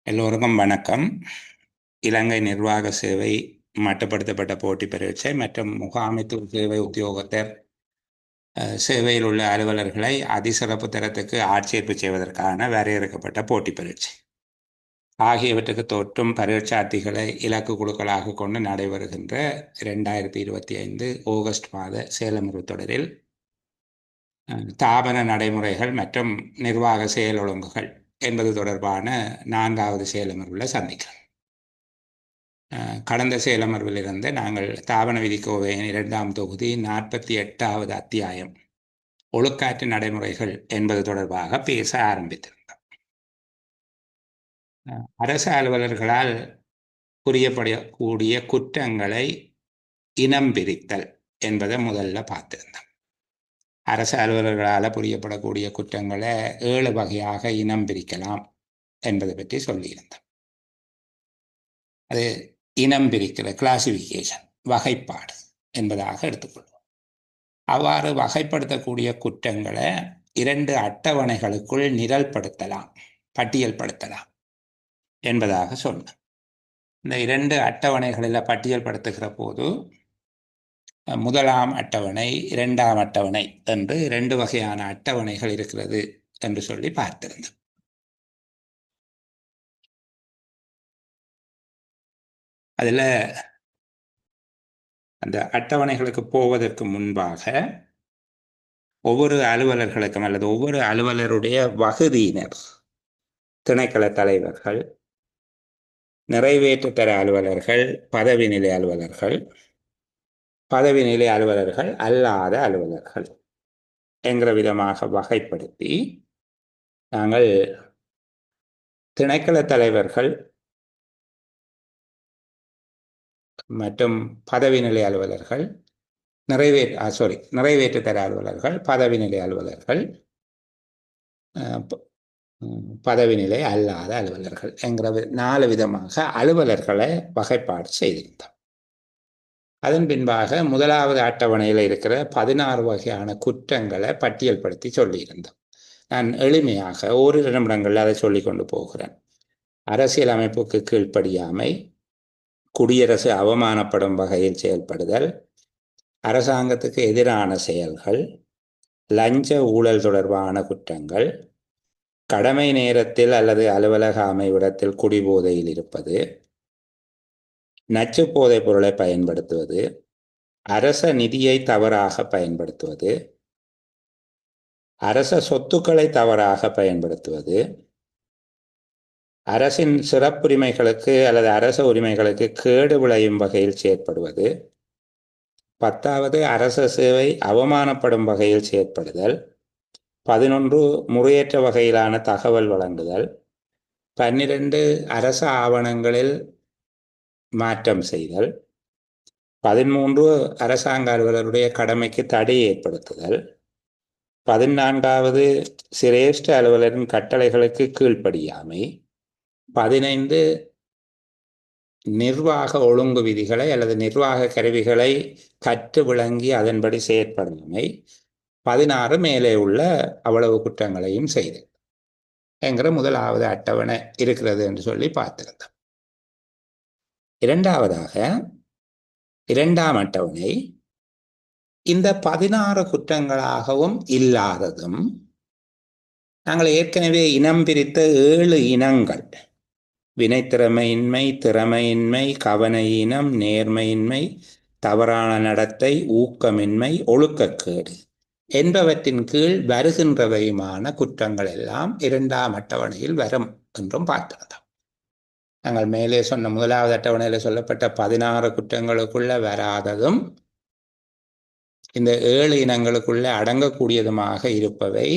எல்லோருக்கும் வணக்கம். இலங்கை நிர்வாக சேவை மட்டுப்படுத்தப்பட்ட போட்டி பரீட்சை மற்றும் முகாமைத்துவ சேவை உத்தியோகத்தர் சேவையில் உள்ள அலுவலர்களை அதிசிறப்பு தரத்துக்கு ஆட்சேர்ப்பு செய்வதற்கான வரையறுக்கப்பட்ட போட்டி பரீட்சை ஆகியவற்றுக்கு தோற்றும் பரீட்சார்த்திகளை இலக்கு குழுக்களாக கொண்டு நடைபெறுகின்ற 2025 ஆகஸ்ட் மாத சேலமுறை தொடரில் தாபன நடைமுறைகள் மற்றும் நிர்வாக செயல் ஒழுங்குகள் என்பது தொடர்பான 4வது செயலமர்வில் சந்திக்கிறோம். கடந்த செயலமர்விலிருந்து நாங்கள் தாபன விதிக்கோவையின் 2ஆம் தொகுதி 48வது அத்தியாயம் ஒழுக்காற்று நடைமுறைகள் என்பது தொடர்பாக பேச ஆரம்பித்திருந்தோம். அரசு அலுவலர்களால் புரியப்படக்கூடிய குற்றங்களை இனம் பிரித்தல் என்பதை முதல்ல பார்த்திருந்தோம். அரசு அலுவலர்களால் புரியப்படக்கூடிய குற்றங்களை 7 வகையாக இனம் பிரிக்கலாம் என்பதை பற்றி சொல்லியிருந்தோம். அது இனம் பிரிக்கிற கிளாசிஃபிகேஷன், வகைப்பாடு என்பதாக எடுத்துக்கொள்வோம். அவ்வாறு வகைப்படுத்தக்கூடிய குற்றங்களை 2 அட்டவணைகளுக்குள் நிரல்படுத்தலாம், பட்டியல்படுத்தலாம் என்பதாக சொன்னோம். இந்த 2 அட்டவணைகளில் பட்டியல்படுத்துகிற போது முதலாம் அட்டவணை, 2ஆம் அட்டவணை என்று 2 வகையான அட்டவணைகள் இருக்கிறது என்று சொல்லி பார்த்திருந்தோம். அதில் அந்த அட்டவணைகளுக்கு போவதற்கு முன்பாக ஒவ்வொரு அலுவலர்களுக்கும் அல்லது ஒவ்வொரு அலுவலருடைய வகுதியினர், திணைக்கள தலைவர்கள், நிறைவேற்றுத்தர அலுவலர்கள், பதவி நிலை அலுவலர்கள், பதவி நிலை அலுவலர்கள் அல்லாத அலுவலர்கள் என்கிற விதமாக வகைப்படுத்தி நாங்கள் திணைக்கள தலைவர்கள் மற்றும் பதவி நிலை அலுவலர்கள், நிறைவேற்றுத்தர அலுவலர்கள், பதவி நிலை அலுவலர்கள், பதவி நிலை அல்லாத அலுவலர்கள் என்கிற 4 விதமாக அலுவலர்களை வகைப்பாடு செய்திருந்தோம். அதன் பின்பாக முதலாவது அட்டவணையில் இருக்கிற 16 வகையான குற்றங்களை பட்டியல்படுத்தி சொல்லியிருந்தோம். நான் எளிமையாக ஓரிரு நிமிடங்களில் அதை சொல்லிக் கொண்டு போகிறேன். அரசியல் அமைப்புக்கு கீழ்ப்படியாமை, குடியரசு அவமானப்படும் வகையில் செயல்படுதல், அரசாங்கத்துக்கு எதிரான செயல்கள், லஞ்ச ஊழல் தொடர்பான குற்றங்கள், கடமை நேரத்தில் அல்லது அலுவலக அமைவிடத்தில் குடிபோதையில் இருப்பது, நச்சு போதைப் பொருளை பயன்படுத்துவது, அரச நிதியை தவறாக பயன்படுத்துவது, அரச சொத்துக்களை தவறாக பயன்படுத்துவது, அரசின் சிறப்புரிமைகளுக்கு அல்லது அரச உரிமைகளுக்கு கேடு விளையும் வகையில் செயற்படுவது, 10வது அரச சேவை அவமானப்படும் வகையில் செயற்படுதல், 11 முறையற்ற வகையிலான தகவல் வழங்குதல், 12 அரச ஆவணங்களில் மாற்றம் செய்தல், 13 அரசாங்க அலுவலருடைய கடமைக்கு தடை ஏற்படுத்துதல், 14வது சிரேஷ்ட அலுவலரின் கட்டளைகளுக்கு கீழ்ப்படியாமை, 15 நிர்வாக ஒழுங்கு விதிகளை அல்லது நிர்வாக கருவிகளை கற்று விளங்கி அதன்படி செயற்படாமை, 16 மேலே உள்ள அவ்வளவு குற்றங்களையும் செய்து என்கிற முதலாவது அட்டவணை இருக்கிறது என்று சொல்லி பார்த்திருந்தோம். இரண்டாவதாக 2ஆம் அட்டவணை இந்த 16 குற்றங்களாகவும் இல்லாததும், நாங்கள் ஏற்கனவே இனம் பிரித்த 7 இனங்கள், வினைத்திறமையின்மை, திறமையின்மை, கவனையினம், நேர்மையின்மை, தவறான நடத்தை, ஊக்கமின்மை, ஒழுக்கக்கேடு என்பவற்றின் கீழ் வருகின்றவையுமான குற்றங்கள் எல்லாம் 2ஆம் அட்டவணையில் வரும் என்றும் பார்த்திருந்தோம். நாங்கள் மேலே சொன்ன முதலாவது அட்டவணையில் சொல்லப்பட்ட 16 குற்றங்களுக்குள்ள வராததும் இந்த 7 இனங்களுக்குள்ள அடங்கக்கூடியதுமாக இருப்பவை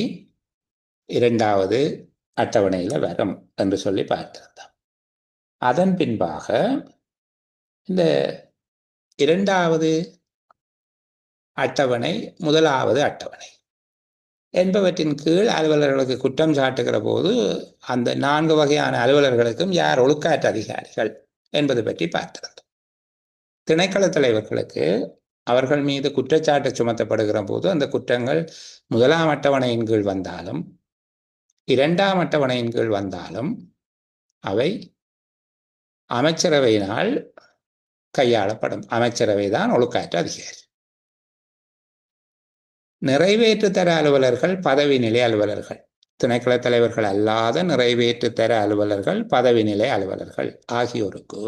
2வது அட்டவணையில் வரும் என்று சொல்லி பார்த்திருந்தோம். அதன் பின்பாக இந்த 2வது அட்டவணை, முதலாவது அட்டவணை என்பவற்றின் கீழ் அலுவலர்களுக்கு குற்றம் சாட்டுகிற போது அந்த 4 வகையான அலுவலர்களுக்கும் யார் ஒழுக்காற்று அதிகாரிகள் என்பது பற்றி பார்த்திருந்தோம். திணைக்கள தலைவர்களுக்கு அவர்கள் மீது குற்றச்சாட்டு சுமத்தப்படுகிற போது அந்த குற்றங்கள் 1ஆம் அட்டவணையின் கீழ் வந்தாலும் 2ஆம் அட்டவணையின் கீழ் வந்தாலும் அவை அமைச்சரவையினால் கையாளப்படும். அமைச்சரவை தான் ஒழுக்காற்று அதிகாரி. நிறைவேற்றுத்தர அலுவலர்கள் பதவி நிலை அலுவலர்கள். திணைக்கள தலைவர்கள் அல்லாத நிறைவேற்றுத்தர அலுவலர்கள் பதவி நிலை அலுவலர்கள் ஆகியோருக்கு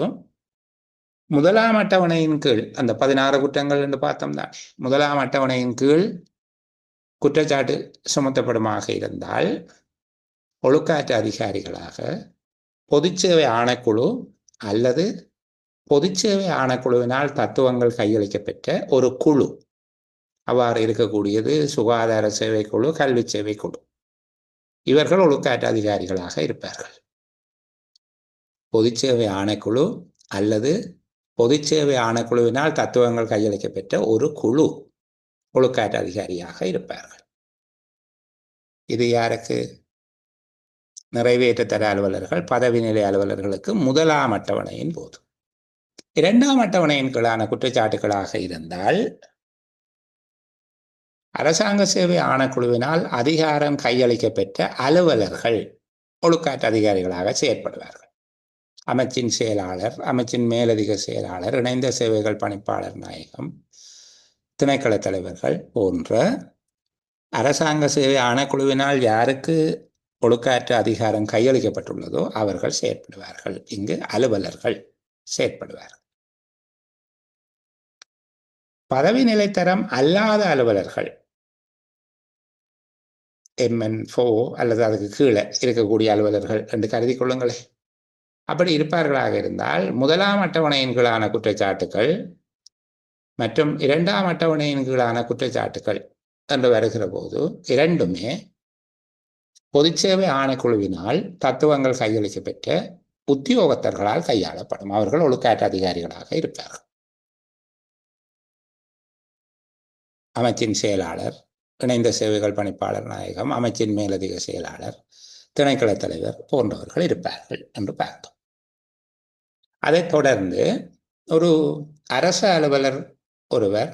முதலாம் அட்டவணையின் கீழ், அந்த 16 குற்றங்கள் என்று பார்த்தோம் தான், முதலாம் அட்டவணையின் கீழ் குற்றச்சாட்டு சுமத்தப்படுமாக இருந்தால் ஒழுக்காற்று அதிகாரிகளாக பொதுச்சேவை ஆணைக்குழு அல்லது பொதுச்சேவை ஆணைக்குழுவினால் தத்துவங்கள் கையளிக்கப்பெற்ற ஒரு குழு, அவ்வாறு இருக்கக்கூடியது சுகாதார சேவை குழு, கல்வி சேவை குழு, இவர்கள் ஒழுக்காற்று அதிகாரிகளாக இருப்பார்கள். பொதுச்சேவை ஆணைக்குழு அல்லது பொதுச்சேவை ஆணைக்குழுவினால் தத்துவங்கள் கையளிக்கப்பெற்ற ஒரு குழு ஒழுக்காற்று அதிகாரியாக இருப்பார்கள். இது யாருக்கு? நிறைவேற்றுத்தர அலுவலர்கள் பதவி நிலை அலுவலர்களுக்கு முதலாம் அட்டவணையின் போது. இரண்டாம் அட்டவணையின் கீழான குற்றச்சாட்டுகளாக இருந்தால் அரசாங்க சேவை ஆணைக்குழுவினால் அதிகாரம் கையளிக்கப்பெற்ற அலுவலர்கள் ஒழுக்காற்று அதிகாரிகளாக செயற்படுவார்கள். அமைச்சின் செயலாளர், அமைச்சின் மேலதிக செயலாளர், இணைந்த சேவைகள் பணிப்பாளர் நாயகம், திணைக்கள தலைவர்கள் போன்ற அரசாங்க சேவை ஆணைக்குழுவினால் யாருக்கு ஒழுக்காற்று அதிகாரம் கையளிக்கப்பட்டுள்ளதோ அவர்கள் செயற்படுவார்கள். இங்கு அலுவலர்கள் செயற்படுவார்கள். பதவி நிலைத்தரம் அல்லாத அலுவலர்கள் MN4 அல்லது அதுக்கு கீழே இருக்கக்கூடிய அலுவலர்கள் என்று கருதி கொள்ளுங்களே. அப்படி இருப்பார்களாக இருந்தால் முதலாம் அட்டவணையின் கீழான குற்றச்சாட்டுகள் மற்றும் இரண்டாம் அட்டவணையின் கீழான குற்றச்சாட்டுகள் என்று வருகிற போது இரண்டுமே பொதுச்சேவை ஆணைக்குழுவினால் தத்துவங்கள் கையளிக்கப்பெற்ற உத்தியோகத்தர்களால் கையாளப்படும். அவர்கள் ஒழுக்காற்று அதிகாரிகளாக இருப்பார்கள். அமைச்சின் செயலாளர், இணைந்த சேவைகள் பணிப்பாளர் நாயகம், அமைச்சின் மேலதிக செயலாளர், திணைக்கள தலைவர் போன்றவர்கள் இருப்பார்கள் என்று பார்த்தோம். அதைத் தொடர்ந்து ஒரு அரசு அலுவலர் ஒருவர்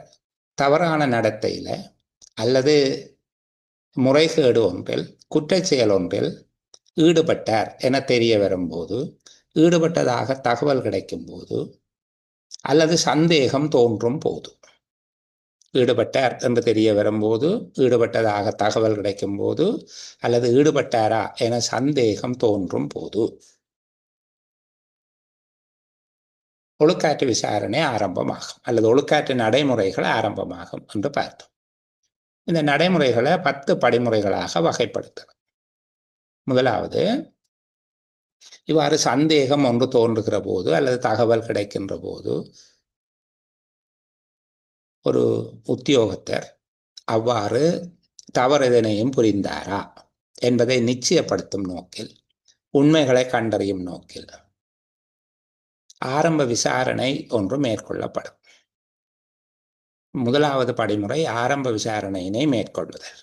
தவறான நடத்தையில் அல்லது முறைகேடு ஒன்றில், குற்றச்செயல் ஒன்றில் ஈடுபட்டார் என தெரிய வரும்போது, ஈடுபட்டதாக தகவல் கிடைக்கும் போது அல்லது சந்தேகம் தோன்றும் போது, ஈடுபட்டார் என்று தெரிய வரும்போது, ஈடுபட்டதாக தகவல் கிடைக்கும் போது அல்லது ஈடுபட்டாரா என சந்தேகம் தோன்றும் போது ஒழுக்காற்று விசாரணை ஆரம்பமாகும் அல்லது ஒழுக்காற்று நடைமுறைகள் ஆரம்பமாகும் என்று பார்த்தோம். இந்த நடைமுறைகளை 10 படிமுறைகளாக வகைப்படுத்தலாம். முதலாவது, இவ்வாறு சந்தேகம் ஒன்று தோன்றுகிற போது அல்லது தகவல் கிடைக்கின்ற போது ஒரு உத்தியோகத்தர் அவ்வாறு தவறெதனையும் புரிந்தாரா என்பதை நிச்சயப்படுத்தும் நோக்கில், உண்மைகளை கண்டறியும் நோக்கில் ஆரம்ப விசாரணை ஒன்று மேற்கொள்ளப்படும். முதலாவது படிமுறை ஆரம்ப விசாரணையினை மேற்கொள்ளுதல்.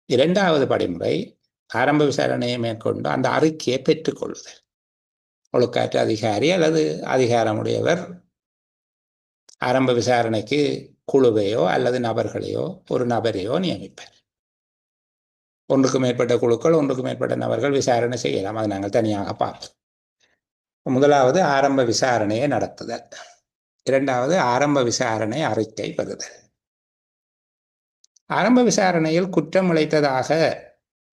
இரண்டாவது படிமுறை ஆரம்ப விசாரணையை மேற்கொண்டு அந்த அறிக்கையை பெற்றுக்கொள்ளுதல். ஒழுக்காற்று அதிகாரி அல்லது அதிகாரமுடையவர் ஆரம்ப விசாரணைக்கு குழுவையோ அல்லது நபர்களையோ ஒரு நபரையோ நியமிப்பார். ஒன்றுக்கு மேற்பட்ட குழுக்கள், ஒன்றுக்கு மேற்பட்ட நபர்கள் விசாரணை செய்யலாம். அது நாங்கள் தனியாக பார்ப்போம். முதலாவது ஆரம்ப விசாரணையை நடத்துதல். இரண்டாவது ஆரம்ப விசாரணை அறிக்கை பெறுதல். ஆரம்ப விசாரணையில் குற்றம் இழைத்ததாக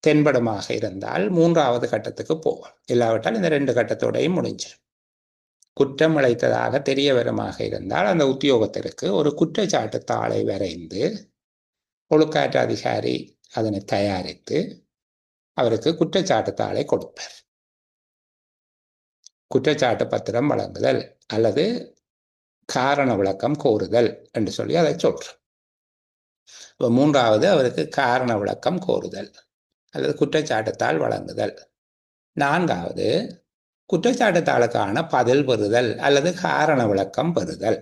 தென்படுமாக இருந்தால் 3வது கட்டத்துக்கு போவோம். இல்லாவிட்டால் இந்த 2 கட்டத்தோடையும் முடிஞ்சிடும். குற்றம் இழைத்ததாக தெரிய வருமாக இருந்தால் அந்த உத்தியோகத்திற்கு ஒரு குற்றச்சாட்டு தாளை வரைந்து ஒழுக்காற்று அதிகாரி அதனை தயாரித்து அவருக்கு குற்றச்சாட்டு தாளை கொடுப்பார். குற்றச்சாட்டு பத்திரம் வழங்குதல் அல்லது காரண விளக்கம் கோருதல் என்று சொல்லி அதை சொல்றோம். 3வது அவருக்கு காரண விளக்கம் கோருதல் அல்லது குற்றச்சாட்டுத்தாள் வழங்குதல். 4வது குற்றச்சாட்டுத்தாளுக்கான பதில் பெறுதல் அல்லது காரண விளக்கம் பெறுதல்.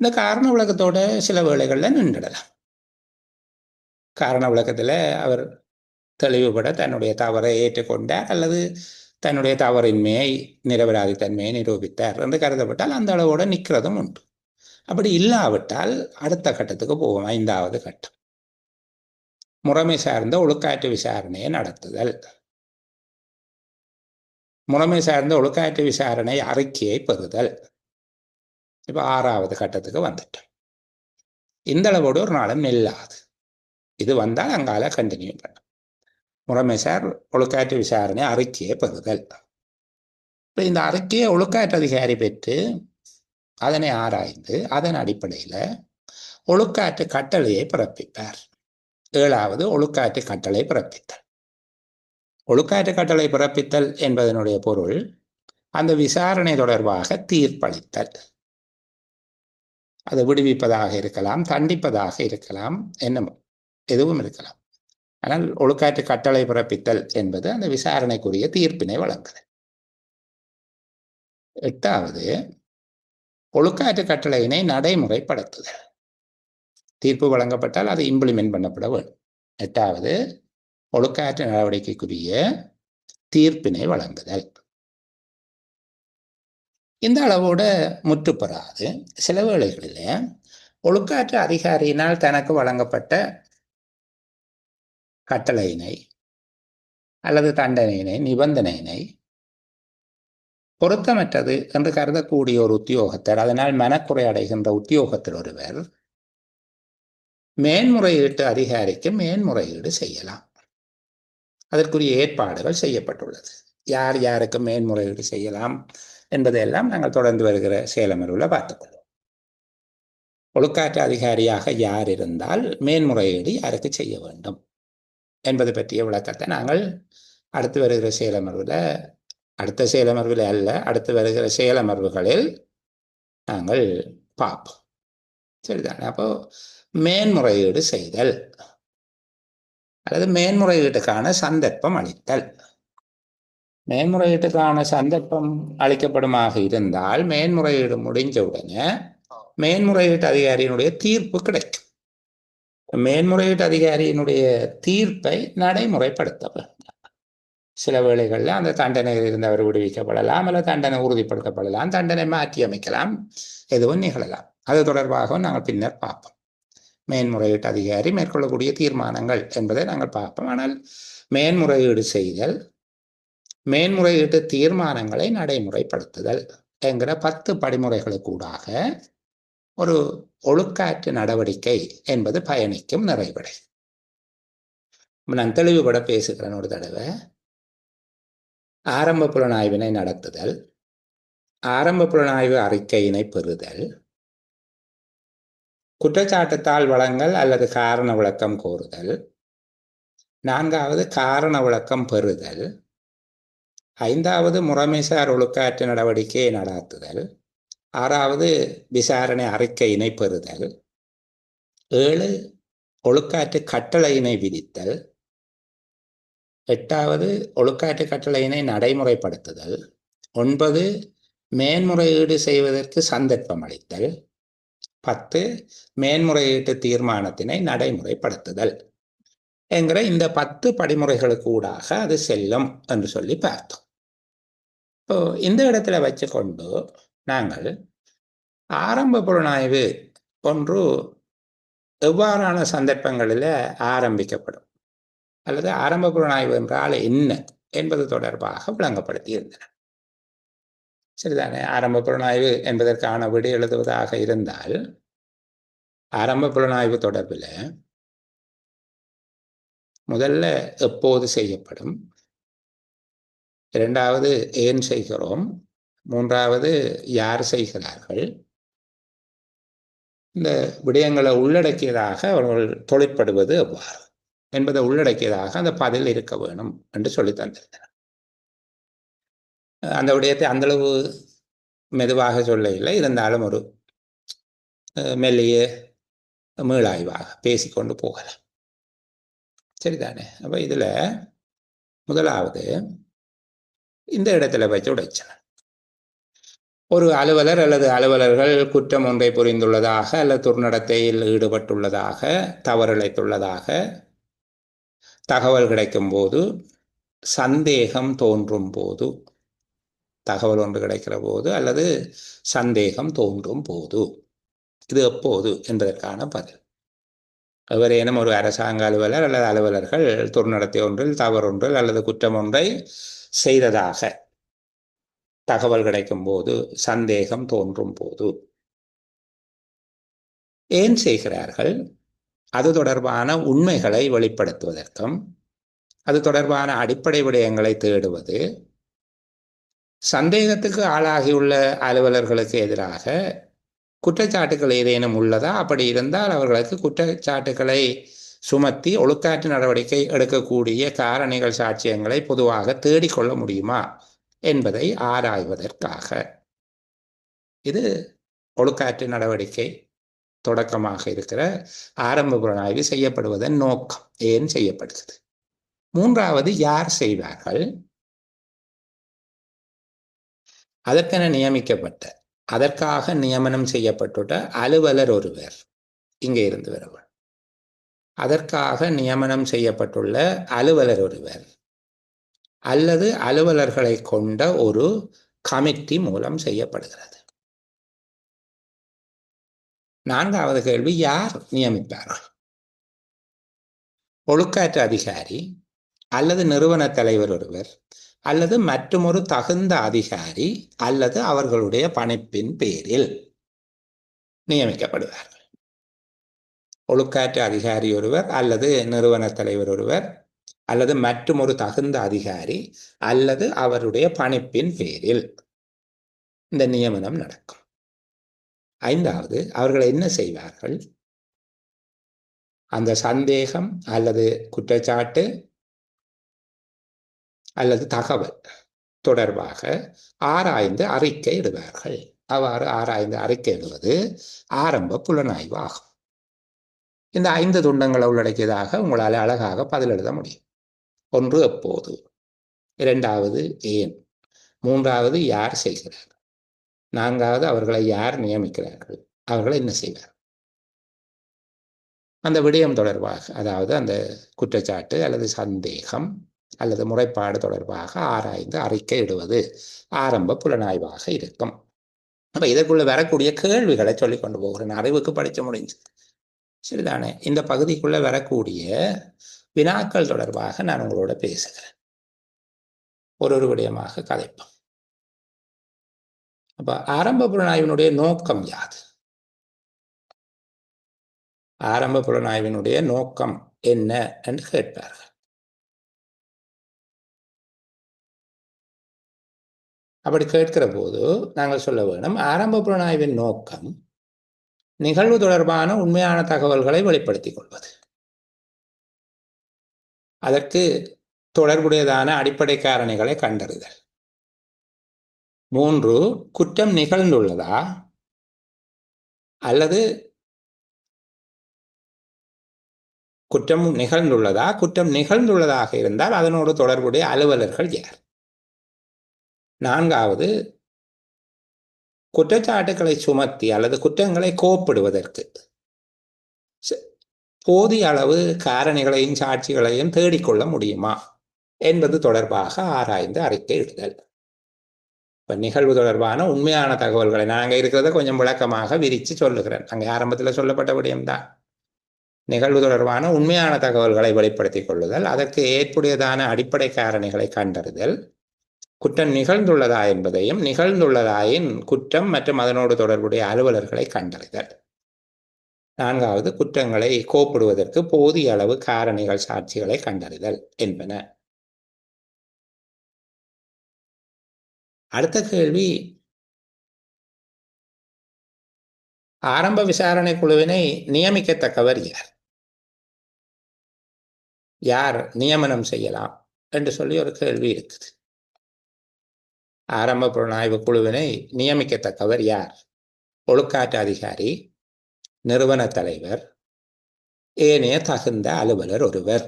இந்த காரண விளக்கத்தோட சில வேளைகளில் நின்றுடலாம். காரண விளக்கத்தில் அவர் தெளிவுபட தன்னுடைய தவறை ஏற்றுக்கொண்டார் அல்லது தன்னுடைய தவறின்மையை, நிரபராதித்தன்மையை நிரூபித்தார் என்று கருதப்பட்டால் அந்த அளவோடு நிற்கிறதும் உண்டு. அப்படி இல்லாவிட்டால் அடுத்த கட்டத்துக்கு போவோம். 5வது கட்டம் முறைமை சார்ந்த ஒழுக்காற்று விசாரணையை நடத்துதல். முறைமை சார்ந்த ஒழுக்காற்று விசாரணை அறிக்கையை பெறுதல். இப்போ 6வது கட்டத்துக்கு வந்துட்டோம். இந்த அளவோடு ஒரு நாளும் நெல்லாது. இது வந்தால் அங்கால கண்டினியூ பண்ணும். முறைமைசார் ஒழுக்காற்று விசாரணை அறிக்கையை பெறுதல். இப்போ இந்த அறிக்கையை ஒழுக்காற்று அதிகாரி பெற்று அதனை ஆராய்ந்து அதன் அடிப்படையில் ஒழுக்காற்று கட்டளையை பிறப்பிப்பார். 7வது ஒழுக்காற்று கட்டளை பிறப்பித்தல். ஒழுக்காற்று கட்டளை பிறப்பித்தல் என்பதனுடைய பொருள் அந்த விசாரணை தொடர்பாக தீர்ப்பளித்தல். அதை விடுவிப்பதாக இருக்கலாம், தண்டிப்பதாக இருக்கலாம், என்னமோ எதுவும் இருக்கலாம். ஆனால் ஒழுக்காற்று கட்டளை பிறப்பித்தல் என்பது அந்த விசாரணைக்குரிய தீர்ப்பினை வழங்குதல். 8வது ஒழுக்காற்று கட்டளையினை நடைமுறைப்படுத்துதல். தீர்ப்பு வழங்கப்பட்டால் அதை இம்ப்ளிமெண்ட் பண்ணப்பட வேண்டும். 8வது ஒழுக்காற்று நடவடிக்கைக்குரிய தீர்ப்பினை வழங்குதல். இந்த அளவோடு முற்றுப்பெறாது சில வேளைகளில் ஒழுக்காற்று அதிகாரியினால் தனக்கு வழங்கப்பட்ட கட்டளையினை அல்லது தண்டனையினை, நிபந்தனையினை பொருத்தமற்றது என்று கருதக்கூடிய ஒரு உத்தியோகத்தர், அதனால் மனக்குறை அடைகின்ற உத்தியோகத்தில் ஒருவர் மேன்முறையீட்டு அதிகாரிக்கு மேன்முறையீடு செய்யலாம். அதற்குரிய ஏற்பாடுகள் செய்யப்பட்டுள்ளது. யார் யாருக்கு மேன்முறையீடு செய்யலாம் என்பதையெல்லாம் நாங்கள் தொடர்ந்து வருகிற செயலமர்வில் பார்த்துக்கொள்வோம். ஒழுக்காற்று அதிகாரியாக யார் இருந்தால் மேன்முறையீடு யாருக்கு செய்ய வேண்டும் என்பது பற்றிய விளக்கத்தை நாங்கள் அடுத்து வருகிற செயலமர்வில், அடுத்த செயலமர்வில் அல்ல, அடுத்து வருகிற செயலமர்வுகளில் நாங்கள் பார்ப்போம். சரிதானே? அப்போ மேன்முறையீடு செய்தல் அல்லது மேன்முறையீட்டுக்கான சந்தர்ப்பம் அளித்தல். மேன்முறையீட்டுக்கான சந்தர்ப்பம் அளிக்கப்படுமாக இருந்தால் மேன்முறையீடு முடிஞ்ச உடனே மேன்முறையீட்டு அதிகாரியினுடைய தீர்ப்பு கிடைக்கும். மேன்முறையீட்டு அதிகாரியினுடைய தீர்ப்பை நடைமுறைப்படுத்த வேண்டும். சில வேளைகளில் அந்த தண்டனையில் இருந்து அவர் விடுவிக்கப்படலாம், அல்லது தண்டனை உறுதிப்படுத்தப்படலாம், தண்டனை மாற்றி அமைக்கலாம், எதுவும் நிகழலாம். அது தொடர்பாக நாங்கள் பின்னர் பார்ப்போம். மேன்முறையீட்டு அதிகாரி மேற்கொள்ளக்கூடிய தீர்மானங்கள் என்பதை நாங்கள் பார்ப்போம். ஆனால் மேன்முறையீடு செய்தல், மேன்முறையீட்டு தீர்மானங்களை நடைமுறைப்படுத்துதல் என்கிற 10 படிமுறைகளுக்கூடாக ஒரு ஒழுக்காற்று நடவடிக்கை என்பது பயணிக்கும் நிறைவடை. நான் தெளிவுபட பேசுகிறேன் ஒரு தடவை. ஆரம்ப புலனாய்வினை நடத்துதல், ஆரம்ப புலனாய்வு அறிக்கையினை பெறுதல், குற்றச்சாட்டுத்தாள் வழங்கல் அல்லது காரண விளக்கம் கோருதல், 4வது காரண விளக்கம் பெறுதல், 5வது முறைமைசார் ஒழுக்காற்று நடவடிக்கையை நடாத்துதல், 6வது விசாரணை அறிக்கையினை பெறுதல், 7 ஒழுக்காற்று கட்டளையினை விதித்தல், 8வது ஒழுக்காற்று கட்டளையினை நடைமுறைப்படுத்துதல், 9 மேன்முறையீடு செய்வதற்கு சந்தர்ப்பம் அளித்தல், 10 மேன்முறையீட்டு தீர்மானத்தினை நடைமுறைப்படுத்துதல் என்கிற இந்த 10 படிமுறைகளுக்கு ஊடாக அது செல்லும் என்று சொல்லி பார்த்தோம். இப்போ இந்த இடத்துல வச்சுக்கொண்டு நாங்கள் ஆரம்ப புலனாய்வு ஒன்று எவ்வாறான சந்தர்ப்பங்களில் ஆரம்பிக்கப்படும் அல்லது ஆரம்ப புலனாய்வு என்றால் என்ன என்பது தொடர்பாக விளங்கப்படுத்தி இருந்தன. சரிதானே? ஆரம்ப புலனாய்வு என்பதற்கான விடை எழுதுவதாக இருந்தால் ஆரம்ப புலனாய்வு தொடர்பில் முதல்ல எப்போது செய்யப்படும், 2வது ஏன் செய்கிறோம், 3வது யார் செய்கிறார்கள், இந்த விடயங்களை உள்ளடக்கியதாக அவர்கள் தொழிற்படுவது எவ்வாறு என்பதை உள்ளடக்கியதாக அந்த பதில் இருக்க வேணும் என்று சொல்லி தந்திருந்தனர். அந்த விடயத்தை அந்தளவு மெதுவாக சொல்ல இல்லை, இருந்தாலும் ஒரு மெல்லிய மீளாய்வாக பேசிக்கொண்டு போகலாம். சரிதானே? அப்போ இதில் முதலாவது இந்த இடத்துல வச்சு உடைச்சன. ஒரு அலுவலர் அல்லது அலுவலர்கள் குற்றம் ஒன்றை புரிந்துள்ளதாக அல்லது துர்நடத்தையில் ஈடுபட்டுள்ளதாக, தவறிழைத்துள்ளதாக தகவல் கிடைக்கும் போது, சந்தேகம் தோன்றும் போது, தகவல் ஒன்று கிடைக்கிற போது அல்லது சந்தேகம் தோன்றும் போது, இது எப்போது என்பதற்கான பதில். எவரேனும் ஒரு அரசாங்க அலுவலர் அல்லது அலுவலர்கள் துர்நடத்தை ஒன்றில், தவறொன்றில் அல்லது குற்றம் ஒன்றை செய்ததாக தகவல் கிடைக்கும் போது, சந்தேகம் தோன்றும் போது ஏன் செய்கிறார்கள்? அது தொடர்பான உண்மைகளை வெளிப்படுத்துவதற்கும், அது தொடர்பான அடிப்படை விடயங்களை தேடுவது, சந்தேகத்துக்கு ஆளாகியுள்ள அலுவலர்களுக்கு எதிராக குற்றச்சாட்டுகள் ஏதேனும் உள்ளதா, அப்படி இருந்தால் அவர்களுக்கு குற்றச்சாட்டுகளை சுமத்தி ஒழுக்காற்று நடவடிக்கை எடுக்கக்கூடிய காரணிகள், சாட்சியங்களை பொதுவாக தேடிக்கொள்ள முடியுமா என்பதை ஆராய்வதற்காக. இது ஒழுக்காற்று நடவடிக்கை தொடக்கமாக இருக்கிற ஆரம்ப புலனாய்வு செய்யப்படுவதன் நோக்கம். ஏன் செய்யப்படுகிறது? மூன்றாவது, யார் செய்வார்கள்? அதற்கென நியமிக்கப்பட்ட, அதற்காக நியமனம் செய்யப்பட்டுள்ள அலுவலர் ஒருவர் இங்கே இருந்து வருவார். அதற்காக நியமனம் செய்யப்பட்டுள்ள அலுவலர் ஒருவர் அல்லது அலுவலர்களை கொண்ட ஒரு கமிட்டி மூலம் செய்யப்படுகிறது. நான்காவது கேள்வி, யார் நியமிப்பார்கள்? ஒழுக்காற்று அதிகாரி அல்லது நிறுவன தலைவர் ஒருவர் அல்லது மற்றுமொரு தகுந்த அதிகாரி அல்லது அவர்களுடைய பணிப்பின் பேரில் நியமிக்கப்படுவார்கள். ஒழுக்காற்று அதிகாரி ஒருவர் அல்லது நிறுவன தலைவர் ஒருவர் அல்லது மற்றுமொரு தகுந்த அதிகாரி அல்லது அவருடைய பணிப்பின் பேரில் இந்த நியமனம் நடக்கும். ஐந்தாவது, அவர்கள் என்ன செய்வார்கள்? அந்த சந்தேகம் அல்லது குற்றச்சாட்டு அல்லது தகவல் தொடர்பாக ஆராய்ந்து அறிக்கை இடுவார்கள். அவ்வாறு ஆராய்ந்து அறிக்கை இடுவது ஆரம்ப புலனாய்வு ஆகும். இந்த 5 துண்டங்களை உள்ளடக்கியதாக உங்களால் அழகாக பதில் எழுத முடியும். 1, எப்போது. 2வது, ஏன். 3வது, யார் செய்கிறார். 4வது, அவர்களை யார் நியமிக்கிறார்கள், அவர்கள் என்ன செய்வார். அந்த விடயம் தொடர்பாக, அதாவது அந்த குற்றச்சாட்டு அல்லது சந்தேகம் அல்லது முறைப்பாடு தொடர்பாக ஆராய்ந்து அறிக்கை இடுவது ஆரம்ப புலனாய்வாக இருக்கும். அப்ப இதற்குள்ள வரக்கூடிய கேள்விகளை சொல்லிக் கொண்டு போகிறேன். அறிவுக்கு படிச்சு முடிஞ்சு சரிதானே? இந்த பகுதிக்குள்ள வரக்கூடிய வினாக்கள் தொடர்பாக நான் உங்களோட பேசுகிறேன். ஒரு விடயமாக கதைப்போம். அப்ப ஆரம்ப புலனாய்வினுடைய நோக்கம் யாது? ஆரம்ப புலனாய்வினுடைய நோக்கம் என்ன என்று கேட்பார்கள். அப்படி கேட்கிற போது நாங்கள் சொல்ல வேணும், ஆரம்ப புலனாய்வின் நோக்கம் நிகழ்வு தொடர்பான உண்மையான தகவல்களை வெளிப்படுத்திக் கொள்வது, அதற்கு தொடர்புடையதான அடிப்படை காரணிகளை கண்டறிதல். 3, குற்றம் நிகழ்ந்துள்ளதா அல்லது குற்றம் நிகழ்ந்துள்ளதாக இருந்தால் அதனோடு தொடர்புடைய அலுவலர்கள் யார். 4வது, குற்றச்சாட்டுகளை சுமத்தி அல்லது குற்றங்களை கோப்பிடுவதற்கு போதிய அளவு காரணிகளையும் சாட்சிகளையும் தேடிக்கொள்ள முடியுமா என்பது தொடர்பாக ஆராய்ந்து அறிக்கை இடுதல். இப்ப நிகழ்வு தொடர்பான உண்மையான தகவல்களை நாங்கள் இருக்கிறத கொஞ்சம் விளக்கமாக விரித்து சொல்லுகிறேன். அங்கே ஆரம்பத்தில் சொல்லப்பட்ட விடயம்தான். நிகழ்வு தொடர்பான உண்மையான தகவல்களை வெளிப்படுத்திக் கொள்ளுதல், அதற்கு ஏற்புடையதான அடிப்படை காரணிகளை கண்டறிதல், குற்றம் நிகழ்ந்துள்ளதா என்பதையும் நிகழ்ந்துள்ளதாயின் குற்றம் மற்றும் அதனோடு தொடர்புடைய அலுவலர்களை கண்டறிதல். 4வது, குற்றங்களை கோப்பிடுவதற்கு போதிய அளவு காரணிகள், சாட்சிகளை கண்டறிதல் என்பன. அடுத்த கேள்வி, ஆரம்ப விசாரணை குழுவினை நியமிக்கத்தக்கவர் யார்? யார் நியமனம் செய்யலாம் என்று சொல்லி ஒரு கேள்வி இருக்குது. ஆரம்ப புலனாய்வு குழுவினை நியமிக்கத்தக்கவர் யார்? ஒழுக்காற்று அதிகாரி, நிறுவன தலைவர், ஏனைய தகுந்த அலுவலர் ஒருவர்.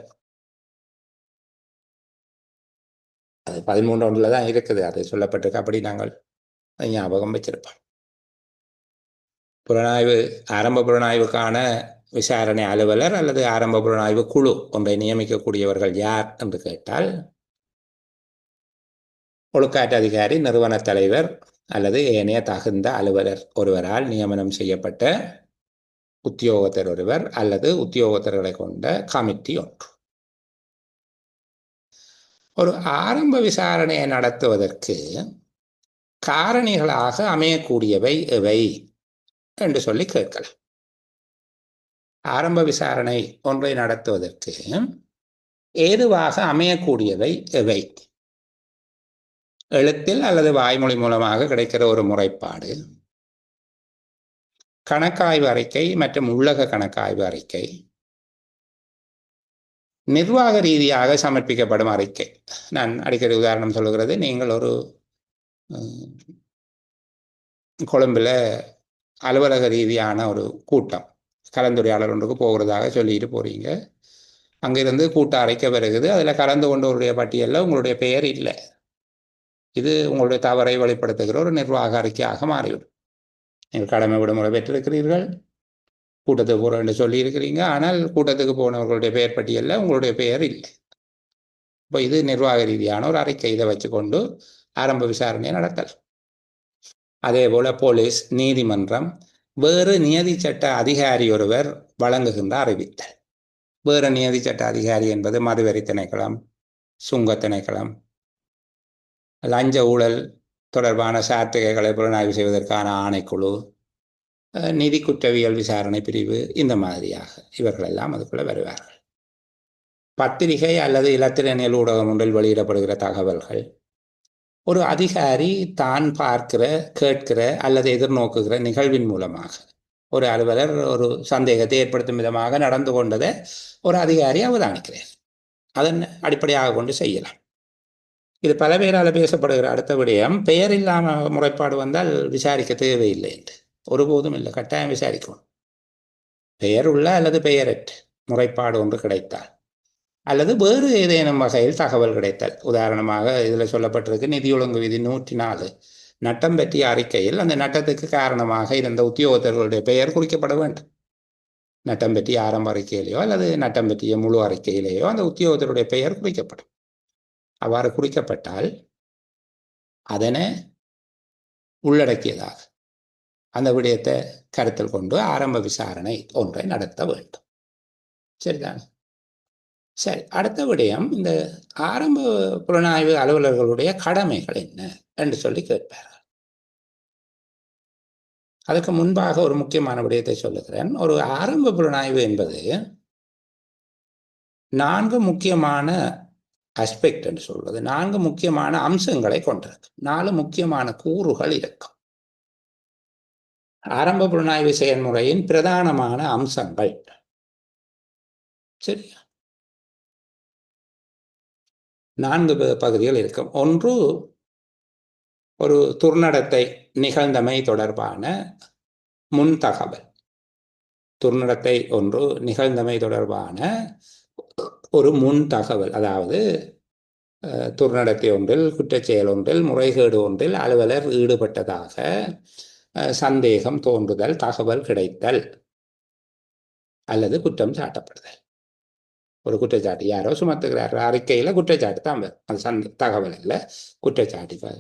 அது 13 தான் இருக்குது, அது சொல்லப்பட்டிருக்கு. அப்படி நாங்கள் ஞாபகம் வச்சிருப்போம். புலனாய்வு, ஆரம்ப புலனாய்வுக்கான விசாரணை அலுவலர் அல்லது ஆரம்ப புலனாய்வு குழு ஒன்றை நியமிக்கக்கூடியவர்கள் யார் என்று கேட்டால், ஒழுக்காற்று அதிகாரி, நிறுவன தலைவர் அல்லது ஏனைய தகுந்த அலுவலர் ஒருவரால் நியமனம் செய்யப்பட்ட உத்தியோகத்தர் ஒருவர் அல்லது உத்தியோகத்தர்களை கொண்ட கமிட்டி ஒன்று. ஒரு ஆரம்ப விசாரணையை நடத்துவதற்கு காரணிகளாக அமையக்கூடியவை எவை என்று சொல்லி கேட்கலாம். ஆரம்ப விசாரணை ஒன்றை நடத்துவதற்கு ஏதுவாக அமையக்கூடியவை எவை? எழுத்தில் அல்லது வாய்மொழி மூலமாக கிடைக்கிற ஒரு முறைப்பாடு, கணக்காய்வு அறிக்கை மற்றும் உள்ளக கணக்காய்வு அறிக்கை, நிர்வாக ரீதியாக சமர்ப்பிக்கப்படும் அறிக்கை. நான் அடிக்கடி உதாரணம் சொல்லுகிறது, நீங்கள் ஒரு கொழும்பில் அலுவலக ரீதியான ஒரு கூட்டம், கலந்துரையாடல் ஒன்றுக்கு போகிறதாக சொல்லிட்டு போகிறீங்க. அங்கிருந்து கூட்ட அறிக்கை வருகிறது. அதில் கலந்து கொண்டவருடைய பட்டியலில் உங்களுடைய பெயர் இல்லை. இது உங்களுடைய தவறை வெளிப்படுத்துகிற ஒரு நிர்வாக அறிக்கையாக மாறிவிடும். நீங்கள் கடமை விடுமுறை பெற்றிருக்கிறீர்கள், கூட்டத்துக்கு போகிறோம் என்று சொல்லியிருக்கிறீங்க, ஆனால் கூட்டத்துக்கு போனவர்களுடைய பெயர் பட்டியலில் உங்களுடைய பெயர் இல்லை. இப்போ இது நிர்வாக ரீதியான ஒரு அறிக்கை. இதை வச்சுக்கொண்டு ஆரம்ப விசாரணையை நடத்தலாம். அதே போல போலீஸ், நீதிமன்றம், வேறு நியதி சட்ட அதிகாரி ஒருவர் வழங்குகின்ற அறிவித்தல். வேறு நியதி சட்ட அதிகாரி என்பது மதுவரி திணைக்களம், சுங்க திணைக்களம், லஞ்ச ஊழல் தொடர்பான சார்த்திகைகளை புலனாய்வு செய்வதற்கான ஆணைக்குழு, நிதி குற்றவியல் விசாரணை பிரிவு, இந்த மாதிரியாக இவர்களெல்லாம் அதுக்குள்ள வருவார்கள். பத்திரிகை அல்லது இலத்திரனியல் ஊடகம் ஒன்றில் வெளியிடப்படுகிற தகவல்கள், ஒரு அதிகாரி தான் பார்க்கிற, கேட்கிற அல்லது எதிர்நோக்குகிற நிகழ்வின் மூலமாக ஒரு அலுவலர் ஒரு சந்தேகத்தை ஏற்படுத்தும் விதமாக நடந்து கொண்டதை ஒரு அதிகாரி அவதானிக்கிறார். அதன் அடிப்படையாக கொண்டு செய்யலாம். இது பல பேரால் பேசப்படுகிற அடுத்த விடயம், பெயர் இல்லாமல் முறைப்பாடு வந்தால் விசாரிக்க தேவையில்லை என்று. ஒருபோதும் இல்லை, கட்டாயம் விசாரிக்கணும். பெயர் உள்ள அல்லது பெயரற்ற முறைப்பாடு ஒன்று கிடைத்தால், அல்லது வேறு ஏதேனும் வகையில் தகவல் கிடைத்தல். உதாரணமாக இதில் சொல்லப்பட்டிருக்கு, நிதி ஒழுங்கு விதி 104 நட்டம் பற்றிய அறிக்கையில் அந்த நட்டத்துக்கு காரணமாக இருந்த உத்தியோகத்தர்களுடைய பெயர் குறிக்கப்பட வேண்டும். நட்டம் பற்றிய ஆரம்ப அறிக்கையிலேயோ அல்லது நட்டம் பற்றிய முழு அறிக்கையிலேயோ அந்த உத்தியோகத்தருடைய பெயர் குறிக்கப்படும். அவ்வாறு குறிக்கப்பட்டால் அதனை உள்ளடக்கியதாக அந்த விடயத்தை கருத்தில் கொண்டு ஆரம்ப விசாரணை ஒன்றை நடத்த வேண்டும். சரிதானே? சரி, அடுத்த விடயம், இந்த ஆரம்ப புலனாய்வு அலுவலர்களுடைய கடமைகள் என்ன என்று சொல்லி கேட்பார்கள். அதுக்கு முன்பாக ஒரு முக்கியமான விடயத்தை சொல்லுகிறேன். ஒரு ஆரம்ப புலனாய்வு என்பது 4 முக்கியமான அஸ்பெக்ட் என்று சொல்வது, 4 முக்கியமான அம்சங்களை கொண்டிருக்கு. 4 முக்கியமான கூறுகள் இருக்கும். ஆரம்ப புலனாய்வு செயல்முறையின் பிரதானமான அம்சங்கள். சரியா? 4 பகுதிகள் இருக்கும். ஒன்று, ஒரு துர்நடத்தை நிகழ்ந்தமை தொடர்பான முன் தகவல். துர்நடத்தை ஒன்று நிகழ்ந்தமை தொடர்பான ஒரு முன் தகவல். அதாவது துர்நடத்தை ஒன்றில், குற்றச்செயல் ஒன்றில், முறைகேடு ஒன்றில் அலுவலர் ஈடுபட்டதாக சந்தேகம் தோன்றுதல், தகவல் கிடைத்தல் அல்லது குற்றம் சாட்டப்படுதல். ஒரு குற்றச்சாட்டு யாரோ சுமத்துகிறார், அறிக்கையில் குற்றச்சாட்டு தான் அது தகவல் இல்லை, குற்றச்சாட்டு.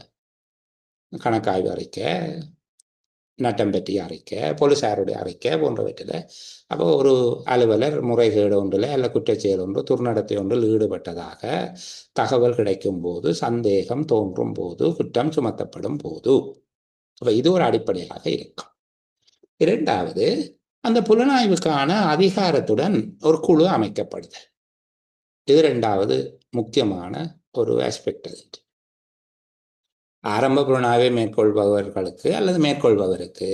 கணக்காய்வு அறிக்கை, நட்டம் பற்றிய அறிக்கை, போலீசாருடைய அறிக்கை போன்றவற்றில். அப்போ ஒரு அலுவலர் முறைகேடு ஒன்றில் அல்ல குற்றச்செயல் ஒன்று, துர்நடத்தை ஒன்றில் ஈடுபட்டதாக தகவல் கிடைக்கும் போது, சந்தேகம் தோன்றும் போது, குற்றம் சுமத்தப்படும் போது, அப்போ இது ஒரு அடிப்படையாக இருக்கும். இரண்டாவது, அந்த புலனாய்வுக்கான அதிகாரத்துடன் ஒரு குழு அமைக்கப்படுது. இது 2வது முக்கியமான ஒரு ஆஸ்பெக்ட். ஆரம்ப புலனாய்வை மேற்கொள்பவர்களுக்கு அல்லது மேற்கொள்பவருக்கு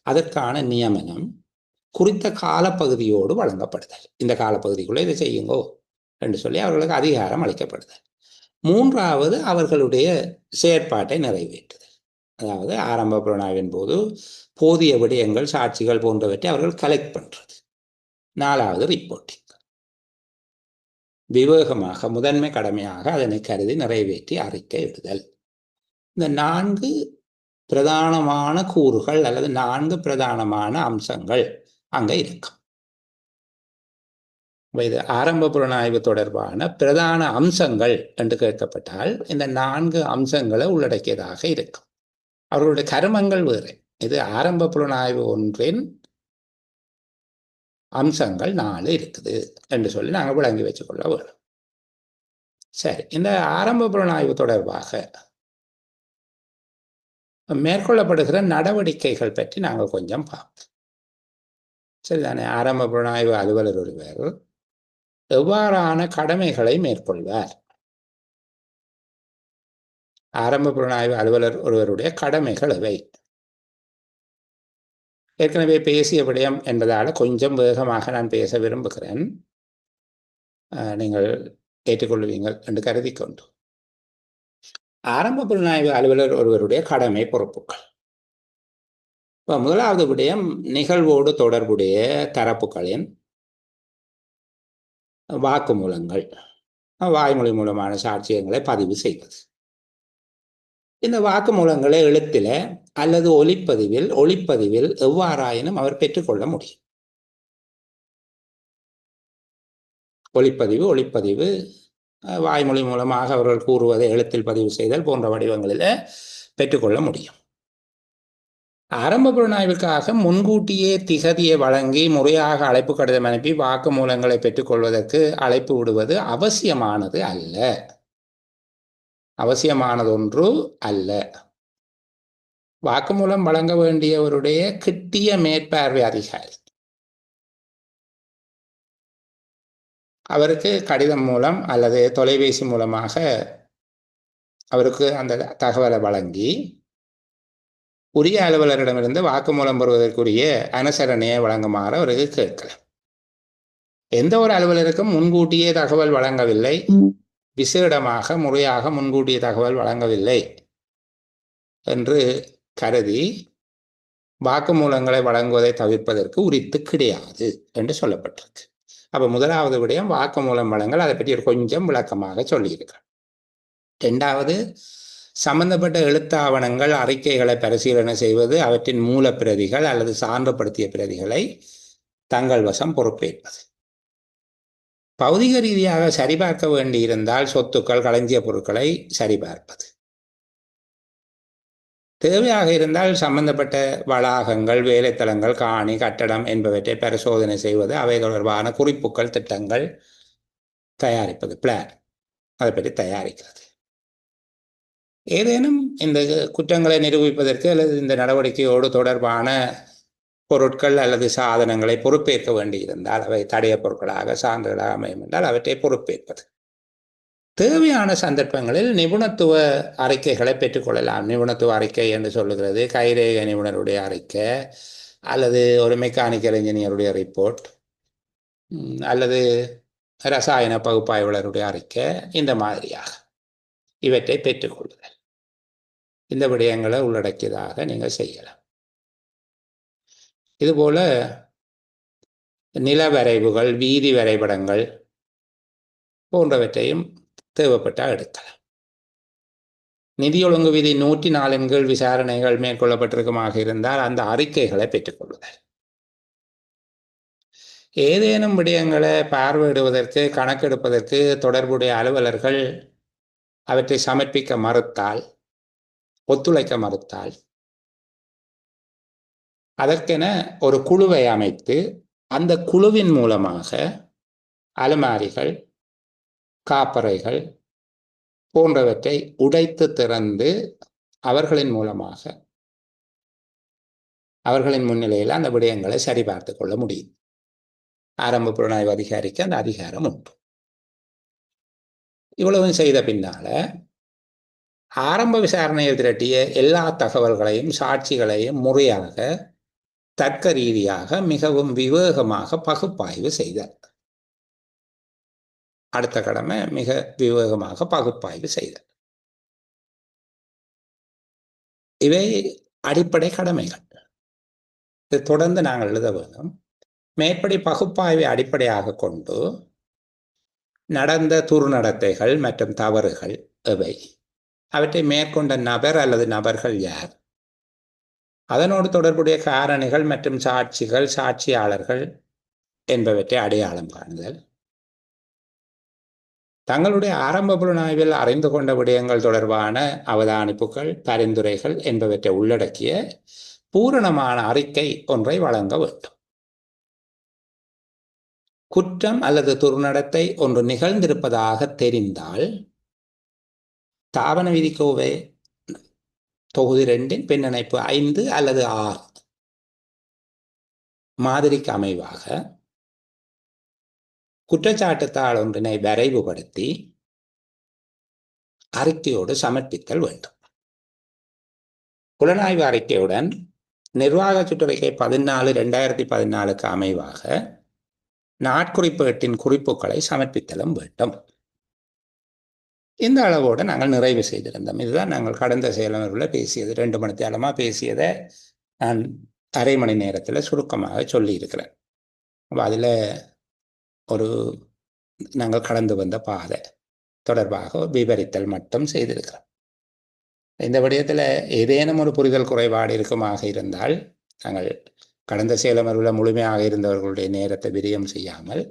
அதற்கான நியமனம் குறித்த காலப்பகுதியோடு வழங்கப்படுதல். இந்த காலப்பகுதிக்குள்ளே இதை செய்யுங்கோ என்று சொல்லி அவர்களுக்கு அதிகாரம் அளிக்கப்படுதல். 3வது, அவர்களுடைய செயற்பாட்டை நிறைவேற்றுதல். அதாவது ஆரம்ப புலனாய்வின் போது போதிய விடயங்கள், சாட்சிகள் போன்றவற்றை அவர்கள் கலெக்ட் பண்றது. 4வது, ரிப்போர்ட்டிங். விவேகமாக முதன்மை கடமையாக அதனை கருதி நிறைவேற்றி அறிக்கை விடுதல். இந்த 4 பிரதானமான கூறுகள் அல்லது 4 பிரதானமான அம்சங்கள் அங்க இருக்கும். இது ஆரம்ப புலனாய்வு தொடர்பான பிரதான அம்சங்கள் என்று கேட்கப்பட்டால் இந்த 4 அம்சங்களை உள்ளடக்கியதாக இருக்கும். அவர்களுடைய கருமங்கள் வேறு. இது ஆரம்ப புலனாய்வு ஒன்றின் அம்சங்கள் 4 இருக்குது என்று சொல்லி நாங்கள் விளங்கி வச்சுக்கொள்ள வேண்டும். சரி, இந்த ஆரம்ப புலனாய்வு தொடர்பாக மேற்கொள்ளப்படுகிற நடவடிக்கைகள் பற்றி நாங்கள் கொஞ்சம் பார்ப்போம். சரிதானே? ஆரம்ப புலனாய்வு அலுவலர் ஒருவர் எவ்வாறான கடமைகளை மேற்கொள்வார்? ஆரம்ப புலனாய்வு அலுவலர் ஒருவருடைய கடமைகள் எவை? ஏற்கனவே பேசிய விடயம் என்பதால் கொஞ்சம் வேகமாக நான் பேச விரும்புகிறேன். நீங்கள் ஏற்றுக்கொள்வீங்கள் என்று கருதி கொண்டு, ஆரம்ப புலனாய்வு அலுவலர் ஒருவருடைய கடமை பொறுப்புகள். இப்போ முதலாவது விடயம் நிகழ்வோடு தொடர்புடைய தரப்புகளின் வாக்குமூலங்கள், வாய்மொழி மூலமான சாட்சியங்களை பதிவு செய்வது. இந்த வாக்குமூலங்களை எழுத்தில அல்லது ஒளிப்பதிவில் எவ்வாறாயினும் அவர் பெற்றுக்கொள்ள முடியும். ஒளிப்பதிவு வாய்மொழி மூலமாக அவர்கள் கூறுவதை எழுத்தில் பதிவு செய்தல் போன்ற வடிவங்களில் பெற்றுக்கொள்ள முடியும். ஆரம்ப புலனாய்வுக்காக முன்கூட்டியே திகதியை வழங்கி முறையாக அழைப்பு கடிதம் அனுப்பி வாக்குமூலங்களை பெற்றுக்கொள்வதற்கு அழைப்பு விடுவது அவசியமானதொன்று அல்ல. வாக்குமூலம் வழங்க வேண்டியவருடைய கிட்டிய மேற்பார்வை அதிகாரி அவருக்கு கடிதம் மூலம் அல்லது தொலைபேசி மூலமாக அவருக்கு அந்த தகவலை வழங்கி உரிய அலுவலரிடமிருந்து வாக்குமூலம் பெறுவதற்குரிய அனுசரணையை வழங்குமாறு அவருக்கு கேட்கலாம். எந்த ஒரு அலுவலருக்கும் முன்கூட்டியே தகவல் வழங்கவில்லை, விசேடமாக முறையாக முன்கூட்டிய தகவல் வழங்கவில்லை என்று கருதி வாக்குமூலங்களை வழங்குவதை தவிர்ப்பதற்கு உரித்து கிடையாது என்று சொல்லப்பட்டிருக்கு. அப்போ முதலாவது விடயம் வாக்குமூலம் வழங்கல், அதை பற்றி கொஞ்சம் விளக்கமாக சொல்லியிருக்கிறேன். இரண்டாவது, சம்பந்தப்பட்ட எழுத்தாவணங்கள் அறிக்கைகளை பரிசீலனை செய்வது, அவற்றின் மூல பிரதிகள் அல்லது சான்றுபடுத்திய பிரதிகளை தங்கள் வசம் பொறுப்பேற்பது. பௌதிக ரீதியாக சரிபார்க்க வேண்டியிருந்தால் சொத்துக்கள், களஞ்சிய பொருட்களை சரிபார்ப்பது. தேவையாக இருந்தால் சம்பந்தப்பட்ட வளாகங்கள், வேலைத்தளங்கள், காணி, கட்டடம் என்பவற்றை பரிசோதனை செய்வது, அவை தொடர்பான குறிப்புகள், திட்டங்கள் தயாரிப்பது, பிளான், அதை பற்றி தயாரிக்கிறது. ஏதேனும் இந்த குற்றங்களை நிரூபிப்பதற்கு அல்லது இந்த நடவடிக்கையோடு தொடர்பான பொருட்கள் அல்லது சாதனங்களை பொறுப்பேற்க வேண்டியிருந்தால், அவை தடைய பொருட்களாக சான்றுகளாக அமையும் என்றால் அவற்றை பொறுப்பேற்பது. தேவையான சந்தர்ப்பங்களில் நிபுணத்துவ அறிக்கைகளை பெற்றுக்கொள்ளலாம். நிபுணத்துவ அறிக்கை என்று சொல்லுகிறது கைரேகை நிபுணருடைய அறிக்கை அல்லது ஒரு மெக்கானிக்கல் இன்ஜினியருடைய ரிப்போர்ட் அல்லது ரசாயன பகுப்பாய்வாளருடைய அறிக்கை, இந்த மாதிரியாக இவற்றை பெற்றுக்கொள்ளுதல். இந்த விடயங்களை உள்ளடக்கியதாக நீங்கள் செய்யலாம். இதுபோல நில வரைவுகள், வீதி வரைபடங்கள் போன்றவற்றையும் தேவைப்பட்டால் எடுக்கலாம். நிதி ஒழுங்கு விதி 104 கீழ் விசாரணைகள் மேற்கொள்ளப்பட்டிருக்குமாக இருந்தால் அந்த அறிக்கைகளை பெற்றுக்கொள்ளுதல். ஏதேனும் விடயங்களை பார்வையிடுவதற்கு, கணக்கெடுப்பதற்கு தொடர்புடைய அலுவலர்கள் அவற்றை சமர்ப்பிக்க மறுத்தால், ஒத்துழைக்க மறுத்தால், அதற்கென ஒரு குழுவை அமைத்து அந்த குழுவின் மூலமாக அலுமாரிகள், காப்பறைகள் போன்றவற்றை உடைத்து திறந்து அவர்களின் மூலமாக அவர்களின் முன்னிலையில் அந்த விடயங்களை சரிபார்த்து கொள்ள முடியும். ஆரம்ப புலனாய்வு அதிகாரிக்கு அந்த அதிகாரம் உண்டு. இவ்வளவும் செய்த பின்னால ஆரம்ப விசாரணையில் திரட்டிய எல்லா தகவல்களையும், சாட்சிகளையும் முறையாக, தர்க்க ரீதியாக, மிகவும் விவேகமாக பகுப்பாய்வு செய்தார். அடுத்த கடமை மிக விவேகமாக பகுப்பாய்வு செய்தார். இவை அடிப்படை கடமைகள். இது தொடர்ந்து நாங்கள் எழுத வேண்டும். மேற்படி பகுப்பாய்வை அடிப்படையாக கொண்டு நடந்த துர்நடத்தைகள் மற்றும் தவறுகள் எவை, அவற்றை மேற்கொண்ட நபர் அல்லது நபர்கள் யார், அதனோடு தொடர்புடைய காரணிகள் மற்றும் சாட்சிகள், சாட்சியாளர்கள் என்பவற்றை அடையாளம் காணுதல், தங்களுடைய ஆரம்ப புலனாய்வில் அறிந்து கொண்ட விடயங்கள் தொடர்பான அவதானிப்புகள், பரிந்துரைகள் என்பவற்றை உள்ளடக்கிய பூரணமான அறிக்கை ஒன்றை வழங்க வேண்டும். குற்றம் அல்லது துர்நடத்தை ஒன்று நிகழ்ந்திருப்பதாக தெரிந்தால் தாபன விதிக்கோவை தொகுதி 2 பின்னிணைப்பு 5 அல்லது 6 மாதிரிக்கு அமைவாக குற்றச்சாட்டு தாள் ஒன்றினை வரைவுபடுத்தி அறிக்கையோடு சமர்ப்பித்தல் வேண்டும். புலனாய்வு அறிக்கையுடன் நிர்வாக சுற்றறிக்கை 14/2014 அமைவாக நாட்குறிப்பேட்டின் குறிப்புகளை சமர்ப்பித்தலும் வேண்டும். இந்த அளவோடு நாங்கள் நிறைவு செய்திருந்தோம். இதுதான் நாங்கள் கடந்த செயலமர்வில் பேசியது. 2 மணி நேரமாக பேசியதை நான் அரை மணி நேரத்தில் சுருக்கமாக சொல்லியிருக்கிறேன். அதில் ஒரு நாங்கள் கடந்து வந்த பாதை தொடர்பாக விவரித்தல் மட்டும் செய்திருக்கிறோம். இந்த விடயத்தில் ஏதேனும் ஒரு புரிதல் குறைபாடு இருக்குமாக இருந்தால் நாங்கள் கடந்த செயலமர்வில் முழுமையாக இருந்தவர்களுடைய நேரத்தை விரயம் செய்யாமல்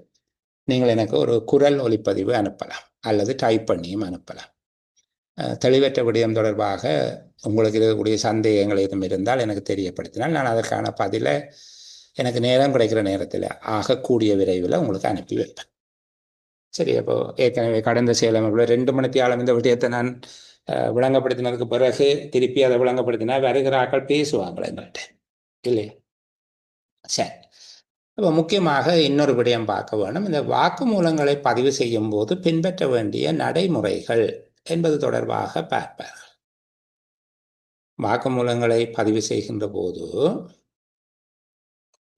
நீங்கள் எனக்கு ஒரு குரல் ஒலிப்பதிவு அனுப்பலாம் அல்லது டைப் பண்ணியும் அனுப்பலாம். தெளிவற்ற விடயம் தொடர்பாக உங்களுக்கு இருக்கக்கூடிய சந்தேகங்கள் எதுவும் இருந்தால் எனக்கு தெரியப்படுத்தினால் நான் அதற்கான பதிலை எனக்கு நேரம் கிடைக்கிற நேரத்தில் ஆகக்கூடிய விரைவில் உங்களுக்கு அனுப்பி வைப்பேன். சரி, அப்போ ஏற்கனவே கடந்த செயலமர்வில் 2 மணி நேரம் இந்த விடயத்தை நான் விளங்கப்படுத்தினதுக்கு பிறகு திருப்பி அதை விளங்கப்படுத்தினா வருகிற ஆக்கள் பேசுவாங்களே எங்கள்கிட்ட இல்லையா? சரி, அப்போ முக்கியமாக இன்னொரு விடயம் பார்க்க வேணும். இந்த வாக்குமூலங்களை பதிவு செய்யும் போது பின்பற்ற வேண்டிய நடைமுறைகள் என்பது தொடர்பாக பார்ப்பார்கள். வாக்குமூலங்களை பதிவு செய்கின்ற போது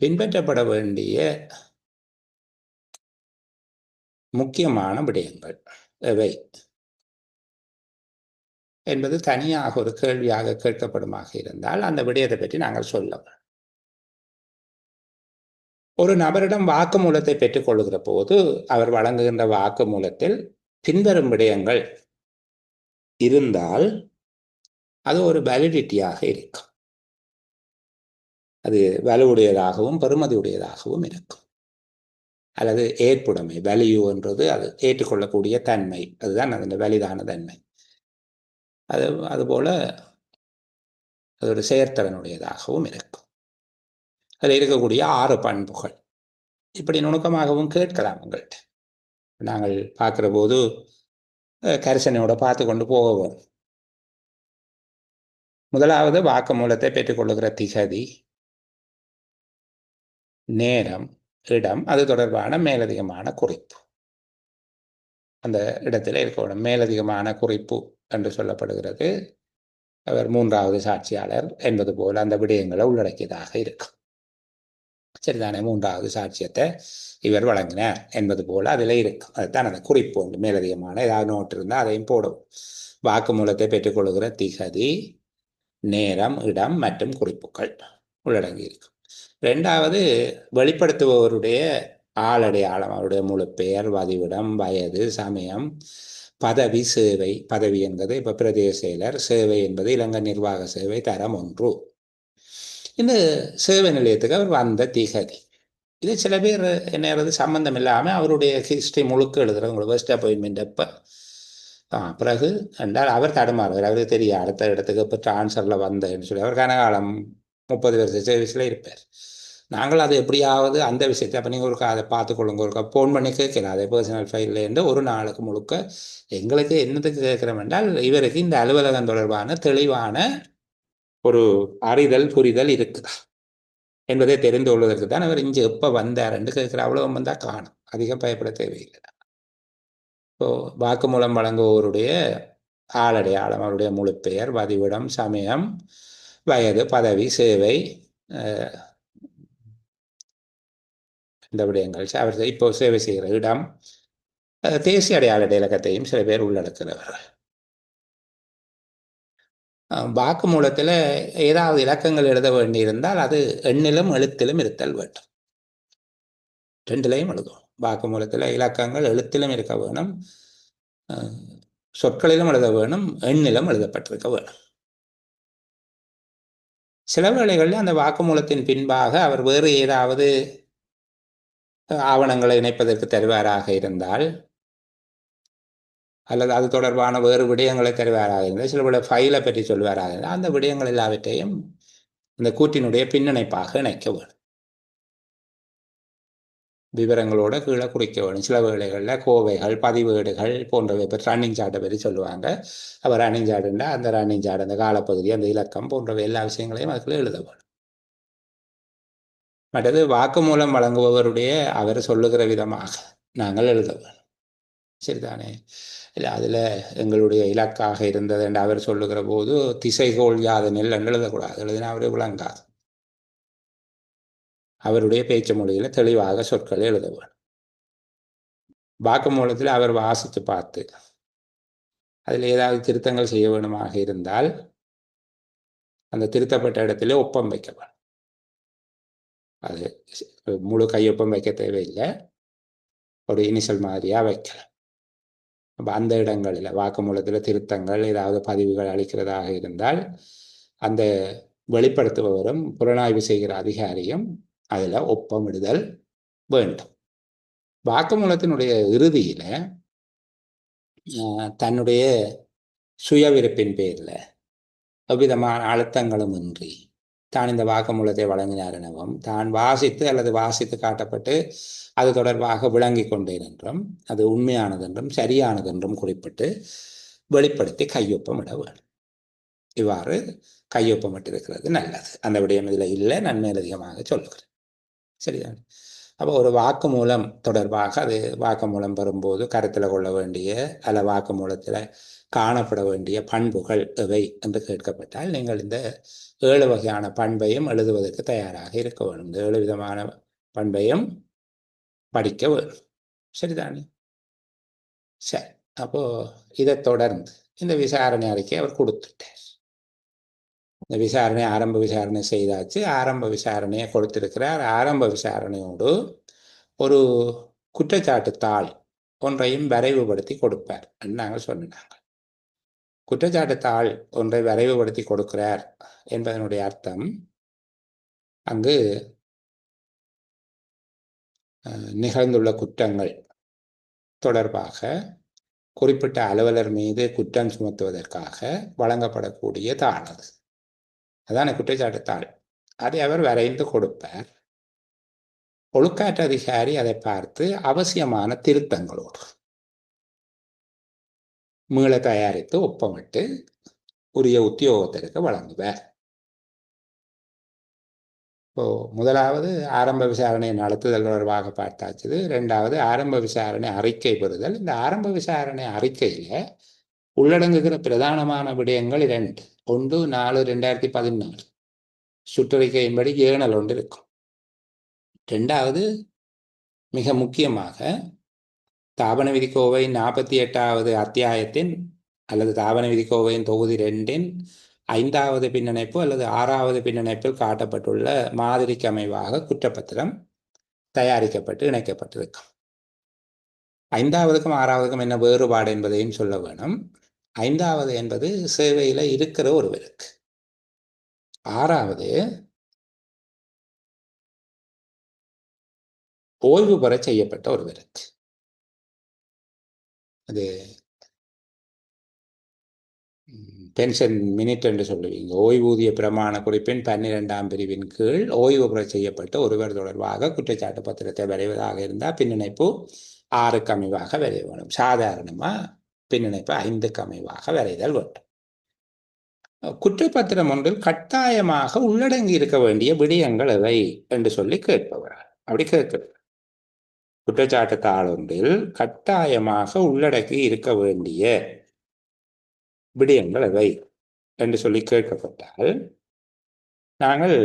பின்பற்றப்பட வேண்டிய முக்கியமான விடயங்கள் எவை என்பது தனியாக ஒரு கேள்வியாக கேட்கப்படுமாக இருந்தால் அந்த விடயத்தை பற்றி நாங்கள் சொல்லலாம். ஒரு நபரிடம் வாக்குமூலத்தை பெற்றுக்கொள்கிற போது அவர் வழங்குகின்ற வாக்குமூலத்தில் பின்வரும் விடயங்கள் இருந்தால் அது ஒரு வேலிடிட்டியாக இருக்கும். அது வலுவுடையதாகவும் பெறுமதியுடையதாகவும் இருக்கும். அல்லது ஏற்புடைமை, வேல்யூ என்றது அது ஏற்றுக்கொள்ளக்கூடிய தன்மை, அதுதான் அதன் வலிதான தன்மை. அதுபோல அது ஒரு செயற்திறனுடையதாகவும் இருக்கும். அதில் இருக்கக்கூடிய 6 பண்புகள் இப்படி நுணுக்கமாகவும் கேட்கலாம் உங்கள்கிட்ட. நாங்கள் பார்க்குற போது கரிசனையோட பார்த்து கொண்டு போவோம். முதலாவது வாக்குமூலத்தை பெற்றுக்கொள்ளுகிற திகதி, நேரம், இடம், அது தொடர்பான மேலதிகமான குறிப்பு. அந்த இடத்துல இருக்கணும் மேலதிகமான குறிப்பு என்று சொல்லப்படுகிறது. அவர் 3வது சாட்சியாளர் என்பது போல அந்த விடயங்களை உள்ளடக்கியதாக இருக்கும். சரிதானே? 3வது சாட்சியத்தை இவர் வழங்கினார் என்பது போல அதில் இருக்கும். அதுதான் அந்த குறிப்பு ஒன்று. மேலதிகமான ஏதாவது நோட்டு இருந்தால் அதையும் போடும். வாக்குமூலத்தை பெற்றுக்கொள்கிற திகதி, நேரம், இடம் மற்றும் குறிப்புகள் உள்ளடங்கி இருக்கும். 2வது வெளிப்படுத்துபவருடைய ஆளடையாளம், அவருடைய முழு பெயர், வதிவிடம், வயது, சமயம், பதவி, சேவை. பதவி என்பது இப்போ பிரதேச செயலர், சேவை என்பது இலங்கை நிர்வாக சேவை தரம் 1. இந்த சேவை நிலையத்துக்கு அவர் வந்த திகதி. இது சில பேர் என்ன சம்பந்தம் இல்லாமல் அவருடைய ஹிஸ்டரி முழுக்க எழுதுறவங்க ஃபர்ஸ்ட் அப்பாயின்மெண்ட் அப்போ பிறகு என்றால் அவர் தடுமாறுவார். அவருக்கு தெரியும் அடுத்த இடத்துக்கு இப்போ ட்ரான்ஸ்ஃபரில் வந்தேன்னு சொல்லி அவர் கனகாலம் 30 வருஷ சர்வீஸில் இருப்பார். நாங்கள் அதை எப்படியாவது அந்த விஷயத்தை அப்போ நீங்கள் ஒருக்கா அதை பார்த்துக்கொள்ளுங்க, ஒருக்கா ஃபோன் பண்ணி கேட்கலாம் அதே பர்சனல் ஃபைல்லேருந்து ஒரு நாளுக்கு முழுக்க எங்களுக்கு என்னத்துக்கு கேட்குறோம் என்றால் இவருக்கு இந்த அலுவலகம் தொடர்பான தெளிவான ஒரு அறிதல் புரிதல் இருக்குதா என்பதை தெரிந்து கொள்வதற்கு தான் அவர் இங்கே எப்போ வந்தார் என்று கேட்குற. அவ்வளோ வந்தால் காணும், அதிகம் பயப்பட தேவையில்லை. இப்போ வாக்குமூலம் வழங்குபவருடைய ஆளடையாளம், அவருடைய முழு பெயர், வதிவிடம், சமயம், வயது, பதவி, சேவை, இந்த விடயங்கள் அவர் இப்போ சேவை செய்கிற இடம், தேசிய அடையாள இலக்கத்தையும் சில பேர் உள்ளடக்கிறவர்கள். வாக்குமூலத்தில் ஏதாவது இலக்கங்கள் எழுத வேண்டியிருந்தால் அது எண்ணிலும் எழுத்திலும் இருத்தல் வேண்டும். 2லையும் எழுதும். வாக்குமூலத்தில் இலக்கங்கள் எழுத்திலும் இருக்க வேணும், சொற்களிலும் எழுத வேணும், எண்ணிலும் எழுதப்பட்டிருக்க வேணும். சில வேளைகளில் அந்த வாக்குமூலத்தின் பின்பாக அவர் வேறு ஏதாவது ஆவணங்களை இணைப்பதற்கு தருவாராக இருந்தால் அல்லது அது தொடர்பான வேறு விடயங்களை தருவாராக இருந்தால், சில விட ஃபைலை பற்றி சொல்வாராக இருந்தால் அந்த விடயங்கள் எல்லாவற்றையும் இந்த கூற்றினுடைய பின்னிணைப்பாக இணைக்க வேணும். விவரங்களோட கீழே குறிக்க வேணும். சில வேளைகளில் கோவைகள் பதிவேடுகள் போன்றவை இப்போ ரன்னிங் சார்ட்டை பற்றி சொல்லுவாங்க. அப்போ ரன்னிங் சார்ட்டுண்டா அந்த ரன்னிங் சார்ட் அந்த காலப்பகுதி அந்த இலக்கம் போன்றவை எல்லா விஷயங்களையும் அதுக்குள்ளே எழுத வேணும். மற்றது வாக்குமூலம் வழங்குபவருடைய அவர் சொல்லுகிற விதமாக நாங்கள் எழுத வேணும். சரிதானே? இல்லை அதில் எங்களுடைய இலக்காக இருந்தது என்று அவர் சொல்லுகிற போது திசைகோள் யாதனில் என்று எழுதக்கூடாது. எழுதினா அவரே விளங்காது. அவருடைய பேச்சு மொழியில் தெளிவாக சொற்களை எழுத வேணும். வாக்குமூலத்தில் அவர் வாசித்து பார்த்து அதில் ஏதாவது திருத்தங்கள் செய்ய வேணுமாக இருந்தால் அந்த திருத்தப்பட்ட இடத்துல ஒப்பம் வைக்க வேணும். அது முழு கையொப்பம் வைக்க தேவையில்லை, ஒரு இனிஷியல் மாதிரியாக வைக்கலாம். அப்போ அந்த இடங்களில் வாக்குமூலத்தில் திருத்தங்கள் ஏதாவது பதிவுகள் அளிக்கிறதாக இருந்தால் அந்த வெளிப்படுத்துபவரும் புலனாய்வு செய்கிற அதிகாரியும் அதில் ஒப்பமிடுதல் வேண்டும். வாக்குமூலத்தினுடைய இறுதியில் தன்னுடைய சுயவிருப்பின் பேரில் எவ்விதமான அழுத்தங்களும் இன்றி தான் இந்த வாக்குமூலத்தை வழங்கினார் எனவும் தான் வாசித்து அல்லது வாசித்து காட்டப்பட்டு அது தொடர்பாக விளங்கி கொண்டேன் என்றும் அது உண்மையானது என்றும் சரியானது என்றும் குறிப்பிட்டு வெளிப்படுத்தி கையொப்பமிட வேண்டும். இவ்வாறு கையொப்பமிட்டிருக்கிறது நல்லது. அந்த விடயம் இதில் இல்லை, நன்மேலதிகமாக சொல்லுகிறேன். சரிதான்? அப்போ ஒரு வாக்குமூலம் தொடர்பாக அது வாக்குமூலம் வரும்போது கருத்தில் கொள்ள வேண்டிய அல்ல வாக்குமூலத்தில் காணப்பட வேண்டிய பண்புகள் எவை என்று கேட்கப்பட்டால் நீங்கள் இந்த 7 வகையான பண்பையும் எழுதுவதற்கு தயாராக இருக்க வேண்டும். இந்த 7 விதமான பண்பையும் படிக்க வேண்டும். சரிதானே? சரி. அப்போ இதை தொடர்ந்து இந்த விசாரணை அறிக்கை அவர் கொடுத்துட்டார். இந்த விசாரணை ஆரம்ப விசாரணை செய்தாச்சு. ஆரம்ப விசாரணையை கொடுத்திருக்கிறார். ஆரம்ப விசாரணையோடு ஒரு குற்றச்சாட்டு தாள் ஒன்றையும் வரைவுபடுத்தி கொடுப்பார் என்று நாங்கள் சொன்னாங்க. குற்றச்சாட்டு தாள் ஒன்றை வரைவுபடுத்தி கொடுக்கிறார் என்பதனுடைய அர்த்தம் அங்கு நிகழ்ந்துள்ள குற்றங்கள் தொடர்பாக குறிப்பிட்ட அலுவலர் மீது குற்றம் சுமத்துவதற்காக வழங்கப்படக்கூடிய தாள் அது. அதான குற்றச்சாட்டு தாள். அதை அவர் வரைந்து கொடுப்பார். ஒழுக்காற்று அதிகாரி அதை பார்த்து அவசியமான திருத்தங்களோடு மீள தயாரித்து ஒப்பமிட்டு உரிய உத்தியோகத்திற்கு வழங்குவார். இப்போ முதலாவது ஆரம்ப விசாரணை நடத்துதல் தொடர்பாக பார்த்தாச்சு. 2வது ஆரம்ப விசாரணை அறிக்கை பெறுதல். இந்த ஆரம்ப விசாரணை அறிக்கையில உள்ளடங்குகிற பிரதானமான விடயங்கள் 2. 1/4/2014 சுற்றறிக்கையின்படி ஏணல் ஒன்று இருக்கும். 2வது மிக முக்கியமாக தாபன விதிக்கோவை 48வது அத்தியாயத்தின் அல்லது தாபன விதிக்கோவையின் தொகுதி 2-இன் 5வது பின்னணைப்பு அல்லது 6வது பின்னணைப்பில் காட்டப்பட்டுள்ள மாதிரிக்கு அமைவாக குற்றப்பத்திரம் தயாரிக்கப்பட்டு இணைக்கப்பட்டிருக்கும். 5வதுக்கும் 6வதுக்கும் என்ன வேறுபாடு என்பதையும் சொல்ல வேணும். 5வது என்பது சேவையில் இருக்கிற ஒருவருக்கு, 6வது ஓய்வு பெற செய்யப்பட்ட ஒருவருக்கு. அது பென்ஷன் மினிட் என்று சொல்லுவீங்க. ஓய்வூதிய பிரமாண குறிப்பின் 12ஆம் பிரிவின் கீழ் ஓய்வு பெற செய்யப்பட்ட ஒருவர் தொடர்பாக குற்றச்சாட்டு பத்திரத்தை வரைவதாக இருந்தால் பின்னணைப்பு 6க்கு அமைவாக வரைய வேண்டும். சாதாரணமாக பின்னணைப்பு 5க்கு அமைவாக வரைதல் வேண்டும். குற்றப்பத்திரம் ஒன்றில் கட்டாயமாக உள்ளடங்கி இருக்க வேண்டிய விடயங்கள் எவை என்று சொல்லி கேட்பவர். அப்படி கேட்கிறது. குற்றச்சாட்டு தாள் ஒன்றில் கட்டாயமாக உள்ளடக்கி இருக்க வேண்டிய விடயங்கள் எவை என்று சொல்லி கேட்கப்பட்டால் நாங்கள்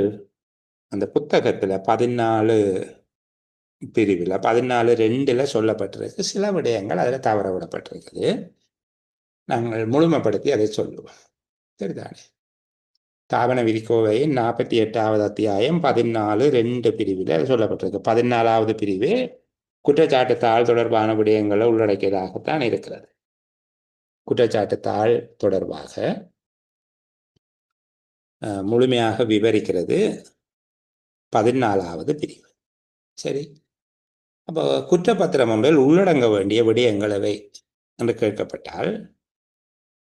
அந்த புத்தகத்தில் 14 பிரிவில் 14(2) சொல்லப்பட்டிருக்கு. சில விடயங்கள் அதில் தவற விடப்பட்டிருக்குது. நாங்கள் முழுமைப்படுத்தி அதை சொல்லுவோம். சரிதானே? தாபன விதிக்கோவையின் 48வது அத்தியாயம் 14(2) பிரிவில் அது சொல்லப்பட்டிருக்கு. 14வது பிரிவு குற்றச்சாட்டு தாள் தொடர்பான விடயங்களை உள்ளடக்கியதாகத்தான் இருக்கிறது. குற்றச்சாட்டு தாள் தொடர்பாக முழுமையாக விவரிக்கிறது 14வது பிரிவு. சரி. அப்போ குற்றப்பத்திரம் ஒன்றில் உள்ளடங்க வேண்டிய விடயங்கள் எவை என்று கேட்கப்பட்டால்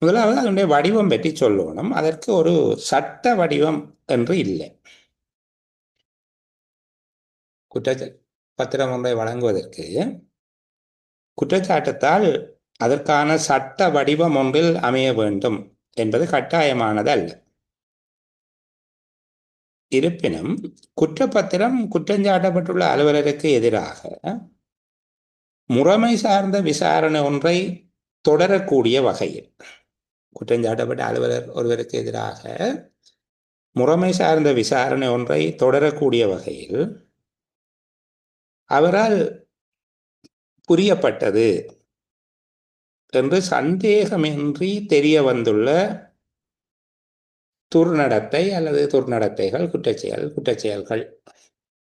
முதலாவது அதனுடைய வடிவம் பற்றி சொல்லணும். அதற்கு ஒரு சட்ட வடிவம் என்று இல்லை. பத்திரம் ஒன்றை வழங்குவதற்கு குற்றச்சாட்டுத்தால் அதற்கான சட்ட வடிவம் ஒன்றில் அமைய வேண்டும் என்பது கட்டாயமானது அல்ல. இருப்பினும் குற்றப்பத்திரம் குற்றஞ்சாட்டப்பட்டுள்ள அலுவலருக்கு எதிராக முறைமை சார்ந்த விசாரணை ஒன்றை தொடரக்கூடிய வகையில், குற்றஞ்சாட்டப்பட்ட அலுவலர் ஒருவருக்கு எதிராக முறைமை சார்ந்த விசாரணை ஒன்றை தொடரக்கூடிய வகையில் அவரால் புரியப்பட்டது என்று சந்தேகமின்றி தெரிய வந்துள்ள துர்நடத்தை அல்லது துர்நடத்தைகள், குற்றச்செயல்கள்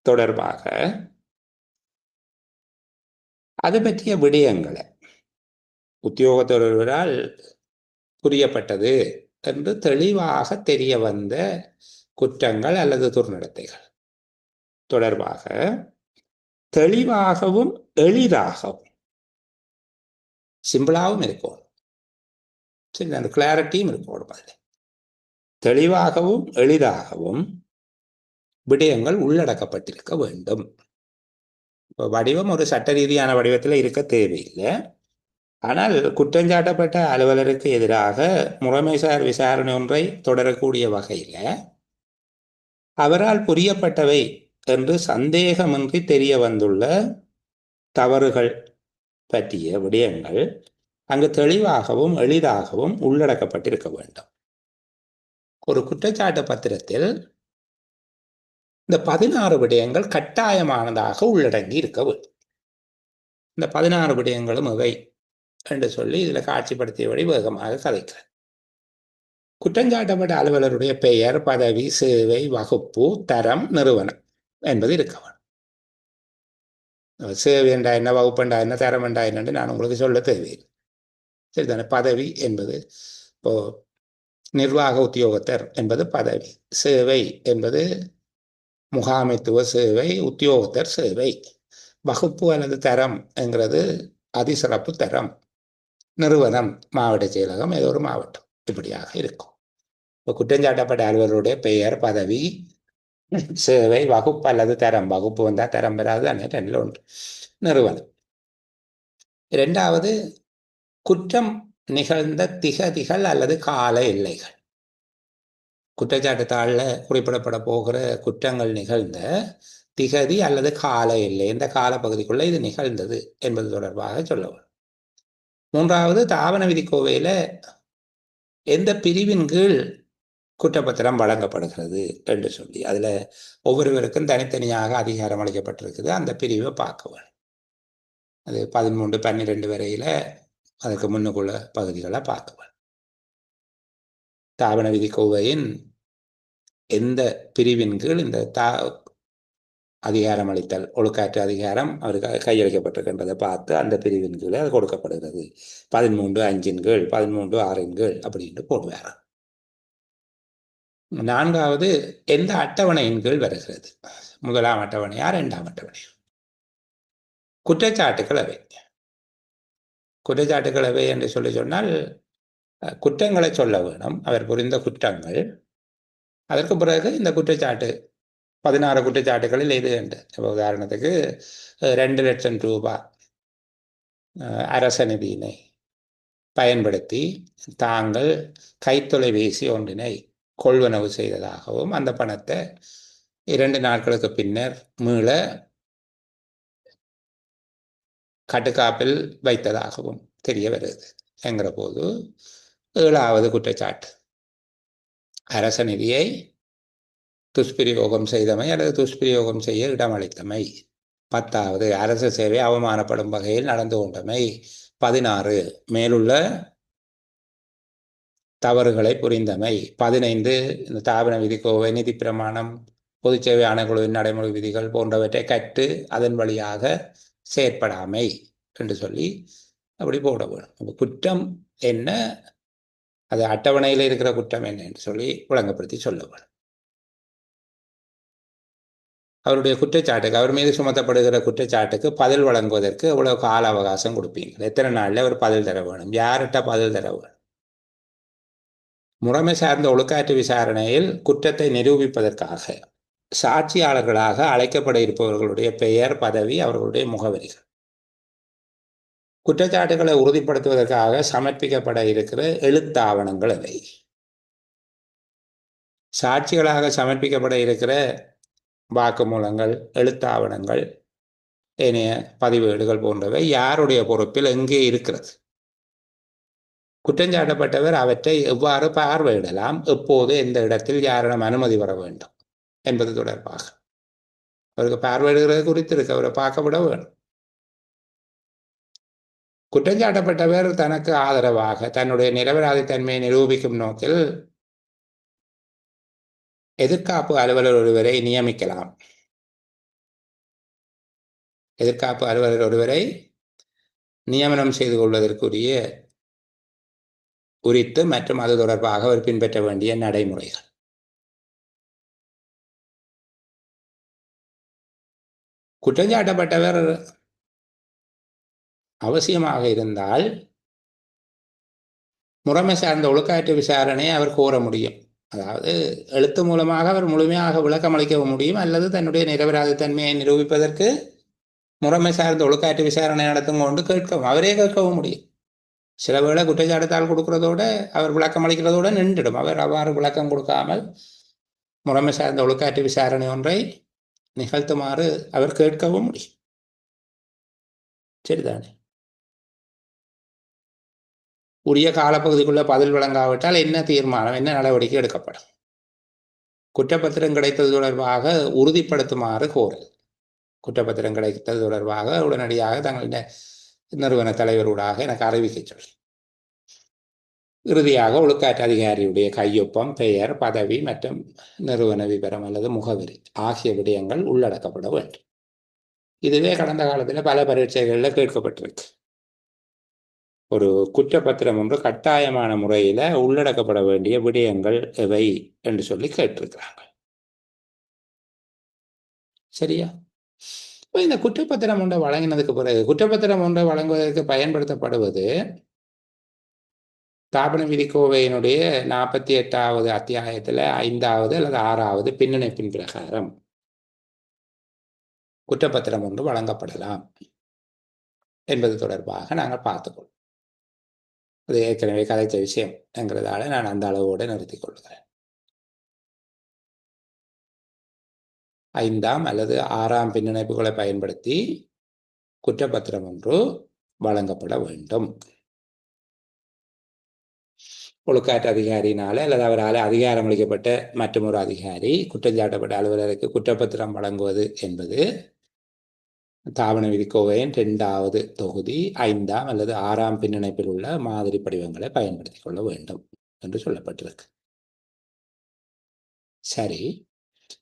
தொடர்பாக அது பற்றிய விடயங்களை உத்தியோகத்தொடர்புகளால் புரியப்பட்டது என்று தெளிவாக தெரிய வந்த குற்றங்கள் அல்லது துர்நடத்தைகள் தொடர்பாக தெளிவாகவும் எளிதாகவும், சிம்பிளாகவும் இருக்கும், சரி, அந்த கிளாரிட்டியும் இருக்கும், அதில் தெளிவாகவும் எளிதாகவும் விடயங்கள் உள்ளடக்கப்பட்டிருக்க வேண்டும். வடிவம் ஒரு சட்ட ரீதியான வடிவத்தில் இருக்க தேவையில்லை. ஆனால் குற்றஞ்சாட்டப்பட்ட அலுவலருக்கு எதிராக முறைமைசார் விசாரணை ஒன்றை தொடரக்கூடிய வகையில் அவரால் புரியப்பட்டவை என்று சந்தேகமின்றி தெரிய வந்துள்ள தவறுகள் பற்றிய விடயங்கள் அங்கு தெளிவாகவும் எளிதாகவும் உள்ளடக்கப்பட்டிருக்க வேண்டும். ஒரு குற்றச்சாட்டு பத்திரத்தில் இந்த 16 விடயங்கள் கட்டாயமானதாக உள்ளடங்கி இருக்க வேண்டும். இந்த 16 விடயங்களும் இவை என்று சொல்லி இதில் காட்சிப்படுத்தியபடி வேகமாக கதைக்கிறார். குற்றஞ்சாட்டப்பட்ட அலுவலருடைய பெயர், பதவி, சேவை, வகுப்பு, தரம், நிறுவனம் என்பது இருக்க வேண்டும். சேவை என்றா என்ன, வகுப்பு என்றா என்ன, தரம் என்றா என்னென்று நான் உங்களுக்கு சொல்ல தேவையில்லை. சரிதானே? பதவி என்பது இப்போ நிர்வாக உத்தியோகத்தர் என்பது பதவி, சேவை என்பது முகாமைத்துவ சேவை, உத்தியோகத்தர் சேவை, வகுப்பு அல்லது தரம் என்கிறது அதிசிறப்பு தரம், நிறுவனம் மாவட்ட செயலகம், ஏதோ ஒரு மாவட்டம், இப்படியாக இருக்கும். இப்போ குற்றஞ்சாட்டப்பட்ட அலுவலருடைய பெயர், பதவி, சேவை, வகுப்பு அல்லது தரம், வகுப்பு வந்தால் தரம் பெறாது, அன்னைக்கு ரெண்டில் ஒன்று, நிறுவனம். இரண்டாவது, குற்றம் நிகழ்ந்த திகதிகள் அல்லது கால எல்லைகள். குற்றச்சாட்டு தாளில் குறிப்பிடப்பட போகிற குற்றங்கள் நிகழ்ந்த திகதி அல்லது கால எல்லை, எந்த காலப்பகுதிக்குள்ள இது நிகழ்ந்தது என்பது தொடர்பாக சொல்லவும். மூன்றாவது, தாவன விதிக்கோவையில் எந்த பிரிவின் கீழ் குற்றப்பத்திரம் வழங்கப்படுகிறது என்று சொல்லி அதில் ஒவ்வொருவருக்கும் தனித்தனியாக அதிகாரம் அளிக்கப்பட்டிருக்குது, அந்த பிரிவை பார்க்க வேணும். அது 13, 12 வரையில் அதுக்கு முன்னுக்குள்ள பகுதிகளை பார்க்க வேணும். தாவன விதிக்கோவையின் எந்த பிரிவின் கீழ் இந்த அதிகாரம் அளித்தல், ஒழுக்காற்று அதிகாரம் அவருக்கு கையளிக்கப்பட்டிருக்கின்றதை பார்த்து அந்த பிரிவின் கீழே அது கொடுக்கப்படுகிறது. 13(5) கீழ், 13(6) கீழ் அப்படின்னு போடுவார். நான்காவது, எந்த அட்டவணையின் கீழ் வருகிறது, 1ஆம் அட்டவணையா 2ஆம் அட்டவணையா. குற்றச்சாட்டுகள் அவை. குற்றச்சாட்டுகள் அவை என்று சொன்னால் குற்றங்களை சொல்ல வேணும், அவர் புரிந்த குற்றங்கள். அதற்கு பிறகு இந்த குற்றச்சாட்டு 16 குற்றச்சாட்டுகளில் எது என்று, உதாரணத்துக்கு 2 லட்சம் ரூபாய் அரச நிதியினை பயன்படுத்தி தாங்கள் கைத்தொலைபேசி ஒன்றினை கொள்வனவு செய்ததாகவும் அந்த பணத்தை 2 நாட்களுக்கு பின்னர் மீள கட்டுக்காப்பில் வைத்ததாகவும் தெரிய வருது என்கிற போது 7வது குற்றச்சாட்டு அரச நிதியை துஷ்பிரயோகம் செய்தமை அல்லது துஷ்பிரயோகம் செய்ய இடமளித்தமை. 10வது அரசு சேவை அவமானப்படும் வகையில் நடந்து கொண்டமை. 16 மேலுள்ள தவறுகளை புரிந்தமை. 15 இந்த தாபன விதிக்கோவை, நிதி பிரமாணம், பொது சேவை ஆணைக்குழுவின் நடைமுறை விதிகள் போன்றவற்றை கற்று அதன் வழியாக செயற்படாமை என்று சொல்லி அப்படி போட வேணும். குற்றம் என்ன, அது அட்டவணையில் இருக்கிற குற்றம் என்ன என்று சொல்லி விளங்கப்படுத்தி சொல்ல வேணும். அவருடைய குற்றச்சாட்டுக்கு, அவர் மீது சுமத்தப்படுகிற குற்றச்சாட்டுக்கு பதில் வழங்குவதற்கு எவ்வளவு கால அவகாசம் கொடுப்பீங்க, எத்தனை நாளில் அவர் பதில் தர வேணும், யார்கிட்ட பதில் தர வேணும். முறைமை சார்ந்த ஒழுக்காற்று விசாரணையில் குற்றத்தை நிரூபிப்பதற்காக சாட்சியாளர்களாக அழைக்கப்பட இருப்பவர்களுடைய பெயர், பதவி, அவர்களுடைய முகவரிகள். குற்றச்சாட்டுகளை உறுதிப்படுத்துவதற்காக சமர்ப்பிக்கப்பட இருக்கிற எழுத்தாவணங்கள் அவை. சாட்சிகளாக சமர்ப்பிக்கப்பட இருக்கிற வாக்குமூலங்கள், எழுத்தாவணங்கள், ஏனைய பதிவேடுகள் போன்றவை யாருடைய பொறுப்பில் எங்கே இருக்கிறது? குற்றஞ்சாட்டப்பட்டவர் அவற்றை எவ்வாறு பார்வையிடலாம், எப்போது, எந்த இடத்தில் யாரிடம் அனுமதி வர வேண்டும் என்பது தொடர்பாக அவருக்கு பார்வையிடுகிறது குறித்து இருக்கு. அவரை பார்க்கப்பட வேண்டும். குற்றஞ்சாட்டப்பட்டவர் தனக்கு ஆதரவாக தன்னுடைய நிரபராதித்தன்மையை நிரூபிக்கும் நோக்கில் எதிர்காப்பு அலுவலர் ஒருவரை நியமிக்கலாம். எதிர்காப்பு அலுவலர் ஒருவரை நியமனம் செய்து கொள்வதற்குரிய குறித்து மற்றும் அது தொடர்பாக அவர் பின்பற்ற வேண்டிய நடைமுறைகள். குற்றஞ்சாட்டப்பட்டவர் அவசியமாக இருந்தால் முறைமை சார்ந்த ஒழுக்காற்று விசாரணையை அவர் கோர முடியும். அதாவது எழுத்து மூலமாக அவர் முழுமையாக விளக்கம் அளிக்க முடியும், அல்லது தன்னுடைய நிரபராதித்தன்மையை நிரூபிப்பதற்கு முறைமை சார்ந்த ஒழுக்காற்று விசாரணை நடத்தும் கொண்டு கேட்கவும், அவரே கேட்கவும் முடியும். சில வேளை குற்றச்சாட்டுத்தால் கொடுக்கிறதோட அவர் விளக்கம் அளிக்கிறதோடு நின்றுடும். அவர் அவ்வாறு விளக்கம் கொடுக்காமல் முறைமை சார்ந்த ஒழுக்காற்று விசாரணை ஒன்றை நிகழ்த்துமாறு அவர் கேட்கவும் முடியும். சரிதானே? உரிய காலப்பகுதிக்குள்ள பதில் வழங்காவிட்டால் என்ன தீர்மானம், என்ன நடவடிக்கை எடுக்கப்படும்? குற்றப்பத்திரம் கிடைத்தது தொடர்பாக உறுதிப்படுத்துமாறு கோரல். குற்றப்பத்திரம் கிடைத்தது தொடர்பாக உடனடியாக தங்களுடைய நிறுவன தலைவரூடாக எனக்கு அறிவிக்க சொல்லி, இறுதியாக ஒழுக்காற்று அதிகாரியுடைய கையொப்பம், பெயர், பதவி மற்றும் நிறுவன விவரம் அல்லது முகவரி ஆகிய விடயங்கள் உள்ளடக்கப்பட வேண்டும். இதுவே கடந்த காலத்தில் பல பரீட்சைகளில் கேட்கப்பட்டிருக்கு. ஒரு குற்றப்பத்திரம் ஒன்று கட்டாயமான முறையில் உள்ளடக்கப்பட வேண்டிய விடயங்கள் எவை என்று சொல்லி கேட்டிருக்கிறாங்க. சரியா? இப்போ இந்த குற்றப்பத்திரம் ஒன்றை வழங்கினதுக்கு பிறகு, குற்றப்பத்திரம் ஒன்றை வழங்குவதற்கு பயன்படுத்தப்படுவது தாபன விதிக்கோவையினுடைய 48வது அத்தியாயத்தில் 5வது அல்லது 6வது பின்னிணைப்பின் பிரகாரம் குற்றப்பத்திரம் ஒன்று வழங்கப்படலாம் என்பது தொடர்பாக நாங்கள் பார்த்துக்கொள்வோம். அது ஏற்கனவே கதைத்த விஷயம் என்கிறதால நான் அந்த அளவோடு நிறுத்திக் கொள்கிறேன். 5ஆம் அல்லது 6ஆம் பின்னிணைப்புகளை பயன்படுத்தி குற்றப்பத்திரம் ஒன்று வழங்கப்பட வேண்டும். ஒழுக்காற்று அதிகாரியினால அல்லது அவரால் அதிகாரம் அளிக்கப்பட்ட மற்றொரு அதிகாரி குற்றஞ்சாட்டப்பட்ட அலுவலருக்கு குற்றப்பத்திரம் வழங்குவது என்பது தாவண விதிக்கோவையின் 2வது தொகுதி 5ஆம் அல்லது 6ஆம் பின்னிணைப்பில் உள்ள மாதிரி படிவங்களை பயன்படுத்திக் கொள்ள வேண்டும் என்று சொல்லப்பட்டிருக்கு. சரி,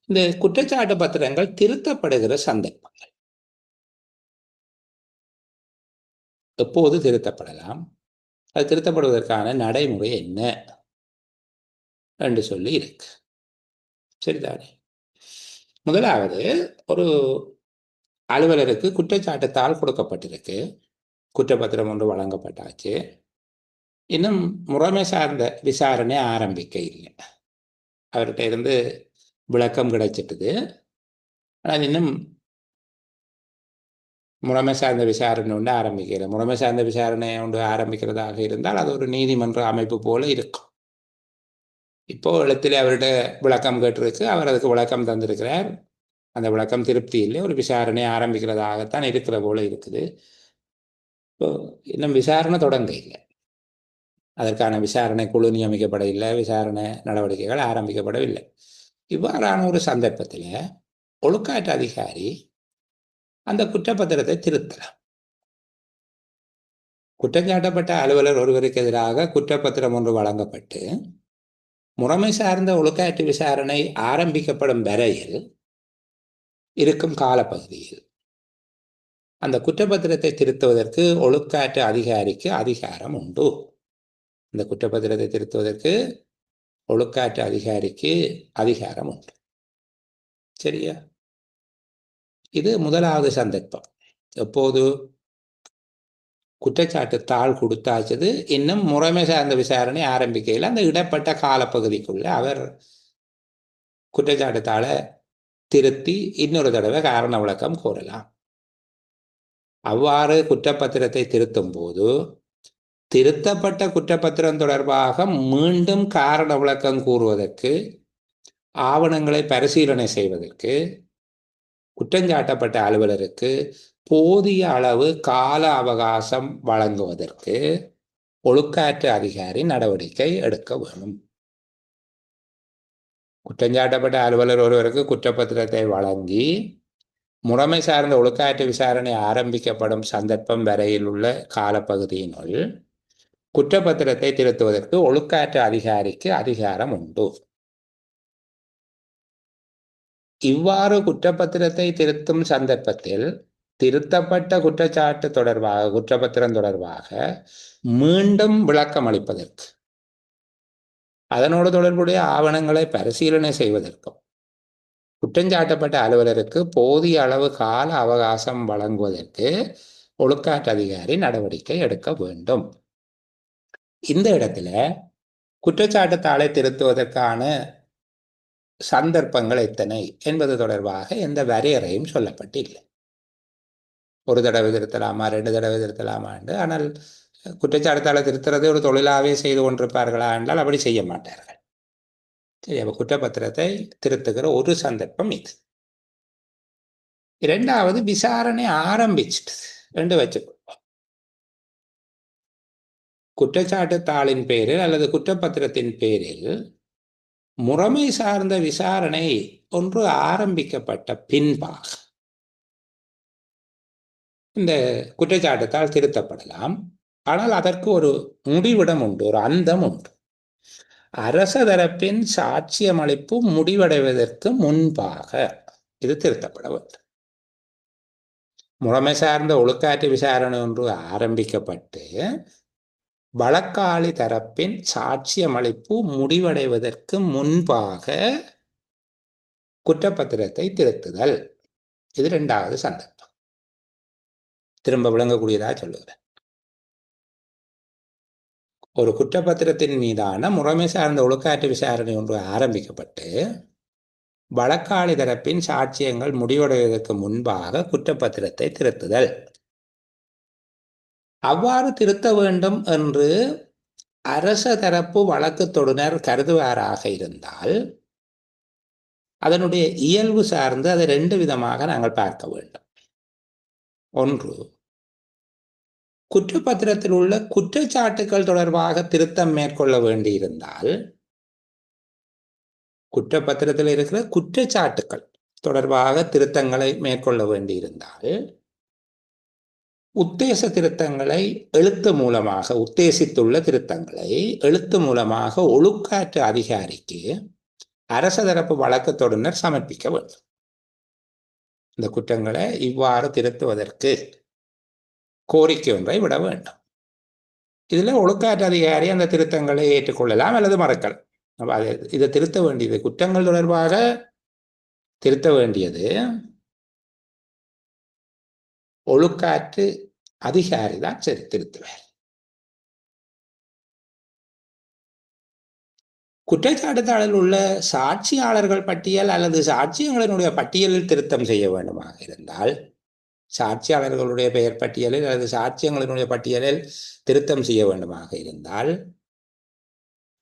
இந்த குற்றச்சாட்டு பத்திரங்கள் திருத்தப்படுகிற சந்தர்ப்பங்கள் எப்போது திருத்தப்படலாம், அது திருத்தப்படுவதற்கான நடைமுறை என்ன என்று சொல்லி இருக்கு. சரிதானே? முதலாவது, ஒரு அலுவலருக்கு குற்றச்சாட்டுத்தால் கொடுக்கப்பட்டிருக்கு, குற்றப்பத்திரம் ஒன்று வழங்கப்பட்டாச்சு, இன்னும் முறைமை சார்ந்த விசாரணை ஆரம்பிக்க இல்லை. அவர்கிட்ட இருந்து விளக்கம் கிடைச்சிட்டுது, ஆனால் இன்னும் முறைமை சார்ந்த விசாரணை ஒன்று ஆரம்பிக்கல. முறைமை சார்ந்த விசாரணை ஒன்று ஆரம்பிக்கிறதாக இருந்தால் அது ஒரு நீதிமன்ற அமைப்பு போல இருக்கும். இப்போ எழுத்தில் அவர்கிட்ட விளக்கம் கேட்டிருக்கு, அவர் அதுக்கு விளக்கம் தந்திருக்கிறார், அந்த விளக்கம் திருப்தி இல்லை, ஒரு விசாரணை ஆரம்பிக்கிறதாகத்தான் இருக்கிற போல இருக்குது. இப்போ இன்னும் விசாரணை தொடங்க இல்லை, அதற்கான விசாரணை குழு நியமிக்கப்பட இல்லை, விசாரணை நடவடிக்கைகள் ஆரம்பிக்கப்படவில்லை. இவ்வாறான ஒரு சந்தர்ப்பத்தில் ஒழுக்காற்று அதிகாரி அந்த குற்றப்பத்திரத்தை திருத்தலாம். குற்றஞ்சாட்டப்பட்ட அலுவலர் ஒருவருக்கு எதிராக குற்றப்பத்திரம் ஒன்று வழங்கப்பட்டு முறைமை சார்ந்த ஒழுக்காற்று விசாரணை ஆரம்பிக்கப்படும் வரையில் இருக்கும் காலப்பகுதியில் அந்த குற்றப்பத்திரத்தை திருத்துவதற்கு ஒழுக்காற்று அதிகாரிக்கு அதிகாரம் உண்டு. இந்த குற்றப்பத்திரத்தை திருத்துவதற்கு ஒழுக்காற்று அதிகாரிக்கு அதிகாரம் உண்டு. சரியா? இது முதலாவது சந்தர்ப்பம். எப்போது குற்றச்சாட்டு தாள் கொடுத்தாச்சது, இன்னும் முறைமை சார்ந்த விசாரணை ஆரம்பிக்கையில் அந்த இடப்பட்ட காலப்பகுதிக்குள்ள அவர் குற்றச்சாட்டு தாளை திருத்தி இன்னொரு தடவை காரண விளக்கம் கூறலாம். அவ்வாறு குற்றப்பத்திரத்தை திருத்தும் போது திருத்தப்பட்ட குற்றப்பத்திரம் தொடர்பாக மீண்டும் காரண விளக்கம் கூறுவதற்கு, ஆவணங்களை பரிசீலனை செய்வதற்கு குற்றஞ்சாட்டப்பட்ட அலுவலருக்கு போதிய அளவு கால அவகாசம் வழங்குவதற்கு ஒழுக்காற்று அதிகாரி நடவடிக்கை எடுக்க வேண்டும். குற்றஞ்சாட்டப்பட்ட அலுவலர் ஒருவருக்கு குற்றப்பத்திரத்தை வழங்கி முறைமை சார்ந்த ஒழுக்காற்று விசாரணை ஆரம்பிக்கப்படும் சந்தர்ப்பம் வரையில் உள்ள காலப்பகுதியினுள் குற்றப்பத்திரத்தை திருத்துவதற்கு ஒழுக்காற்று அதிகாரிக்கு அதிகாரம் உண்டு. இவ்வாறு குற்றப்பத்திரத்தை திருத்தும் சந்தர்ப்பத்தில் திருத்தப்பட்ட குற்றச்சாட்டு தொடர்பாக, குற்றப்பத்திரம் தொடர்பாக மீண்டும் விளக்கம் அளிப்பதற்கு, அதனோடு தொடர்புடைய ஆவணங்களை பரிசீலனை செய்வதற்கும் குற்றஞ்சாட்டப்பட்ட அலுவலருக்கு போதிய அளவு கால அவகாசம் வழங்குவதற்கு ஒழுக்காற்று அதிகாரி நடவடிக்கை எடுக்க வேண்டும். இந்த இடத்துல குற்றச்சாட்டுத்தாளை திருத்துவதற்கான சந்தர்ப்பங்கள் எத்தனை என்பது தொடர்பாக எந்த வரையறையும் சொல்லப்பட்டில்லை. ஒரு தடவை திருத்தலாமா, 2 தடவை திருத்தலாமா என்று. ஆனால் குற்றச்சாட்டுத்தாளை திருத்துறதை ஒரு தொழிலாகவே செய்து கொண்டிருப்பார்களா என்றால் அப்படி செய்ய மாட்டார்கள். சரி, அப்ப குற்றப்பத்திரத்தை திருத்துகிற ஒரு சந்தர்ப்பம் இது. இரண்டாவது, விசாரணை ஆரம்பிச்சிட்டு ரெண்டு வச்சுக்கோ. குற்றச்சாட்டு தாளின் பேரில் அல்லது குற்றப்பத்திரத்தின் பேரில் முறைமை சார்ந்த விசாரணை ஒன்று ஆரம்பிக்கப்பட்ட பின்பாக இந்த குற்றச்சாட்டுத்தால் திருத்தப்படலாம். ஆனால் அதற்கு ஒரு முடிவிடம் உண்டு, ஒரு அந்தம் உண்டு. அரச தரப்பின் சாட்சியம் அளிப்பு முடிவடைவதற்கு முன்பாக இது திருத்தப்பட வேண்டும். முறைமை சார்ந்த ஒழுக்காற்று விசாரணை ஒன்று ஆரம்பிக்கப்பட்டு வழக்காளி தரப்பின் சாட்சியம் அளிப்பு முடிவடைவதற்கு முன்பாக குற்றப்பத்திரத்தை திருத்துதல், இது 2வது சந்தர்ப்பம். திரும்ப விளங்கக்கூடியதா சொல்லுகிறேன். ஒரு குற்றப்பத்திரத்தின் மீதான முறைமை சார்ந்த ஒழுக்காற்று விசாரணை ஒன்று ஆரம்பிக்கப்பட்டு வழக்காளி தரப்பின் சாட்சியங்கள் முடிவடைவதற்கு முன்பாக குற்றப்பத்திரத்தை திருத்துதல். அவ்வாறு திருத்த வேண்டும் என்று அரச தரப்பு வழக்கு தொடுனர் கருதுவாராக இருந்தால் அதனுடைய இயல்பு சார்ந்து அதை 2 விதமாக நாங்கள் பார்க்க வேண்டும். ஒன்று, குற்றப்பத்திரத்தில் உள்ள குற்றச்சாட்டுக்கள் தொடர்பாக திருத்தம் மேற்கொள்ள வேண்டியிருந்தால், குற்றப்பத்திரத்தில் இருக்கிற குற்றச்சாட்டுக்கள் தொடர்பாக திருத்தங்களை மேற்கொள்ள வேண்டியிருந்தால் உத்தேச திருத்தங்களை எழுத்து மூலமாக, உத்தேசித்துள்ள திருத்தங்களை எழுத்து மூலமாக ஒழுக்காற்று அதிகாரிக்கு அரச தரப்பு வழக்கு தொடுனர் சமர்ப்பிக்க வேண்டும். இந்த குற்றங்களை இவ்வாறு திருத்துவதற்கு கோரிக்கை ஒன்றை விட வேண்டும். இதில் ஒழுக்காற்று அதிகாரி அந்த திருத்தங்களை ஏற்றுக்கொள்ளலாம் அல்லது மறக்கலாம். இதை திருத்த வேண்டியது, குற்றங்கள் தொடர்பாக திருத்த வேண்டியது ஒழுக்காற்று அதிகாரி தான் சரி திருத்துவார். குற்றச்சாட்டுத்தாளில் உள்ள சாட்சியாளர்கள் பட்டியல் அல்லது சாட்சியங்களினுடைய பட்டியலில் திருத்தம் செய்ய வேண்டுமாக இருந்தால், சாட்சியாளர்களுடைய பெயர் பட்டியலில் அல்லது சாட்சியங்களினுடைய பட்டியலில் திருத்தம் செய்ய வேண்டுமாக இருந்தால்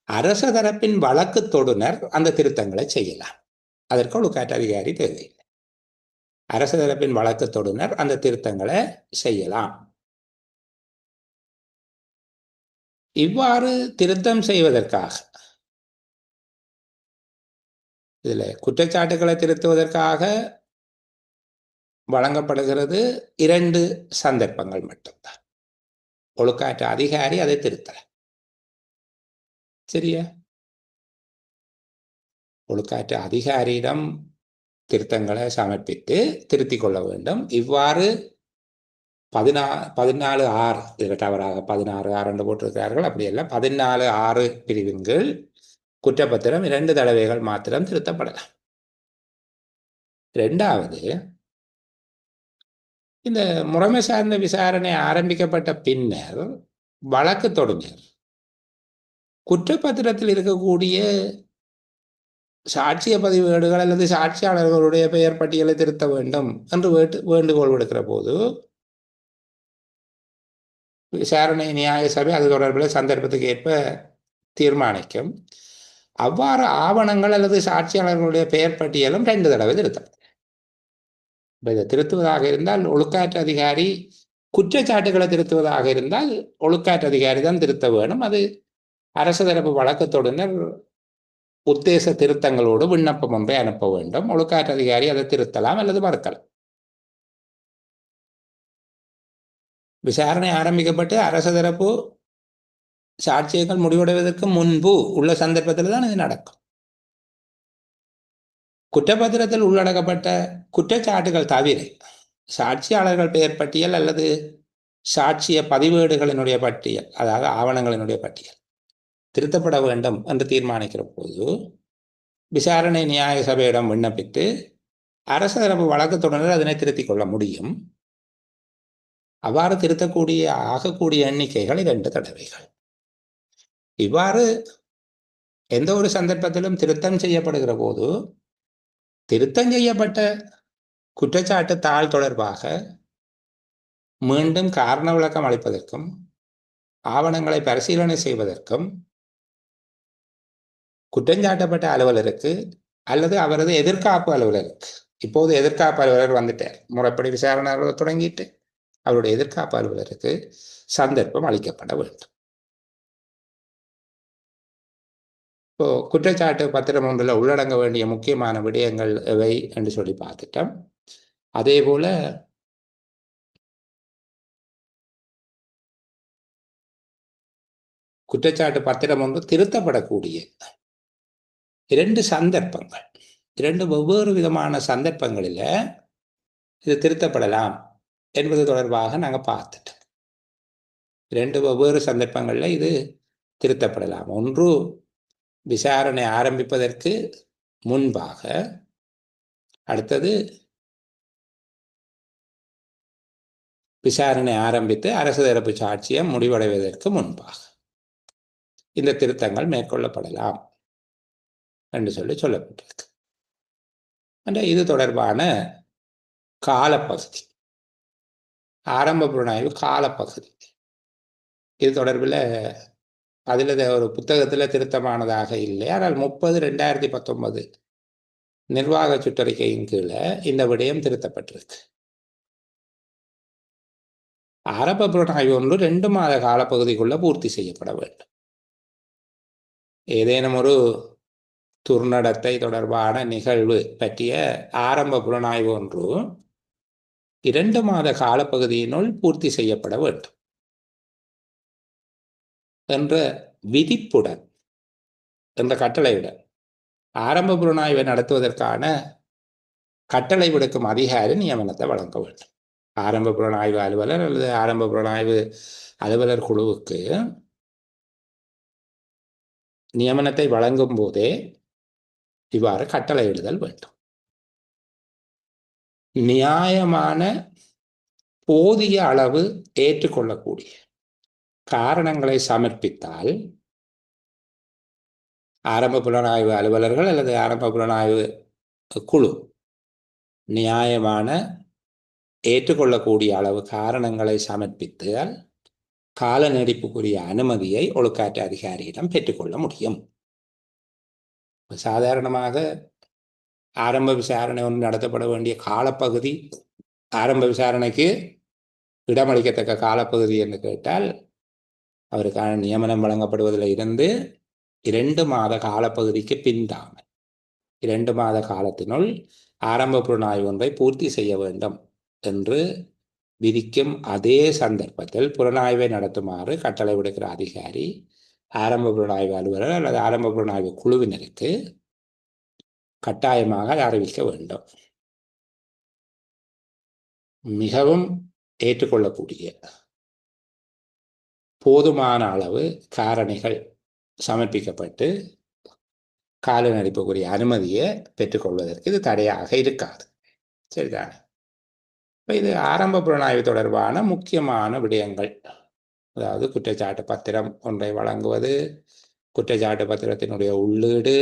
அரச தரப்பின் வழக்கு தொடுனர் அந்த திருத்தங்களை செய்யலாம். அதற்கு ஒழுக்காற்று அதிகாரி தேவையில்லை. அரச தரப்பின் வழக்கு தொடுனர் அந்த திருத்தங்களை செய்யலாம். இவ்வாறு திருத்தம் செய்வதற்காக, இதில் குற்றச்சாட்டுக்களை திருத்துவதற்காக வழங்கப்படுகிறது 2 சந்தர்ப்பங்கள் மட்டும்தான். ஒழுக்காற்று அதிகாரி அதை திருத்தல. சரியா? ஒழுக்காற்று அதிகாரியிடம் திருத்தங்களை சமர்ப்பித்து திருத்திக் கொள்ள வேண்டும். இவ்வாறு 14(6) இதில் தவறாக 16(6) என்று போட்டிருக்கிறார்கள். அப்படியல்ல, 14(6) பிரிவின் கீழ் குற்றப்பத்திரம் 2 தடவைகள் மாத்திரம் திருத்தப்படலாம். 2வது, இந்த முறைமை சார்ந்த விசாரணை ஆரம்பிக்கப்பட்ட பின்னர் வழக்கு தொடுனர் குற்றப்பத்திரத்தில் இருக்கக்கூடிய சாட்சிய பதிவேடுகள் அல்லது சாட்சியாளர்களுடைய பெயர் பட்டியலை திருத்த வேண்டும் என்று வேண்டுகோள் விடுக்கிற போது விசாரணை நியாய சபை அது தொடர்பில் சந்தர்ப்பத்துக்கு ஏற்ப தீர்மானிக்கும். அவ்வாறு ஆவணங்கள் அல்லது சாட்சியாளர்களுடைய பெயர் பட்டியலும் 2 தடவை திருத்தம். இதை திருத்துவதாக இருந்தால் ஒழுக்காற்று அதிகாரி, குற்றச்சாட்டுகளை திருத்துவதாக இருந்தால் ஒழுக்காற்று அதிகாரி தான் திருத்த வேணும். அது அரசு தரப்பு வழக்கத்தொடுனர் உத்தேச திருத்தங்களோடு விண்ணப்பம் ஒன்றை அனுப்ப வேண்டும். ஒழுக்காற்று அதிகாரி அதை திருத்தலாம் அல்லது மறுக்கலாம். விசாரணை ஆரம்பிக்கப்பட்டு அரசு தரப்பு சாட்சியங்கள் முடிவடைவதற்கு முன்பு உள்ள சந்தர்ப்பத்தில் தான் இது நடக்கும். குற்றப்பத்திரத்தில் உள்ளடக்கப்பட்ட குற்றச்சாட்டுகள் தவிர சாட்சியாளர்கள் பெயர் பட்டியல் அல்லது சாட்சிய பதிவேடுகளினுடைய பட்டியல், அதாவது ஆவணங்களினுடைய பட்டியல் திருத்தப்பட வேண்டும் என்று தீர்மானிக்கிற போது விசாரணை நியாய சபையிடம் விண்ணப்பித்து அரசு தரப்பு வழக்கத்துடன் அதனை திருத்திக் கொள்ள முடியும். அவ்வாறு திருத்தக்கூடிய ஆகக்கூடிய எண்ணிக்கைகள் 2 தடவைகள். இவ்வாறு எந்த ஒரு சந்தர்ப்பத்திலும் திருத்தம் செய்யப்படுகிற போது திருத்தம் செய்யப்பட்ட குற்றச்சாட்டு தாள் தொடர்பாக மீண்டும் காரண விளக்கம் அளிப்பதற்கும் ஆவணங்களை பரிசீலனை செய்வதற்கும் குற்றஞ்சாட்டப்பட்ட அலுவலருக்கு அல்லது அவரது எதிர்காப்பு அலுவலருக்கு, இப்போது எதிர்காப்பு அலுவலர் வந்துட்டார், முறைப்படி விசாரணை தொடங்கிட்டு அவருடைய எதிர்காப்பு அலுவலருக்கு சந்தர்ப்பம் அளிக்கப்பட வேண்டும். இப்போ குற்றச்சாட்டு பத்திரம் ஒன்றில் உள்ளடங்க வேண்டிய முக்கியமான விடயங்கள் எவை என்று சொல்லி பார்த்துட்டோம். அதே போல குற்றச்சாட்டு பத்திரம் ஒன்று திருத்தப்படக்கூடிய 2 சந்தர்ப்பங்கள், 2 வெவ்வேறு விதமான சந்தர்ப்பங்களில் இது திருத்தப்படலாம் என்பது தொடர்பாக நாங்கள் பார்த்துட்டோம். 2 வெவ்வேறு சந்தர்ப்பங்களில் இது திருத்தப்படலாம். ஒன்று விசாரணை ஆரம்பிப்பதற்கு முன்பாக, அடுத்தது விசாரணை ஆரம்பித்து அரசு தரப்பு சாட்சியம் முடிவடைவதற்கு முன்பாக இந்த திருத்தங்கள் மேற்கொள்ளப்படலாம் என்று சொல்லப்பட்டிருக்கு. இது தொடர்பான காலப்பகுதி, ஆரம்ப புலனாய்வு காலப்பகுதி, இது தொடர்பில் அதில் ஒரு புத்தகத்தில் திருத்தமானதாக இல்லை. ஆனால் 30/2019 நிர்வாக சுற்றறிக்கையின் கீழே இந்த விடயம் திருத்தப்பட்டிருக்கு. ஆரம்ப புலனாய்வு ஒன்று 2 மாத காலப்பகுதிக்குள்ள பூர்த்தி செய்யப்பட வேண்டும். ஏதேனும் ஒரு துர்நடத்தை தொடர்பான நிகழ்வு பற்றிய ஆரம்ப புலனாய்வு ஒன்று 2 மாத காலப்பகுதியினுள் பூர்த்தி செய்யப்பட வேண்டும் என்ற விதிப்புடன், என்ற கட்டளையுடன் ஆரம்ப புலனாய்வை நடத்துவதற்கான கட்டளை விடுக்கும் அதிகாரி நியமனத்தை வழங்க வேண்டும். ஆரம்ப புலனாய்வு அலுவலர் அல்லது ஆரம்ப புலனாய்வு அலுவலர் குழுவுக்கு நியமனத்தை வழங்கும் போதே இவ்வாறு கட்டளையிடுதல் வேண்டும். நியாயமான போதிய அளவு ஏற்றுக்கொள்ளக்கூடிய காரணங்களை சமர்ப்பித்தால் ஆரம்ப புலனாய்வு அலுவலர்கள் அல்லது ஆரம்ப புலனாய்வு குழு நியாயமான ஏற்றுக்கொள்ளக்கூடிய அளவு காரணங்களை சமர்ப்பித்தால் கால நீடிப்புக்குரிய அனுமதியை ஒழுக்காற்று அதிகாரியிடம் பெற்றுக்கொள்ள முடியும். சாதாரணமாக ஆரம்ப விசாரணை ஒன்று நடத்தப்பட வேண்டிய காலப்பகுதி, ஆரம்ப விசாரணைக்கு இடமளிக்கத்தக்க காலப்பகுதி என்று கேட்டால் அவருக்கான நியமனம் வழங்கப்படுவதில் இருந்து 2 மாத காலப்பகுதிக்கு பின்தாமல் 2 மாத காலத்தினுள் ஆரம்ப புலனாய்வு ஒன்றை பூர்த்தி செய்ய வேண்டும் என்று விதிக்கும் அதே சந்தர்ப்பத்தில் புலனாய்வை நடத்துமாறு கட்டளை விடுக்கிற அதிகாரி ஆரம்ப புலனாய்வு அலுவலர் அல்லது ஆரம்ப புலனாய்வு குழுவினருக்கு கட்டாயமாக அறிவிக்க வேண்டும். மிகவும் ஏற்றுக்கொள்ளக்கூடிய போதுமான அளவு காரணிகள் சமர்ப்பிக்கப்பட்டு கால நடிப்புக்குரிய அனுமதியை பெற்றுக்கொள்வதற்கு இது தடையாக இருக்காது. சரிதானே? இது ஆரம்ப புலனாய்வு தொடர்பான முக்கியமான விடயங்கள். அதாவது குற்றச்சாட்டு பத்திரம் ஒன்றை வழங்குவது, குற்றச்சாட்டு பத்திரத்தினுடைய உள்ளீடு,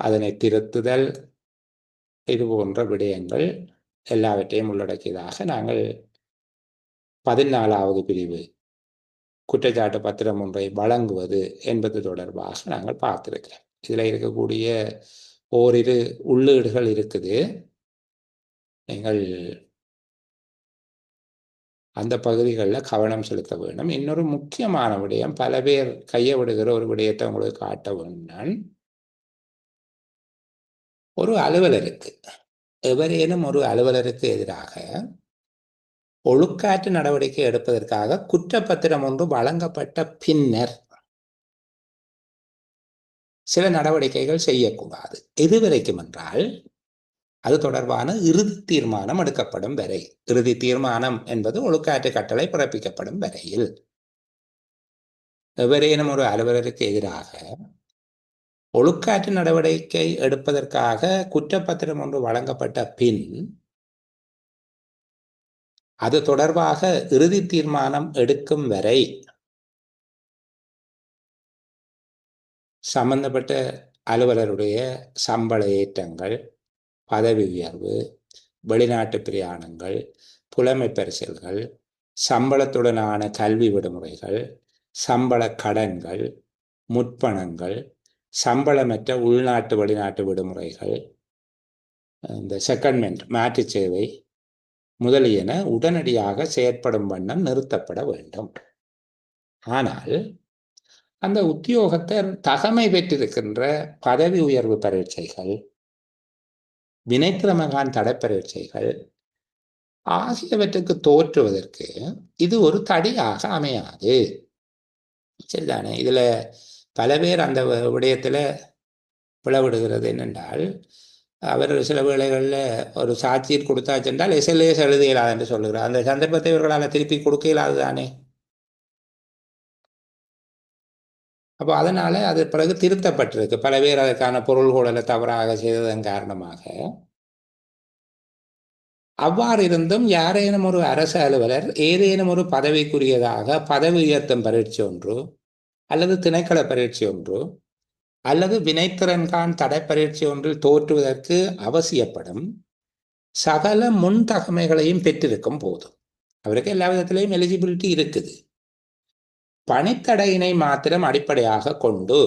அதனை திருத்துதல், இது போன்ற விடயங்கள் எல்லாவற்றையும் உள்ளடக்கியதாக நாங்கள் 14வது பிரிவு குற்றச்சாட்டு பத்திரம் ஒன்றை வழங்குவது என்பது தொடர்பாக நாங்கள் பார்த்திருக்கிறோம். இதில் இருக்கக்கூடிய ஓரிரு உள்ளீடுகள் இருக்குது. நீங்கள் அந்த பகுதிகளில் கவனம் செலுத்த வேண்டும். இன்னொரு முக்கியமான விடயம், பல பேர் கையை விடுகிற ஒரு விடயத்தை உங்களுக்கு காட்ட வேண்டும். ஒரு அலுவலருக்கு, எவரேனும் ஒரு அலுவலருக்கு எதிராக ஒழுக்காற்று நடவடிக்கை எடுப்பதற்காக குற்றப்பத்திரம் ஒன்று வழங்கப்பட்ட பின்னர் சில நடவடிக்கைகள் செய்யக்கூடாது. எதுவரைக்கும் என்றால், அது தொடர்பான இறுதி தீர்மானம் எடுக்கப்படும் வரை. இறுதி தீர்மானம் என்பது ஒழுக்காற்று கட்டளை பிறப்பிக்கப்படும் வரையில். எவரேனும் ஒரு அலுவலருக்கு எதிராக ஒழுக்காற்று நடவடிக்கை எடுப்பதற்காக குற்றப்பத்திரம் ஒன்று வழங்கப்பட்ட பின் அது தொடர்பாக இறுதி தீர்மானம் எடுக்கும் வரை சம்பந்தப்பட்ட அலுவலருடைய சம்பள ஏற்றங்கள், பதவி உயர்வு, வெளிநாட்டு பிரயாணங்கள், புலமை பரிசில்கள், சம்பளத்துடனான கல்வி விடுமுறைகள், சம்பள கடன்கள், முற்பணங்கள், சம்பளமற்ற உள்நாட்டு வெளிநாட்டு விடுமுறைகள், இந்த செகண்ட்மெண்ட் மாற்று சேவை முதலியன உடனடியாக செயற்படும் வண்ணம் நிறுத்தப்பட வேண்டும். ஆனால் அந்த உத்தியோகத்தர் தகமை பெற்றிருக்கின்ற பதவி உயர்வு பரீட்சைகள், வினைத்திறமகான் தடை பரீட்சைகள் ஆகியவற்றுக்கு தோற்றுவதற்கு இது ஒரு தடையாக அமையாது. சரிதானே? இதுல பல பேர் அந்த விடயத்துல பிளவிடுகிறது என்னென்றால், அவர் சில வேளைகளில் ஒரு சாட்சியர் கொடுத்தாச்சென்றால் எஸ்எல்ஏஸ் எழுத இயலாது என்று சொல்லுகிறார். அந்த சந்தர்ப்பத்தை இவர்களால் திருப்பி கொடுக்க இயலாது தானே. அப்போ அதனால அது பிறகு திருத்தப்பட்டிருக்கு. பல பேர் அதற்கான பொருள்கூடலை தவறாக செய்ததன் காரணமாக. அவ்வாறு இருந்தும் யாரேனும் ஒரு அரசு அலுவலர் ஏதேனும் ஒரு பதவிக்குரியதாக பதவி உயர்த்தும் பரீட்சை ஒன்று அல்லது திணைக்கள பரீட்சை ஒன்று அல்லது வினைத்திறன்கான் தடை பரீட்சை ஒன்றில் தோற்றுவதற்கு அவசியப்படும் சகல முன் தகமைகளையும் பெற்றிருக்கும் போதும், அவருக்கு எல்லா விதத்திலையும் எலிஜிபிலிட்டி இருக்குது, பணித்தடையினை மாத்திரம் அடிப்படையாக கொண்டு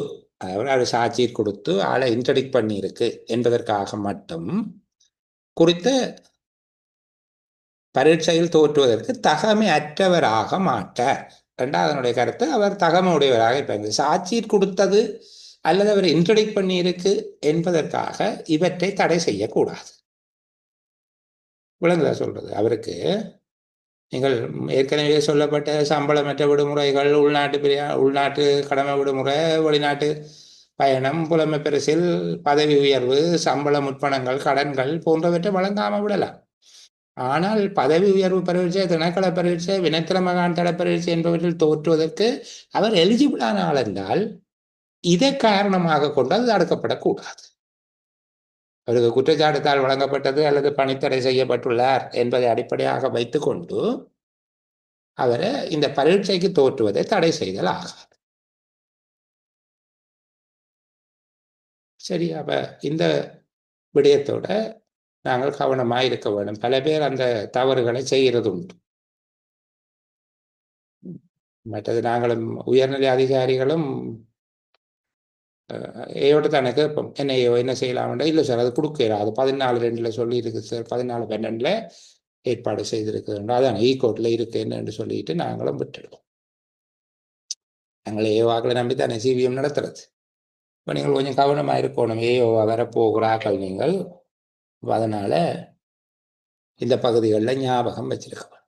அவர் சாட்சி கொடுத்து ஆளை இன்ட்ரடிக்ட் பண்ணி இருக்கு என்பதற்காக மட்டும் குறித்த பரீட்சையில் தோற்றுவதற்கு தகமை அற்றவராக மாட்டார். இரண்டாவதனுடைய கருத்து, அவர் தகமை உடையவராக இருப்பாங்க. சாட்சியர் கொடுத்தது அல்லது அவர் இன்ட்ரடிக்ட் பண்ணி இருக்கு என்பதற்காக இவற்றை தடை செய்யக்கூடாது. விளங்குதா சொல்றது? அவருக்கு நீங்கள் ஏற்கனவே சொல்லப்பட்ட சம்பளமற்ற விடுமுறைகள், உள்நாட்டு கடமை விடுமுறை, வெளிநாட்டு பயணம், புலமை பரிசில், பதவி உயர்வு, சம்பள முற்பணங்கள், கடன்கள் போன்றவற்றை வழங்காமல் விடலாம். ஆனால் பதவி உயர்வு பரீட்சை, திணைக்கள பரீட்சை, வினைத்திறமகான் தடை பரீட்சை என்பவற்றில் தோற்றுவதற்கு அவர் எலிஜிபிளான ஆள் என்றால் இதை காரணமாக கொண்டு அது தடுக்கப்படக்கூடாது. அவருக்கு குற்றச்சாட்டுத்தால் வழங்கப்பட்டது அல்லது பணித்தடை செய்யப்பட்டுள்ளார் என்பதை அடிப்படையாக வைத்துக்கொண்டு அவரை இந்த பரீட்சைக்கு தோற்றுவதை தடை செய்தல் ஆகாது. சரி, அப்ப இந்த விடயத்தோட நாங்கள் கவனமாக இருக்க வேண்டும். பல பேர் அந்த தவறுகளை செய்கிறது உண்டு. மற்றது நாங்களும் உயர்நிலை அதிகாரிகளும் ஏயோட தானே கேட்போம், என்னையோ என்ன செய்யலாம்டா. இல்லை சார், அது கொடுக்கல, அது 14/2 சொல்லி இருக்கு சார், 14/12 ஏற்பாடு செய்திருக்குதுன்றா, அதான் ஈகோட்டில் இருக்குன்னு என்று சொல்லிட்டு நாங்களும் விட்டுடுவோம். நாங்கள் ஏவாக்களை நம்பி தானே சிவிஎம் நடத்துறது. இப்போ நீங்கள் கொஞ்சம் கவனமாக இருக்கணும். ஏயோவா வரப்போகிறாக்கள் நீங்கள். அதனால இந்த பகுதிகளில் ஞாபகம் வச்சிருக்கோம்.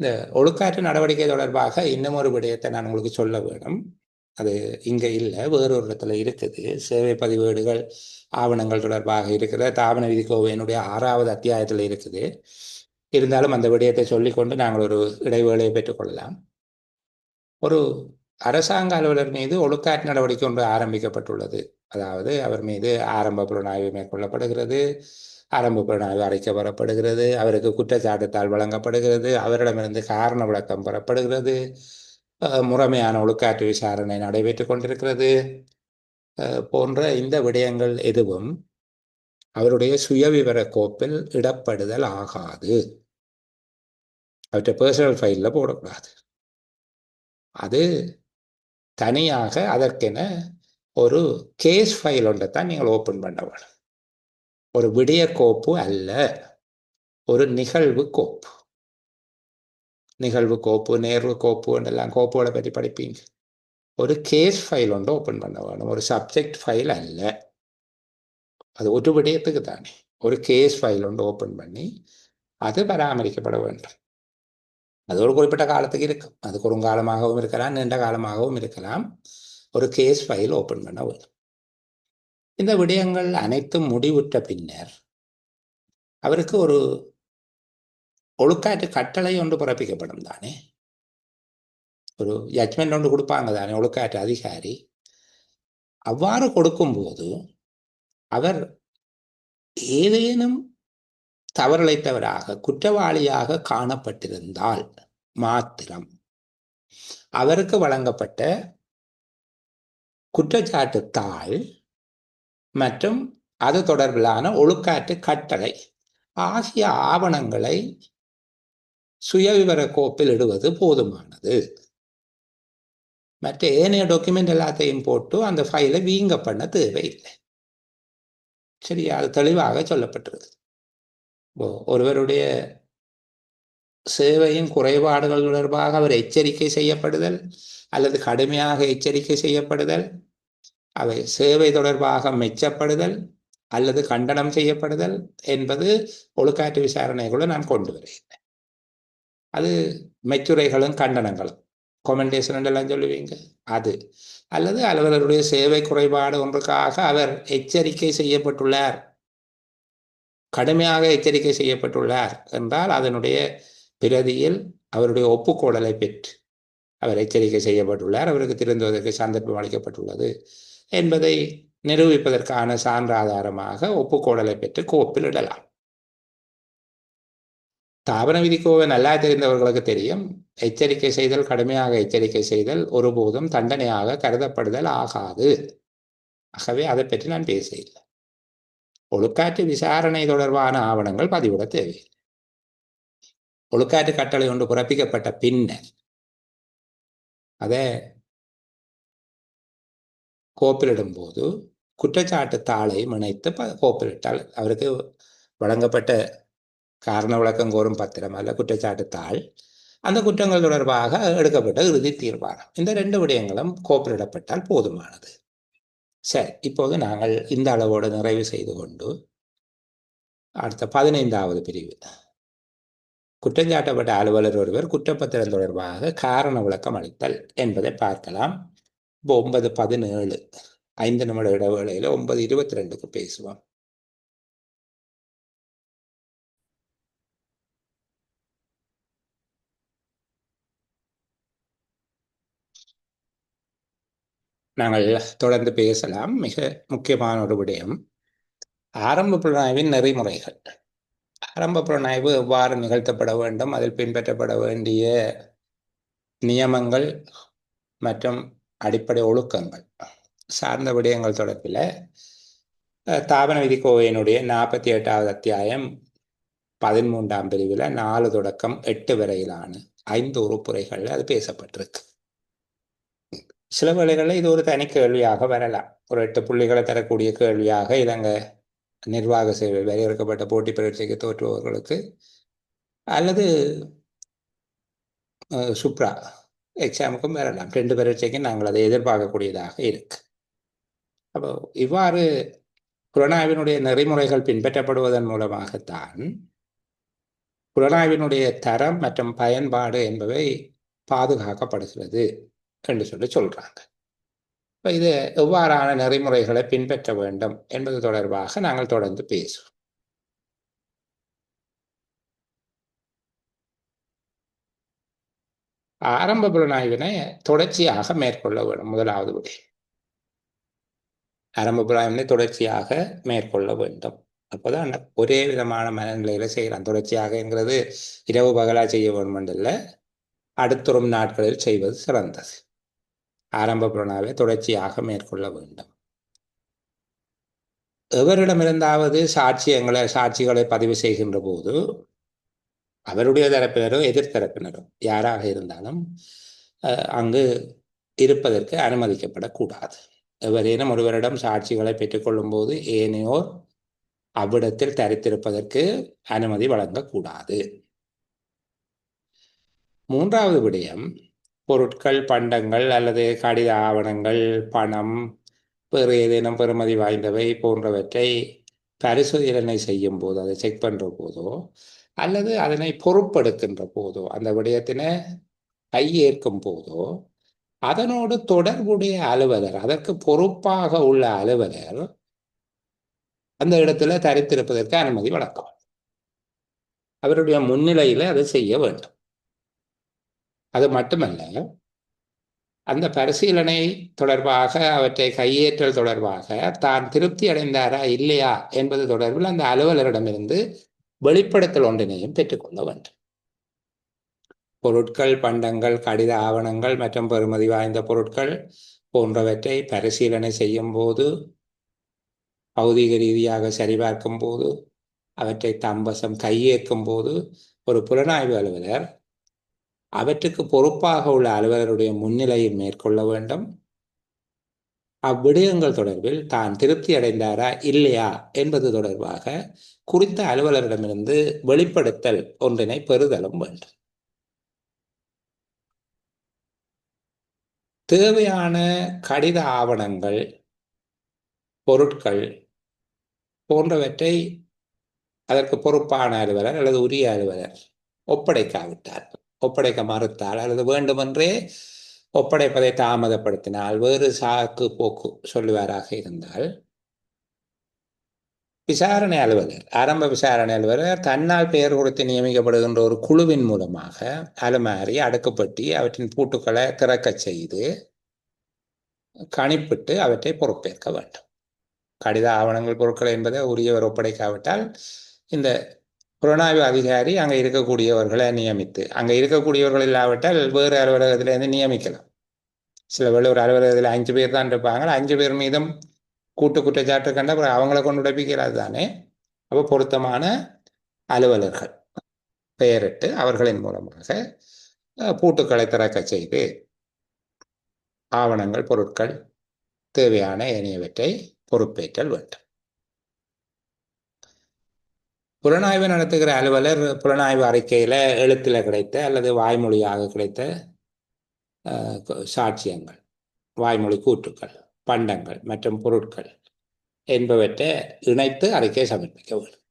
இந்த ஒழுக்காற்று நடவடிக்கை தொடர்பாக இன்னும் ஒரு விடயத்தை நான் உங்களுக்கு சொல்ல வேணும். அது இங்கே இல்லை, வேறொரு இடத்துல இருக்குது. சேவை பதிவேடுகள் ஆவணங்கள் தொடர்பாக இருக்கிற தாவண விதிக்கோவையினுடைய 6வது அத்தியாயத்தில் இருக்குது. இருந்தாலும் அந்த விடயத்தை சொல்லிக்கொண்டு நாங்கள் ஒரு இடைவேளையை பெற்றுக்கொள்ளலாம். ஒரு அரசாங்க அலுவலர் மீது ஒழுக்காற்று நடவடிக்கை ஒன்று ஆரம்பிக்கப்பட்டுள்ளது. அதாவது அவர் மீது ஆரம்ப புலனாய்வு மேற்கொள்ளப்படுகிறது, ஆரம்ப புலனாய்வு அழைக்க வரப்படுகிறது, அவருக்கு குற்றச்சாட்டுத்தால் வழங்கப்படுகிறது, அவரிடமிருந்து காரண விளக்கம் பெறப்படுகிறது, முறைமையான ஒழுக்காற்று விசாரணை நடைபெற்றுக் கொண்டிருக்கிறது. போன்ற இந்த விடயங்கள் எதுவும் அவருடைய சுயவிவர கோப்பில் இடப்படுதல் ஆகாது. அவற்றை பர்சனல் ஃபைலில் போடக்கூடாது. அது தனியாக அதற்கென ஒரு கேஸ் ஃபைல் ஒன்றை தான் நீங்கள் ஓப்பன் பண்ண வேணும். ஒரு விடய கோப்பு அல்ல, ஒரு நிகழ்வு கோப்பு. நிகழ்வு கோப்பு, நேர்வு கோப்பு எல்லாம் கோப்புகளை பற்றி படிப்பீங்க. ஒரு கேஸ் ஃபைல் ஒன்று ஓப்பன் பண்ண வேணும், ஒரு சப்ஜெக்ட் ஃபைல் அல்ல. அது ஒரு விடயத்துக்கு தானே. ஒரு கேஸ் ஃபைல் ஒன்று ஓப்பன் பண்ணி அது பராமரிக்கப்பட வேண்டும். அது ஒரு குறிப்பிட்ட காலத்துக்கு இருக்கும். அது குறுங்காலமாகவும் இருக்கலாம், நீண்ட காலமாகவும் இருக்கலாம். ஒரு கேஸ் ஃபைல் ஓப்பன் பண்ண வேண்டும். இந்த விடயங்கள் அனைத்தும் முடிவுற்ற பின்னர் அவருக்கு ஒரு ஒழுக்காற்று கட்டளை ஒன்று பிறப்பிக்கப்படும் தானே. ஒரு ஜட்மெண்ட் ஒன்று கொடுப்பாங்க தானே ஒழுக்காற்று அதிகாரி. அவ்வாறு கொடுக்கும்போது அவர் ஏதேனும் தவறிழைத்தவராக குற்றவாளியாக காணப்பட்டிருந்தால் மாத்திரம் அவருக்கு வழங்கப்பட்ட குற்றச்சாட்டு தாள் மற்றும் அது தொடர்பிலான ஒழுக்காற்று கட்டளை ஆகிய ஆவணங்களை சுயவிவர கோப்பில் இடுவது போதுமானது. மற்ற ஏனைய டாக்குமெண்ட் எல்லாத்தையும் போட்டு அந்த ஃபைலை வீங்க பண்ண தேவையில்லை. சரியா? அது தெளிவாக சொல்லப்பட்டிருக்கு. ஒருவருடைய சேவையின் குறைபாடுகள் தொடர்பாக அவர் எச்சரிக்கை செய்யப்படுதல் அல்லது கடுமையாக எச்சரிக்கை செய்யப்படுதல், அவை சேவை தொடர்பாக மெச்சப்படுதல் அல்லது கண்டனம் செய்யப்படுதல் என்பது ஒழுக்காற்று விசாரணைக்குள்ள நான் கொண்டு வருகிறேன். அது மெச்சுரைகளும் கண்டனங்களும் கொமெண்டேஷன் எல்லாம் சொல்லுவீங்க அது. அல்லது அலுவலருடைய சேவை குறைபாடு ஒன்றுக்காக அவர் எச்சரிக்கை செய்யப்பட்டுள்ளார், கடுமையாக எச்சரிக்கை செய்யப்பட்டுள்ளார் என்றால் அதனுடைய பிரதியில் அவருடைய ஒப்புக்கோடலை பெற்று அவர் எச்சரிக்கை செய்யப்பட்டுள்ளார், அவருக்கு திருந்துவதற்கு சந்தர்ப்பம் அளிக்கப்பட்டுள்ளது என்பதை நிரூபிப்பதற்கான சான்றாதாரமாக ஒப்புக்கோடலை பெற்று கோப்பில் இடலாம். தாபன விதிக்கோவை நல்லா தெரிந்தவர்களுக்கு தெரியும், எச்சரிக்கை செய்தல், கடுமையாக எச்சரிக்கை செய்தல் ஒருபோதும் தண்டனையாக கருதப்படுதல் ஆகாது. ஆகவே அதை பற்றி நான் பேசவில்லை. ஒழுக்காற்று விசாரணை தொடர்பான ஆவணங்கள் பதிவிட தேவையில்லை. ஒழுக்காற்று கட்டளை ஒன்று பிறப்பிக்கப்பட்ட பின்னர் அதை கோப்பிலிடும் போது குற்றச்சாட்டு தாளை இணைத்து கோப்பிலிட்டால் அவருக்கு வழங்கப்பட்ட காரண விளக்கம் கோரும் பத்திரம் அல்ல குற்றச்சாட்டு தாள், அந்த குற்றங்கள் தொடர்பாக எடுக்கப்பட்ட இறுதி தீர்மானம், இந்த 2 விடயங்களும் கோப்பிலிடப்பட்டால் போதுமானது. சரி, இப்போது நாங்கள் இந்த அளவோடு நிறைவு செய்து கொண்டு அடுத்த 15வது பிரிவு, குற்றஞ்சாட்டப்பட்ட அலுவலர் ஒருவர் குற்றப்பத்திரம் தொடர்பாக காரண விளக்கம் அளித்தல் என்பதை பார்க்கலாம். இப்போ 9:17 5 நிமிட இடைவேளையில் 9:22க்கு பேசுவோம். நாங்கள் தொடர்ந்து பேசலாம். மிக முக்கியமான ஒரு விடயம், ஆரம்ப புலனாய்வின் நெறிமுறைகள். ஆரம்ப புலனாய்வு எவ்வாறு நிகழ்த்தப்பட வேண்டும், அதில் பின்பற்றப்பட வேண்டிய நியமங்கள் மற்றும் அடிப்படை ஒழுக்கங்கள் சார்ந்த விடயங்கள் தொடர்பில் தாபன விதிக்கோவையினுடைய 48வது அத்தியாயம் 13ஆம் பிரிவில் 4 தொடக்கம் 8 வரையிலான 5 உறுப்புரைகள் அது பேசப்பட்டிருக்கு. சில வேளைகளில் இது ஒரு தனி கேள்வியாக வரலாம், ஒரு 8 புள்ளிகளை தரக்கூடிய கேள்வியாக இலங்கை நிர்வாக சேவை வரையறுக்கப்பட்ட போட்டி பரீட்சைக்கு தோற்றுபவர்களுக்கு அல்லது சுப்ரா எக்ஸாமுக்கும் வரலாம். 2 பரீட்சைக்கும் நாங்கள் அதை எதிர்பார்க்கக்கூடியதாக இருக்கு. அப்போ இவ்வாறு புலனாய்வினுடைய நெறிமுறைகள் பின்பற்றப்படுவதன் மூலமாகத்தான் புலனாய்வினுடைய தரம் மற்றும் பயன்பாடு என்பவை பாதுகாக்கப்படுகிறது என்று சொல்றாங்க. இப்போ இது எவ்வாறான நெறிமுறைகளை பின்பற்ற வேண்டும் என்பது தொடர்பாக நாங்கள் தொடர்ந்து பேசுவோம். ஆரம்ப புலனாய்வினை தொடர்ச்சியாக மேற்கொள்ள வேண்டும். முதலாவது விடை, ஆரம்ப புலனாய்வினை தொடர்ச்சியாக மேற்கொள்ள வேண்டும். அப்போதான் ஒரே விதமான மனநிலையில செய்யலாம். தொடர்ச்சியாக என்கிறது இரவு பகலா செய்ய வேண்டும் இல்லை, அடுத்தொரும் நாட்களில் செய்வது சிறந்தது. ஆரம்ப புலனாய்வை தொடர்ச்சியாக மேற்கொள்ள வேண்டும். எவரிடமிருந்தாவது சாட்சிகளை பதிவு செய்கின்ற போது அவருடைய தரப்பினரோ எதிர்த்தரப்பினரோ யாராக இருந்தாலும் அங்கு இருப்பதற்கு அனுமதிக்கப்படக்கூடாது. எவரேனும் ஒருவரிடம் சாட்சிகளை பெற்றுக்கொள்ளும் போது ஏனையோர் அவ்விடத்தில் தரித்திருப்பதற்கு அனுமதி வழங்கக்கூடாது. மூன்றாவது விடயம், பொருட்கள், பண்டங்கள் அல்லது கடித ஆவணங்கள், பணம், வேறு ஏதேனும் பெறுமதி வாய்ந்தவை போன்றவற்றை பரிசோதனை செய்யும் போது, அதை செக் பண்ணுற போதோ அல்லது அதனை பொறுப்படுக்கின்ற போதோ, அந்த விடயத்தினை கையேற்கும் போதோ அதனோடு தொடர்புடைய அலுவலர், அதற்கு பொறுப்பாக உள்ள அலுவலர் அந்த இடத்துல தரித்திருப்பதற்கு அனுமதி வழங்கும். அவருடைய முன்னிலையில அதை செய்ய வேண்டும். அது மட்டுமல்ல, அந்த பரிசீலனை தொடர்பாக அவற்றை கையேற்றல் தொடர்பாக தான் திருப்தி அடைந்தாரா இல்லையா என்பது தொடர்பில் அந்த அலுவலரிடமிருந்து வெளிப்படுத்தல் ஒன்றினையும் பெற்றுக்கொள்ள வேண்டும். பொருட்கள், பண்டங்கள், கடித ஆவணங்கள் மற்றும் பெறுமதி வாய்ந்த பொருட்கள் போன்றவற்றை பரிசீலனை செய்யும் போது, பௌதீக ரீதியாக சரிபார்க்கும் போது, அவற்றை தம்பசம் கையேற்கும் போது ஒரு புலனாய்வு அலுவலர் அவற்றுக்கு பொறுப்பாக உள்ள அலுவலருடைய முன்னிலையில் மேற்கொள்ள வேண்டும். அவ்விடயங்கள் தொடர்பில் தான் திருப்தி அடைந்தாரா இல்லையா என்பது தொடர்பாக குறித்த அலுவலரிடமிருந்து வெளிப்படுத்தல் ஒன்றினை பெறுதலும் வேண்டும். தேவையான கடித ஆவணங்கள், பொருட்கள் போன்றவற்றை அதற்கு பொறுப்பான அலுவலர் அல்லது உரிய அலுவலர் ஒப்படைக்க மறுத்தால் அல்லது வேண்டுமென்றே ஒப்படைப்பதை தாமதப்படுத்தினால், வேறு சாக்கு போக்கு சொல்லுவாராக இருந்தால், விசாரணை அலுவலர், ஆரம்ப விசாரணை அலுவலர் தன்னால் பெயர் கொடுத்து நியமிக்கப்படுகின்ற ஒரு குழுவின் மூலமாக அலுமாரி, அடுக்குப்பட்டி அவற்றின் பூட்டுக்களை திறக்க செய்து கணிப்பிட்டு அவற்றை பொறுப்பேற்க வேண்டும். கடித ஆவணங்கள், பொருட்கள் என்பதை உரியவர் ஒப்படைக்காவிட்டால் இந்த புலனாய்வு அதிகாரி அங்கே இருக்கக்கூடியவர்களை நியமித்து, அங்கே இருக்கக்கூடியவர்கள் இல்லாவிட்டால் வேறு அலுவலகத்திலிருந்து நியமிக்கலாம். சில வேளை ஒரு அலுவலகத்தில் 5 பேர் தான் இருப்பாங்க, 5 பேர் மீதும் கூட்டு குற்றச்சாட்டு கண்ட அப்புறம் அவங்கள கொண்டு உடைப்பிக்கிறது தானே. அப்போ பொருத்தமான அலுவலர்கள் பெயரிட்டு அவர்களின் மூலமாக பூட்டுக்களை திறக்க செய்து ஆவணங்கள், பொருட்கள் தேவையான ஏனையவற்றை பொறுப்பேற்றல் வேண்டும். புலனாய்வு நடத்துகிற அலுவலர் புலனாய்வு அறிக்கையில் எழுத்தில் கிடைத்த அல்லது வாய்மொழியாக கிடைத்த சாட்சியங்கள், வாய்மொழி கூற்றுக்கள், பண்டங்கள் மற்றும் பொருட்கள் என்பவற்றை இணைத்து அறிக்கை சமர்ப்பிக்க வேண்டும்.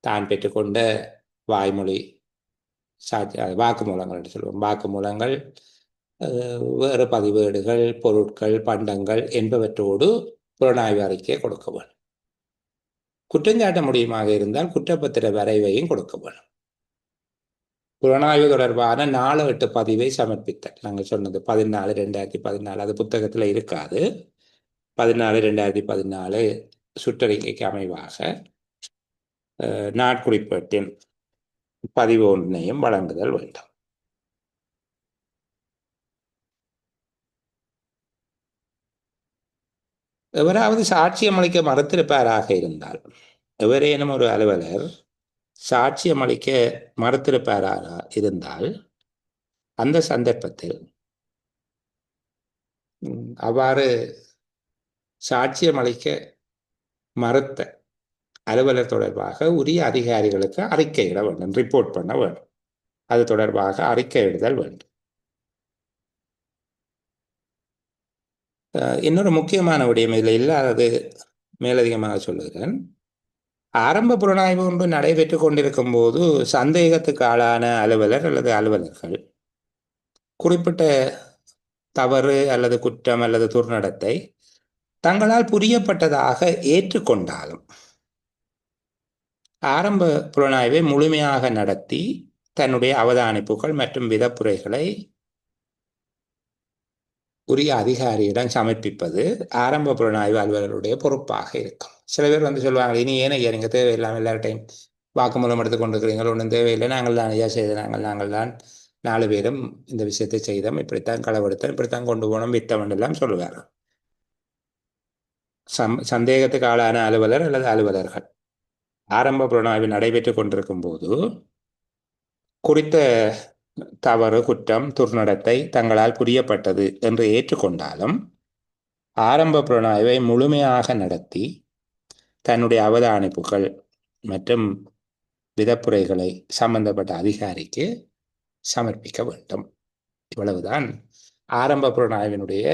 தான் பெற்றுக்கொண்ட வாய்மொழி வாக்குமூலங்கள் என்று சொல்லுவோம், வாக்குமூலங்கள், வேறு பதிவேடுகள், பொருட்கள், பண்டங்கள் என்பவற்றோடு புலனாய்வு அறிக்கையை கொடுக்க வேண்டும். குற்றஞ்சாட்ட முடியுமாக இருந்தால் குற்றப்பத்திர வரைவையும் கொடுக்க வேண்டும். புலனாய்வு தொடர்பான 4-8 பதிவை சமர்ப்பித்தல். நாங்கள் சொன்னது 14/2014, அது புத்தகத்தில் இருக்காது. 14/2014 சுற்றறிக்கைக்கு அமைவாக நாட்குறிப்பேட்டின் பதிவு ஒன்றையும் வழங்குதல் வேண்டும். எவராவது சாட்சியம் அளிக்க மறுத்திருப்பாராக இருந்தால், எவரேனும் ஒரு அலுவலர் சாட்சியம் அளிக்க மறுத்திருப்பாராக இருந்தால், அந்த சந்தர்ப்பத்தில் அவ்வாறு சாட்சியம் அளிக்க மறுத்த அலுவலர் தொடர்பாக உரிய அதிகாரிகளுக்கு அறிக்கையிட வேண்டும், ரிப்போர்ட் பண்ண வேண்டும். அது தொடர்பாக அறிக்கையிடுதல் வேண்டும். இன்னொரு முக்கியமான விடயம் இதில் இல்லாதது மேலதிகமாக சொல்லுகிறேன். ஆரம்ப புலனாய்வு ஒன்று நடைபெற்று கொண்டிருக்கும் போது சந்தேகத்துக்கு ஆளான அலுவலர் அல்லது அலுவலர்கள் குறிப்பிட்ட தவறு அல்லது குற்றம் அல்லது துர்நடத்தை தங்களால் புரியப்பட்டதாக ஏற்றுக்கொண்டாலும் ஆரம்ப புலனாய்வை முழுமையாக நடத்தி தன்னுடைய அவதானிப்புகள் மற்றும் விதப்புரைகளை உரிய அதிகாரியிடம் சமர்ப்பிப்பது ஆரம்ப புலனாய்வு அலுவலருடைய பொறுப்பாக இருக்கும். சில பேர் வந்து சொல்லுவாங்க, இனி ஏன் ஐயா நீங்கள் தேவையில்லாமல் எல்லார்டையும் வாக்குமூலம் எடுத்து கொண்டிருக்கிறீங்க, ஒன்றும் தேவையில்லை, நாங்கள் தான் ஐயா செய்த நாங்கள் தான் 4 பேரும் இந்த விஷயத்தை செய்தோம், இப்படித்தான் களவெடுத்தோம், இப்படித்தான் கொண்டு போனோம், வித்தம் எல்லாம் சொல்லுவார்கள். சந்தேகத்துக்கு ஆளான அலுவலர் அல்லது அலுவலர்கள் ஆரம்ப புலனாய்வு நடைபெற்று கொண்டிருக்கும் போது குறித்த தவறு, குற்றம், துர்நடத்தை தங்களால் புரியப்பட்டது என்று ஏற்றுக்கொண்டாலும் ஆரம்ப புலனாய்வை முழுமையாக நடத்தி தன்னுடைய அவதானிப்புகள் மற்றும் விதப்புரைகளை சம்பந்தப்பட்ட அதிகாரிக்கு சமர்ப்பிக்க வேண்டும். இவ்வளவுதான் ஆரம்ப புலனாய்வினுடைய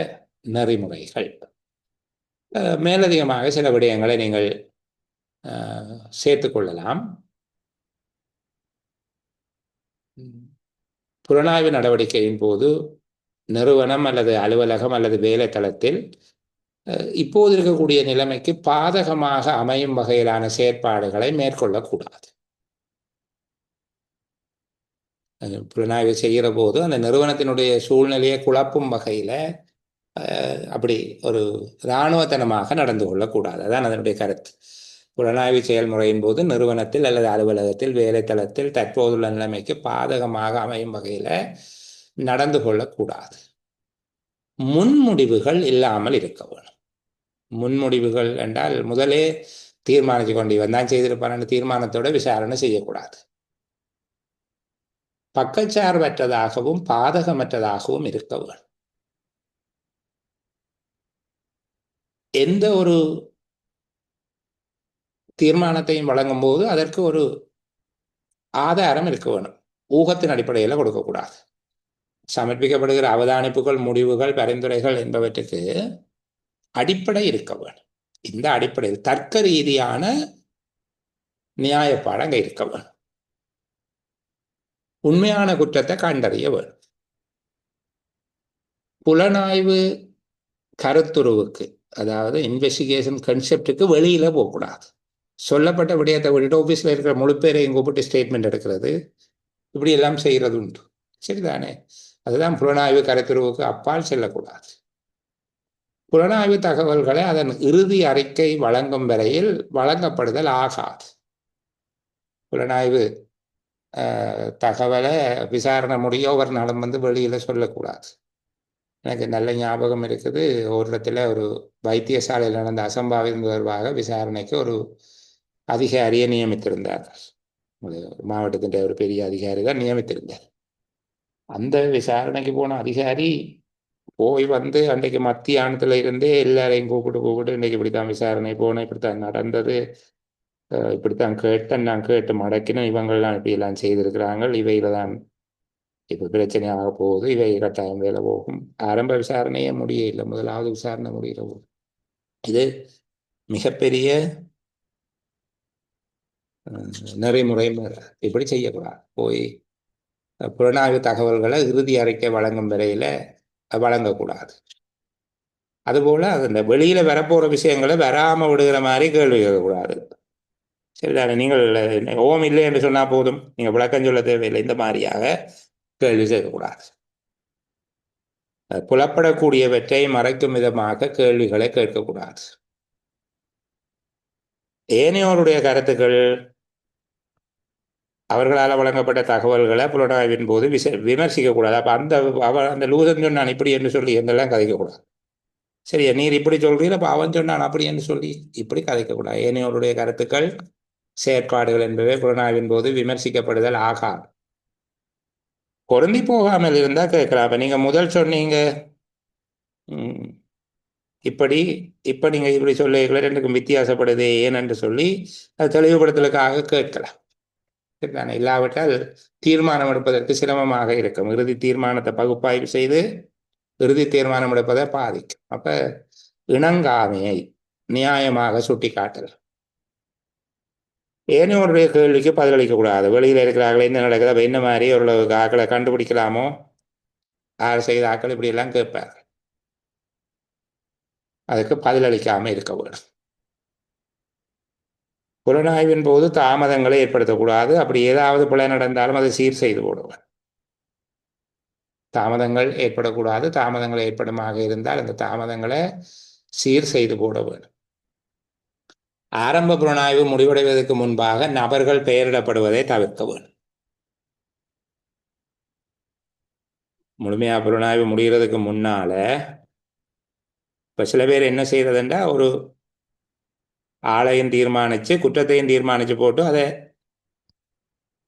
நெறிமுறைகள். மேலதிகமாக சில விடயங்களை நீங்கள் சேர்த்துக் கொள்ளலாம். புலனாய்வு நடவடிக்கையின் போது நிறுவனம் அல்லது அலுவலகம் அல்லது வேலை தளத்தில் இப்போது இருக்கக்கூடிய நிலைமைக்கு பாதகமாக அமையும் வகையிலான செயற்பாடுகளை மேற்கொள்ளக்கூடாது. புலனாய்வு செய்கிற போது அந்த நிறுவனத்தினுடைய சூழ்நிலையை குழப்பும் வகையில் அப்படி ஒரு இராணுவத்தனமாக நடந்து கொள்ளக்கூடாது. அதான் அதனுடைய கருத்து. புலனாய்வு செயல்முறையின் போது நிறுவனத்தில் அல்லது அலுவலகத்தில் வேலைத்தளத்தில் தற்போதுள்ள நிலைமைக்கு பாதகமாக அமையும் வகையில் நடந்து கொள்ளக்கூடாது. முன்முடிவுகள் இல்லாமல் இருக்க வேணும். முன்முடிவுகள் என்றால் முதலே தீர்மானித்து கொண்டு இவன் தான் செய்திருப்பான் தீர்மானத்தோட விசாரணை செய்யக்கூடாது. பக்கச்சார்பற்றதாகவும் பாதகமற்றதாகவும் இருக்க வேண்டும். எந்த ஒரு தீர்மானத்தையும் வழங்கும் போது அதற்கு ஒரு ஆதாரம் இருக்க வேணும். ஊகத்தின் அடிப்படையில் கொடுக்கக்கூடாது. சமர்ப்பிக்கப்படுகிற அவதானிப்புகள், முடிவுகள், பரிந்துரைகள் என்பவற்றுக்கு அடிப்படை இருக்க வேண்டும். இந்த அடிப்படையில் தர்க்க ரீதியான நியாயப்பாடு அங்கே இருக்க வேணும். உண்மையான குற்றத்தை கண்டறிய வேணும். புலனாய்வு கருத்துருவுக்கு, அதாவது இன்வெஸ்டிகேஷன் கன்செப்டுக்கு வெளியில போகக்கூடாது. சொல்லப்பட்ட விடயத்தை விட்டுட்டு ஆஃபீஸில் இருக்கிற முழு பேரையும் கூப்பிட்டு ஸ்டேட்மெண்ட் எடுக்கிறது, இப்படி எல்லாம் செய்கிறது உண்டு. சரிதானே? அதுதான் புலனாய்வு கருத்துருவுக்கு அப்பால் செல்லக்கூடாது. புலனாய்வு தகவல்களை அதன் இறுதி அறிக்கை வழங்கும் வரையில் வழங்கப்படுதல் ஆகாது. புலனாய்வு தகவலை விசாரணை முடிய ஒரு நாளும் வெளியில் சொல்லக்கூடாது. எனக்கு நல்ல ஞாபகம் இருக்குது, ஒரு இடத்துல ஒரு வைத்தியசாலையில் நடந்த அசம்பாவிதம் தொடர்பாக விசாரணைக்கு ஒரு அதிகாரியை நியமித்திருந்தார்கள். மாவட்டத்தின் ஒரு பெரிய அதிகாரி தான் நியமித்திருந்தார். அந்த விசாரணைக்கு போன அதிகாரி போய் அன்றைக்கு மத்தியானத்துல இருந்தே எல்லாரையும் கூப்பிட்டு இன்னைக்கு இப்படித்தான் விசாரணை போனேன், இப்படித்தான் நடந்தது, இப்படித்தான் கேட்டேன், நான் கேட்டு மடக்கினோம், இவங்கள்லாம் இப்படியெல்லாம் செய்திருக்கிறாங்க, இவையில தான் இப்போ பிரச்சனையாக போகுது, இவை கட்டாயம் வேலை போகும். ஆரம்ப விசாரணையே முடிய இல்லை, முதலாவது விசாரணை முடிகிற போது. இது மிகப்பெரிய நெறிமுறை. இப்படி செய்யக்கூடாது. போய் புலனாய்வு தகவல்களை இறுதி அறிக்கை வழங்கும் வரையில வழங்கக்கூடாது. அதுபோல அந்த வெளியில வரப்போற விஷயங்களை வராம விடுகிற மாதிரி கேள்வி கேட்கக்கூடாது. சரிதானே? நீங்கள் ஓம் இல்லை என்று சொன்னா போதும், நீங்க விளக்கம் சொல்ல தேவையில்லை, இந்த மாதிரியாக கேள்வி கேட்கக்கூடாது. புலப்படக்கூடியவற்றை மறைக்கும் விதமாக கேள்விகளை கேட்கக்கூடாது. ஏனையோருடைய கருத்துக்கள், அவர்களால் வழங்கப்பட்ட தகவல்களை புலனாய்வின் போது விமர்சிக்க கூடாது. அப்ப அந்த லூசன் சொன்னான் இப்படி என்று சொல்லி என்றெல்லாம் கதைக்கக்கூடாது. சரியா? நீர் இப்படி சொல்றீங்க, அப்ப அவன் சொன்னான் அப்படி என்று சொல்லி இப்படி கதைக்கக்கூடாது. ஏனையோருடைய கருத்துக்கள், செயற்பாடுகள் என்பவை புலனாய்வின் போது விமர்சிக்கப்படுதல் ஆகாது. பொருந்தி போகாமல் இருந்தா கேட்கலாம். அப்ப நீங்க முதல் சொன்னீங்க இப்ப நீங்க இப்படி சொல்ல ரெண்டுக்கும் வித்தியாசப்படுது ஏனென்று சொல்லி அது தெளிவுபடுத்தலுக்காக கேட்கலாம். சரிதானே? இல்லாவிட்டால் தீர்மானம் எடுப்பதற்கு சிரமமாக இருக்கும். இறுதி தீர்மானத்தை பகுப்பாய்வு செய்து இறுதி தீர்மானம் எடுப்பதை பாதிக்கும். அப்ப இணங்காமையை நியாயமாக சுட்டி காட்டலாம். ஏனையோருடைய கேள்விக்கு பதிலளிக்க கூடாது. வெளியில இருக்கிறார்கள், என்ன நடக்குது, அப்ப என்ன மாதிரி ஒரு ஆக்களை கண்டுபிடிக்கலாமோ, யார் செய்த ஆக்கள், இப்படி எல்லாம் கேட்பார். அதுக்கு பதிலளிக்காம இருக்க வேண்டும். புலனாய்வின் போது தாமதங்களை ஏற்படுத்தக்கூடாது. அப்படி ஏதாவது பிழை நடந்தாலும் அதை சீர் செய்து போடுவார். தாமதங்கள் ஏற்படக்கூடாது. தாமதங்கள் ஏற்படுமாக இருந்தால் அந்த தாமதங்களை சீர் செய்து போட வேண்டும். ஆரம்ப புலனாய்வு முடிவடைவதற்கு முன்பாக நபர்கள் பெயரிடப்படுவதை தவிர்க்க வேண்டும். முழுமையா புலனாய்வு முடிகிறதுக்கு முன்னால இப்ப சில பேர் என்ன செய்யறதுன்றா, ஒரு ஆளையும் தீர்மானித்து குற்றத்தையும் தீர்மானித்து போட்டு அதை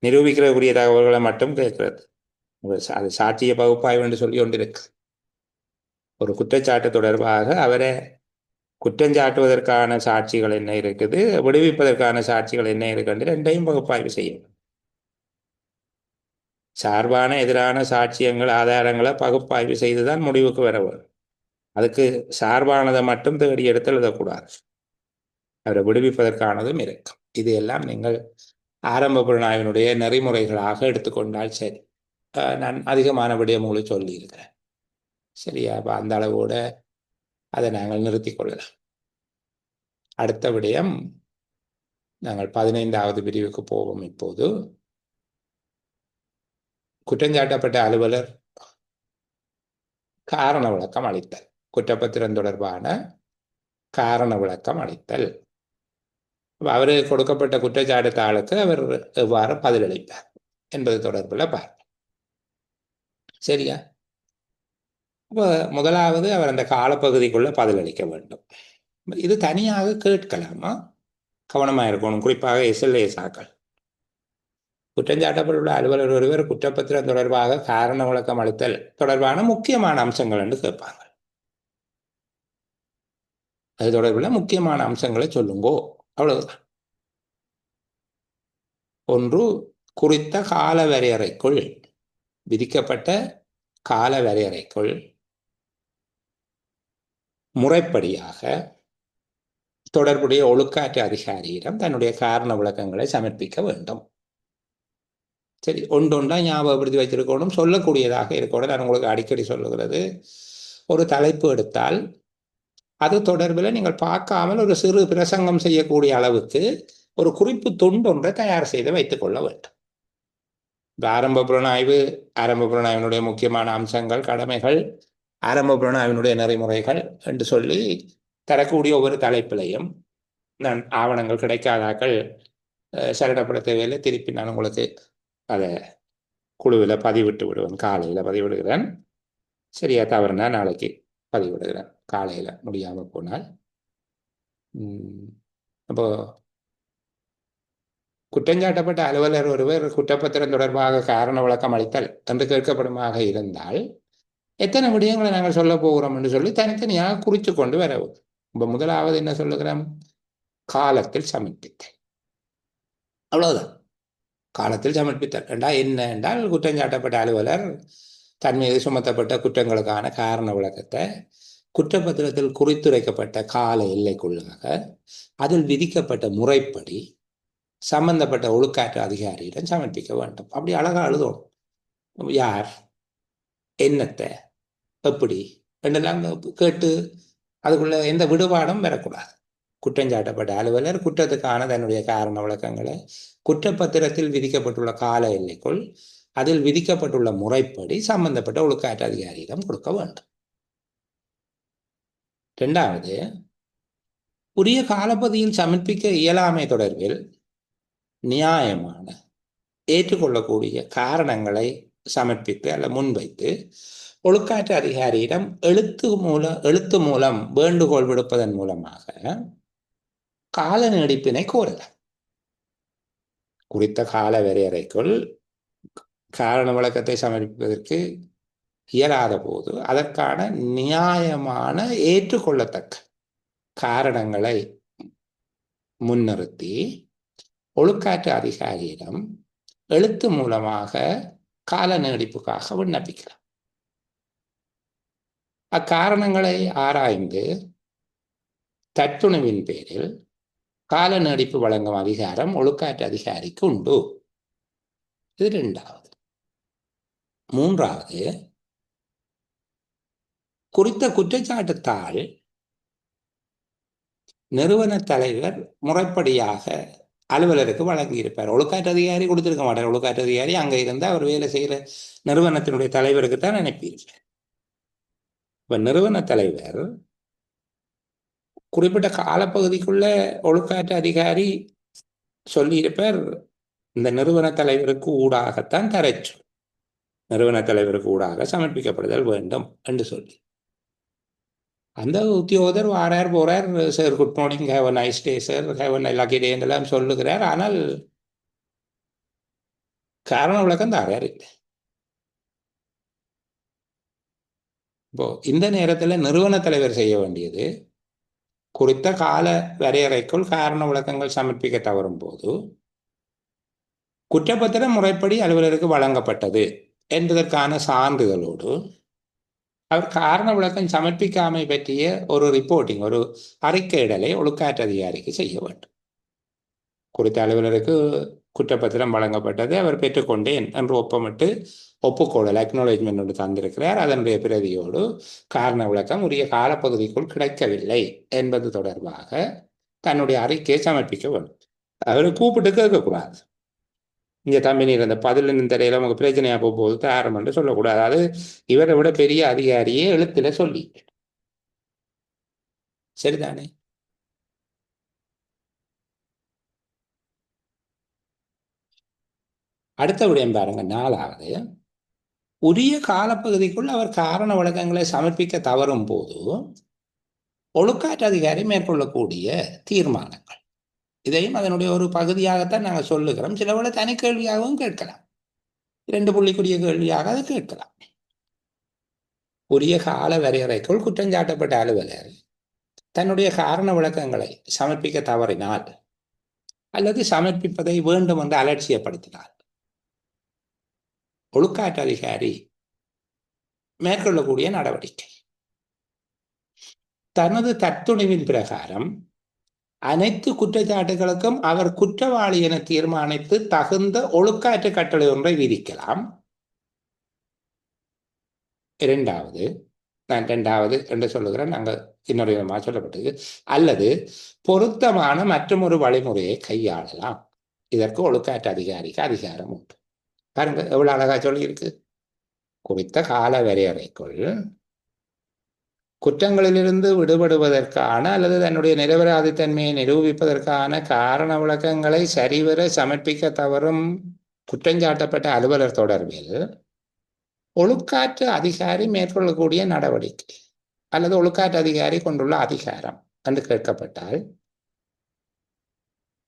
நிரூபிக்கிறக்கூடிய தகவல்களை மட்டும் கேட்கிறது. அது சாட்சிய பகுப்பாய்வு என்று சொல்லி கொண்டிருக்கு. ஒரு குற்றச்சாட்டு தொடர்பாக அவரை குற்றஞ்சாட்டுவதற்கான சாட்சிகள் என்ன இருக்குது, விடுவிப்பதற்கான சாட்சிகள் என்ன இருக்குது, ரெண்டையும் பகுப்பாய்வு செய்யும். சார்பான எதிரான சாட்சியங்கள் ஆதாரங்களை பகுப்பாய்வு செய்துதான் முடிவுக்கு வர வரும். அதுக்கு சார்பானதை மட்டும் தேடி எடுத்து எழுதக்கூடாது. அவரை விடுவிப்பதற்கானதும் இருக்கும். இது எல்லாம் நீங்கள் ஆரம்ப புலனாய்வினுடைய நெறிமுறைகளாக எடுத்துக்கொண்டால் சரி. நான் அதிகமான விடயங்களை சொல்லியிருக்கிறேன். சரியா? அப்போ அந்த அளவோட அதை நாங்கள் நிறுத்தி கொள்ளலாம். அடுத்த விடயம், நாங்கள் 15வது பிரிவுக்கு போவோம். இப்போது குற்றஞ்சாட்டப்பட்ட அலுவலர் காரண விளக்கம் அளித்தல். குற்றப்பத்திரம் தொடர்பான காரண விளக்கம் அளித்தல். அவரு கொடுக்கப்பட்ட குற்றச்சாட்டு தாளுக்கு அவர் எவ்வாறு பதிலளிப்பார் என்பது தொடர்பில் பார்ப்போம். சரியா? அப்போ முதலாவது அவர் அந்த காலப்பகுதிக்குள்ள பதிலளிக்க வேண்டும். இது தனியாக கேட்கலாமா? கவனமாக இருக்கணும். குறிப்பாக எஸ்எல்ஏசாக்கள். குற்றஞ்சாட்டப்பட்டுள்ள அலுவலர் ஒருவர் குற்றப்பத்திரம் தொடர்பாக காரண விளக்கம் அளித்தல் தொடர்பான முக்கியமான அம்சங்கள் என்று கேட்பாங்க. அது தொடர்பில் முக்கியமான அம்சங்களை சொல்லுங்கோ, அவ்வளவுதான். ஒன்று, குறித்த கால வரையறைக்குள், விதிக்கப்பட்ட கால வரையறைக்குள் முறைப்படியாக தொடர்புடைய ஒழுக்காற்று அதிகாரியிடம் தன்னுடைய காரண விளக்கங்களை சமர்ப்பிக்க வேண்டும். சரி, ஒன்றொன்றா ஞாபகப்படுத்தி வச்சிருக்கணும், சொல்லக்கூடியதாக இருக்கணும். நான் உங்களுக்கு அடிக்கடி சொல்லுகிறது, ஒரு தலைப்பு எடுத்தால் அது தொடர்பில் நீங்கள் பார்க்காமல் ஒரு சிறு பிரசங்கம் செய்யக்கூடிய அளவுக்கு ஒரு குறிப்பு துண்டொன்றை தயார் செய்து வைத்துக் கொள்ள வேண்டும். ஆரம்ப புலனாய்வினுடைய முக்கியமான அம்சங்கள், கடமைகள், ஆரம்ப புலனாய்வினுடைய நெறிமுறைகள் என்று சொல்லி தரக்கூடிய ஒவ்வொரு தலைப்பிலையும் நான் ஆவணங்கள் கிடைக்காதாக்கள் சரணப்பட தேவையில்லை. திருப்பி நான் உங்களுக்கு அதை குழுவில் பதிவிட்டு விடுவேன். காலையில் பதிவிடுகிறேன். சரியா? தவறுனா நாளைக்கு பதிவிடுகிறேன், காலையில் முடியாமல் போனால். அப்போ குற்றஞ்சாட்டப்பட்ட அலுவலர் ஒருவர் குற்றப்பத்திரம் தொடர்பாக காரண விளக்கம் அளித்தல் என்று கேட்கப்படுமாக இருந்தால் எத்தனை விடயங்களை நாங்கள் சொல்ல போகிறோம் என்று சொல்லி தனித்தனியாக குறித்து கொண்டு வரவும். இப்போ முதலாவது என்ன சொல்லுகிறோம்? காலத்தில் சமர்ப்பித்தல். அவ்வளவுதான். காலத்தில் சமர்ப்பித்தல் என்றால் என்ன என்றால், குற்றஞ்சாட்டப்பட்ட அலுவலர் தன் மீது சுமத்தப்பட்ட குற்றங்களுக்கான காரண விளக்கத்தை குற்றப்பத்திரத்தில் குறித்துரைக்கப்பட்ட கால எல்லைக்குள்ளாக அதில் விதிக்கப்பட்ட முறைப்படி சம்பந்தப்பட்ட ஒழுக்காற்று அதிகாரியிடம் சமர்ப்பிக்க வேண்டும். அப்படி அழகா எழுதணும். யார், என்னத்தை, எப்படி என்றெல்லாம் கேட்டு அதுக்குள்ள எந்த விடுபாடும் வரக்கூடாது. குற்றஞ்சாட்டப்பட்ட அலுவலர் குற்றத்துக்கான தன்னுடைய காரண விளக்கங்களை குற்றப்பத்திரத்தில் விதிக்கப்பட்டுள்ள கால எல்லைக்குள் அதில் விதிக்கப்பட்டுள்ள முறைப்படி சம்பந்தப்பட்ட ஒழுக்காற்று அதிகாரியிடம் கொடுக்க வேண்டும். இரண்டாவது, உரிய காலப்பகுதியில் சமர்ப்பிக்க இயலாமை தொடர்பில் நியாயமான ஏற்றுக்கொள்ளக்கூடிய காரணங்களை சமர்ப்பித்து அல்ல முன்வைத்து ஒழுக்காற்று அதிகாரியிடம் எழுத்து மூலம் வேண்டுகோள் விடுப்பதன் மூலமாக கால நீடிப்பினை கோரலாம். குறித்த கால வரையறைக்குள் காரண விளக்கத்தை சமர்ப்பிப்பதற்கு இயலாத போது அதற்கான நியாயமான ஏற்றுக்கொள்ளத்தக்க காரணங்களை முன்னிறுத்தி ஒழுக்காற்று அதிகாரியிடம் எழுத்து மூலமாக கால நீடிப்புக்காக விண்ணப்பிக்கலாம். அக்காரணங்களை ஆராய்ந்து தத்துணிவின் பேரில் கால நீடிப்பு வழங்கும் அதிகாரம் ஒழுக்காற்று அதிகாரிக்கு உண்டு. இது இரண்டாவது. மூன்றாவது, குறித்த குற்றச்சாட்டுத்தாள் நிறுவன தலைவர் முறைப்படியாக அலுவலருக்கு வழங்கியிருப்பார். ஒழுக்காற்று அதிகாரி கொடுத்திருக்க மாட்டார். ஒழுக்காற்று அதிகாரி அங்கே இருந்து அவர் வேலை செய்கிற நிறுவனத்தினுடைய தலைவருக்கு தான் அனுப்பியிருப்பார். இப்ப நிறுவன தலைவர் குறிப்பிட்ட காலப்பகுதிக்குள்ள ஒழுக்காற்று அதிகாரி சொல்லியிருப்பார், இந்த நிறுவன தலைவருக்கு ஊடாகத்தான் தரச்சு, நிறுவன தலைவருக்கு ஊடாக சமர்ப்பிக்கப்படுதல் வேண்டும் என்று சொல்லி. அந்த உத்தியோகத்தர் வாரார் போறார், sir good morning, have a nice day sir, have a lucky டே என்றெல்லாம் சொல்லுகிறார். ஆனால் காரண விளக்கம் தாரார் இல்லை. இப்போ இந்த நேரத்தில் நிறுவன தலைவர் செய்ய வேண்டியது, குறித்த கால வரையறைக்குள் காரண விளக்கங்கள் சமர்ப்பிக்க தவறும் போது குற்றப்பத்திரம் முறைப்படி அலுவலருக்கு வழங்கப்பட்டது என்பதற்கான சான்றிதழோடு அவர் காரண விளக்கம் சமர்ப்பிக்காமை பற்றிய ஒரு ரிப்போர்ட்டிங், ஒரு அறிக்கையிடலை ஒழுக்காற்று அதிகாரிக்கு செய்ய வேண்டும். குறித்த அலுவலருக்கு குற்றப்பத்திரம் வழங்கப்பட்டது, அவர் பெற்றுக்கொண்டேன் என்று ஒப்பமிட்டு ஒப்புக்கொள்ளல் அக்னாலேஜ்மெண்ட் ஒன்று தந்திருக்கிறார். அதனுடைய பிரதியோடு காரண விளக்கம் உரிய காலப்பகுதிக்குள் கிடைக்கவில்லை என்பது தொடர்பாக தன்னுடைய அறிக்கையை சமர்ப்பிக்க வேண்டும். அவரை கூப்பிட்டு கேட்கக்கூடாது. இங்க தம்பி நீர் அந்த பதிலின் தெரியல நமக்கு பிரச்சனையா போகும்போது தயாரம் என்று சொல்லக்கூடாது. அதாவது இவரை விட பெரிய அதிகாரியே எழுத்துல சொல்லி, சரிதானே? அடுத்த விடயம் பாருங்க, 4வது, உரிய காலப்பகுதிக்குள் அவர் காரண விளக்கங்களை சமர்ப்பிக்க தவறும் போது ஒழுக்காற்று அதிகாரி மேற்கொள்ளக்கூடிய தீர்மானங்கள். இதையும் அதனுடைய ஒரு பகுதியாகத்தான் நாங்கள் சொல்லுகிறோம். சில வேளை தனி கேள்வியாகவும் கேட்கலாம், 2 புள்ளிக்குரிய கேள்வியாக அதை கேட்கலாம். உரிய கால வரையறைக்குள் குற்றஞ்சாட்டப்பட்ட அலுவலர் தன்னுடைய காரண விளக்கங்களை சமர்ப்பிக்க தவறினால் அல்லது சமர்ப்பிப்பதை வேண்டும் என்று அலட்சியப்படுத்தினார் ஒழுக்காற்று அதிகாரி மேற்கொள்ளக்கூடிய நடவடிக்கை தனது தத்துணிவின் பிரகாரம் அனைத்து குற்றச்சாட்டுகளுக்கும் அவர் குற்றவாளி என தீர்மானித்து தகுந்த ஒழுக்காற்று கட்டளை ஒன்றை விதிக்கலாம். இரண்டாவது, நான் 2வது என்று சொல்லுகிறேன், நாங்கள் இன்னொரு விதமாக சொல்லப்பட்டது, அல்லது பொருத்தமான மற்றும் ஒரு வழிமுறையை கையாளலாம். இதற்கு ஒழுக்காற்று அதிகாரிக்கு அதிகாரம் உண்டு. பாருங்க எவ்வளவு அழகா சொல்லியிருக்கு. குறித்த கால வரையறைக்குள் குற்றங்களிலிருந்து விடுபடுவதற்கான அல்லது தன்னுடைய நிரபராதித்தன்மையை நிரூபிப்பதற்கான காரண விளக்கங்களை சரிவர சமர்ப்பிக்க தவறும் குற்றஞ்சாட்டப்பட்ட அலுவலர் தொடர்பில் ஒழுக்காற்று அதிகாரி மேற்கொள்ளக்கூடிய நடவடிக்கை அல்லது ஒழுக்காற்று அதிகாரி கொண்டுள்ள அதிகாரம் என்று கேட்கப்பட்டால்,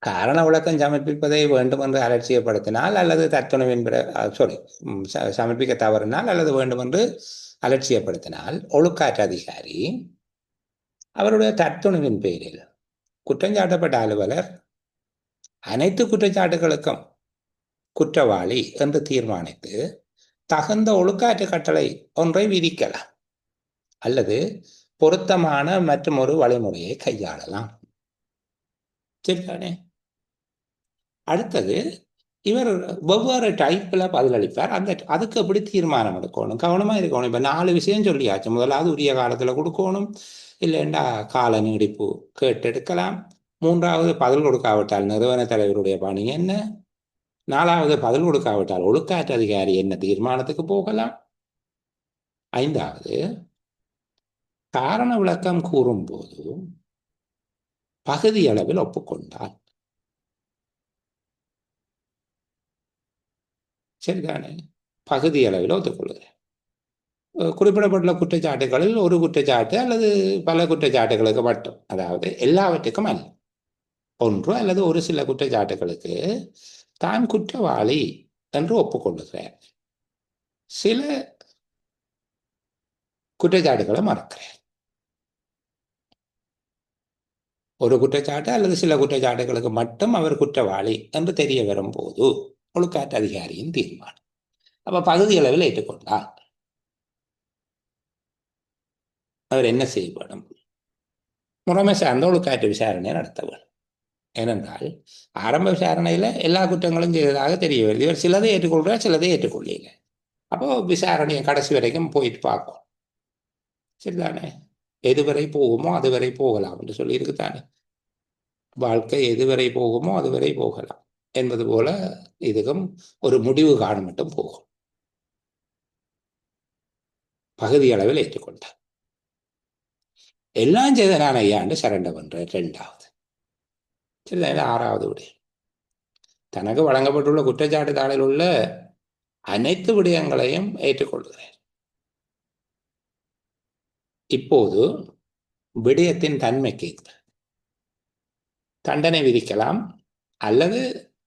காரண விளக்கம் சமர்ப்பிப்பதை வேண்டும் என்று அலட்சியப்படுத்தினால் அல்லது தத்துணவின் சமர்ப்பிக்க தவறினால் அல்லது வேண்டும் என்று அலட்சியப்படுத்தினால் ஒழுக்காற்று அதிகாரி அவருடைய தத்துணவின் பேரில் குற்றஞ்சாட்டப்பட்ட அலுவலர் அனைத்து குற்றச்சாட்டுகளுக்கும் குற்றவாளி என்று தீர்மானித்து தகுந்த ஒழுக்காற்று கட்டளை ஒன்றை விதிக்கலாம் அல்லது பொருத்தமான மற்றும் ஒரு வழிமுறையை கையாளலாம். சரிதானே? அடுத்தது, இவர் வெவ்வேறு டைப்பில் பதிலளிப்பார். அதுக்கு எப்படி தீர்மானம் எடுக்கணும், கவனமாக இருக்கணும். இப்போ 4 விஷயம் சொல்லியாச்சு. முதலாவது உரிய காலத்தில் கொடுக்கணும், இல்லைண்டா கால நீடிப்பு கேட்டெடுக்கலாம். 3வது பதில் கொடுக்காவிட்டால் நிறுவன தலைவருடைய பணி என்ன. 4வது பதில் கொடுக்காவிட்டால் ஒழுக்காற்று அதிகாரி என்ன தீர்மானத்துக்கு போகலாம். 5வது காரண விளக்கம் கூறும்போது பகுதி அளவில் ஒப்புக்கொண்டால். சரிதானே? பகுதி அளவில் ஒத்துக்கொள்கிறேன். குறிப்பிடப்பட்டுள்ள குற்றச்சாட்டுகளில் ஒரு குற்றச்சாட்டு அல்லது பல குற்றச்சாட்டுகளுக்கு மட்டும், அதாவது எல்லாவற்றுக்கும் அல்ல, ஒன்று அல்லது ஒரு சில குற்றச்சாட்டுகளுக்கு தான் குற்றவாளி என்று ஒப்புக்கொள்ளுகிறேன், சில குற்றச்சாட்டுகளை மறக்கிறேன். ஒரு குற்றச்சாட்டு அல்லது சில குற்றச்சாட்டுகளுக்கு மட்டும் அவர் குற்றவாளி என்று தெரிய வரும்போது ஒழுக்காற்று அதிகாரியின் தீர்மானம். அப்ப பகுதி அளவில் ஏற்றுக்கொண்டால் அவர் என்ன செய்யப்படும்? முறைமை சார்ந்த ஒழுக்காற்று விசாரணையை நடத்த வேண்டும். ஏனென்றால் ஆரம்ப விசாரணையில எல்லா குற்றங்களும் செய்ததாக தெரிய வருது. இவர் சிலதை ஏற்றுக்கொள்றார், சிலதை ஏற்றுக்கொள்ளல. அப்போ விசாரணையை கடைசி வரைக்கும் போயிட்டு பார்க்கும். சரிதானே? எதுவரை போகுமோ அதுவரை போகலாம் என்று சொல்லி இருக்குதானே. வாழ்க்கை எதுவரை போகுமோ அதுவரை போகலாம் என்பது போல இதுக்கும் ஒரு முடிவு காண மட்டும் போகும். பகுதி அளவில் ஏற்றுக்கொண்டார். எல்லாம் செய்த நான் ஐயாண்டு சரண்ட பண்றேன். 2வது. சரிதான். 6வது விடயம், தனக்கு வழங்கப்பட்டுள்ள குற்றச்சாட்டு தாளில் உள்ள அனைத்து விடயங்களையும் ஏற்றுக்கொள்கிறேன். இப்போது விடயத்தின் தன்மைக்கு தண்டனை விதிக்கலாம், அல்லது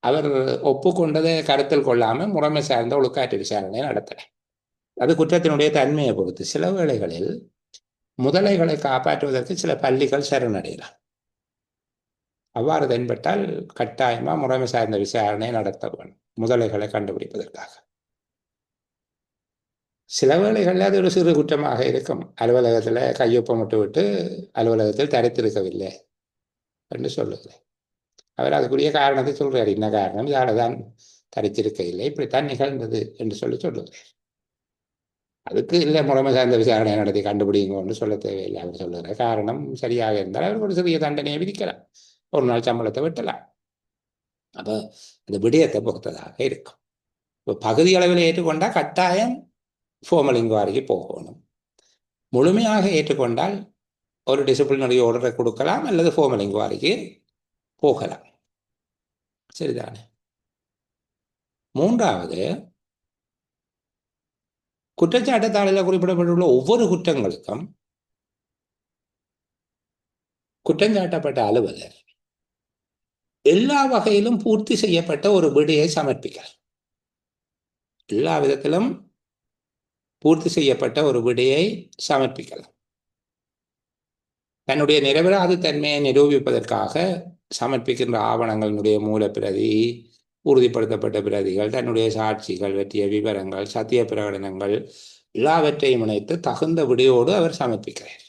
அவர் ஒப்புக்கொண்டதை கருத்தில் கொள்ளாமல் முறைமை சார்ந்த ஒழுக்காற்று விசாரணை நடத்தலாம். அது குற்றத்தினுடைய தன்மையை பொறுத்து. சில வேளைகளில் முதலைகளை காப்பாற்றுவதற்கு சில பள்ளிகள் சரணடையலாம். அவ்வாறு தென்பட்டால் கட்டாயமா முறைமை சார்ந்த விசாரணை நடத்த வேண்டும், முதலைகளை கண்டுபிடிப்பதற்காக. சில வேளைகளில் அது ஒரு சிறு குற்றமாக இருக்கும். அலுவலகத்தில் கையொப்பமிட்டு விட்டு அலுவலகத்தில் தரித்திருக்கவில்லை என்று சொல்லுகிறேன். அவர் அதுக்குரிய காரணத்தை சொல்றார். என்ன காரணம், இதால தான் தரித்திருக்க இல்லை, இப்படித்தான் நிகழ்ந்தது என்று சொல்லுகிறேன். அதுக்கு இல்லை முறைமை சார்ந்த விசாரணை நடத்தி கண்டுபிடிங்கன்னு சொல்ல தேவையில்லை. அவர் சொல்லுகிற காரணம் சரியாக இருந்தால் அவர் ஒரு சிறிய தண்டனையை விதிக்கலாம், ஒரு நாள் சம்பளத்தை வெட்டலாம். அப்போ அந்த விடயத்தை பொறுத்ததாக இருக்கும். இப்போ பகுதி அளவில் ஏற்றுக்கொண்டால் கட்டாயம் ஃபார்மல் இன்குவாரிக்கு போகணும். முழுமையாக ஏற்றுக்கொண்டால் ஒரு டிசிப்ளினரி ஆர்டரை கொடுக்கலாம், அல்லது ஃபார்மல் இன்குவாரிக்கு போகலாம். சரிதானே? மூன்றாவது, குற்றச்சாட்டுத்தாளில் குறிப்பிடப்பட்டுள்ள ஒவ்வொரு குற்றங்களுக்கும் குற்றஞ்சாட்டப்பட்ட அலுவலர் எல்லா வகையிலும் பூர்த்தி செய்யப்பட்ட ஒரு விடையை சமர்ப்பிக்கிறார். எல்லா விதத்திலும் பூர்த்தி செய்யப்பட்ட ஒரு விடையை சமர்ப்பிக்கலாம். தன்னுடைய நிரபராதி தன்மையை நிரூபிப்பதற்காக சமர்ப்பிக்கின்ற ஆவணங்களினுடைய மூலப்பிரதி, உறுதிப்படுத்தப்பட்ட பிரதிகள், தன்னுடைய சாட்சிகள் பற்றிய விவரங்கள், சத்திய பிரகடனங்கள் எல்லாவற்றையும் இணைத்து தகுந்த விடையோடு அவர் சமர்ப்பிக்கிறார்.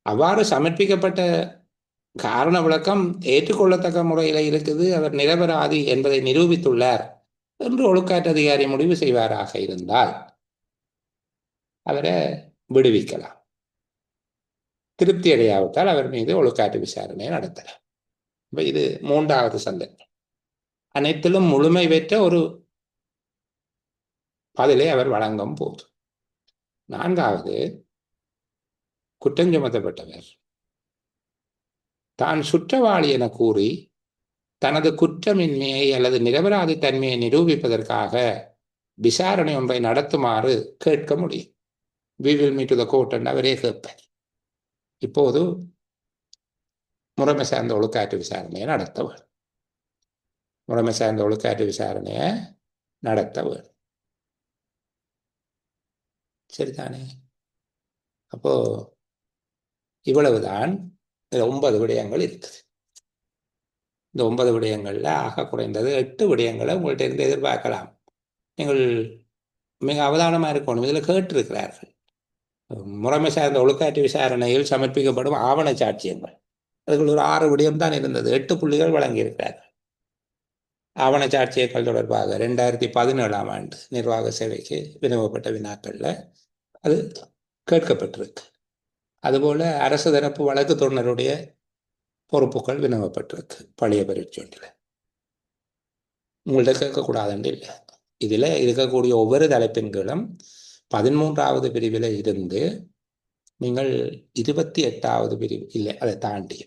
அவ்வாறு சமர்ப்பிக்கப்பட்ட காரண விளக்கம் ஏற்றுக்கொள்ளத்தக்க முறையில் இருக்குது, அவர் நிரபராதி என்பதை நிரூபித்துள்ளார் என்று ஒழுக்காற்று அதிகாரி முடிவு செய்வாராக இருந்தால் அவரை விடுவிக்கலாம். திருப்தி அடையாவிட்டால் அவர் மீது ஒழுக்காற்று விசாரணை நடத்தலாம். இது மூன்றாவது சந்தர்ப்பம். அனைத்திலும் முழுமை பெற்ற ஒரு பதிலை அவர் வழங்கும் போது. நான்காவது, குற்றம் சுமத்தப்பட்டவர் தான் குற்றவாளி என கூறி தனது குற்றமின்மையை அல்லது நிரபராதி தன்மையை நிரூபிப்பதற்காக விசாரணை ஒன்றை நடத்துமாறு கேட்க முடியும். we will meet to the court என்று அவரே கேட்பார். இப்போது முறைமை சார்ந்த ஒழுக்காற்று விசாரணையை நடத்த வேண்டும். முறைமை சார்ந்த ஒழுக்காற்று விசாரணையை நடத்த வேண்டும். சரிதானே? அப்போ இவ்வளவுதான். 9 விடயங்கள் இருக்குது. இந்த 9 விடயங்கள்ல ஆக குறைந்தது 8 விடயங்களை உங்கள்கிட்ட இருந்து எதிர்பார்க்கலாம். நீங்கள் மிக அவதானமாக இருக்கணும். இதில் கேட்டிருக்கிறார்கள், முறைமை சார்ந்த ஒழுக்காற்று விசாரணையில் சமர்ப்பிக்கப்படும் ஆவண சாட்சியங்கள். அதுக்குள் ஒரு 6 விடயம் தான் இருந்தது. 8 புள்ளிகள் வழங்கியிருக்கிறார்கள். ஆவண சாட்சியங்கள் தொடர்பாக 2017 ஆண்டு நிர்வாக சேவைக்கு வினவப்பட்ட வினாக்கள்ல அது கேட்கப்பட்டிருக்கு. அதுபோல அரசு தரப்பு வழக்கு தொண்டருடைய பொறுப்புகள் வினவப்பட்டிருக்கு பழைய பரீட்சையில். உங்கள்கிட்ட கேட்கக்கூடாதுன்னு இல்லை. இதில் இருக்கக்கூடிய ஒவ்வொரு தலைப்பின் கீழும் 13வது பிரிவில் இருந்து நீங்கள் 28வது பிரிவு இல்லை, அதை தாண்டி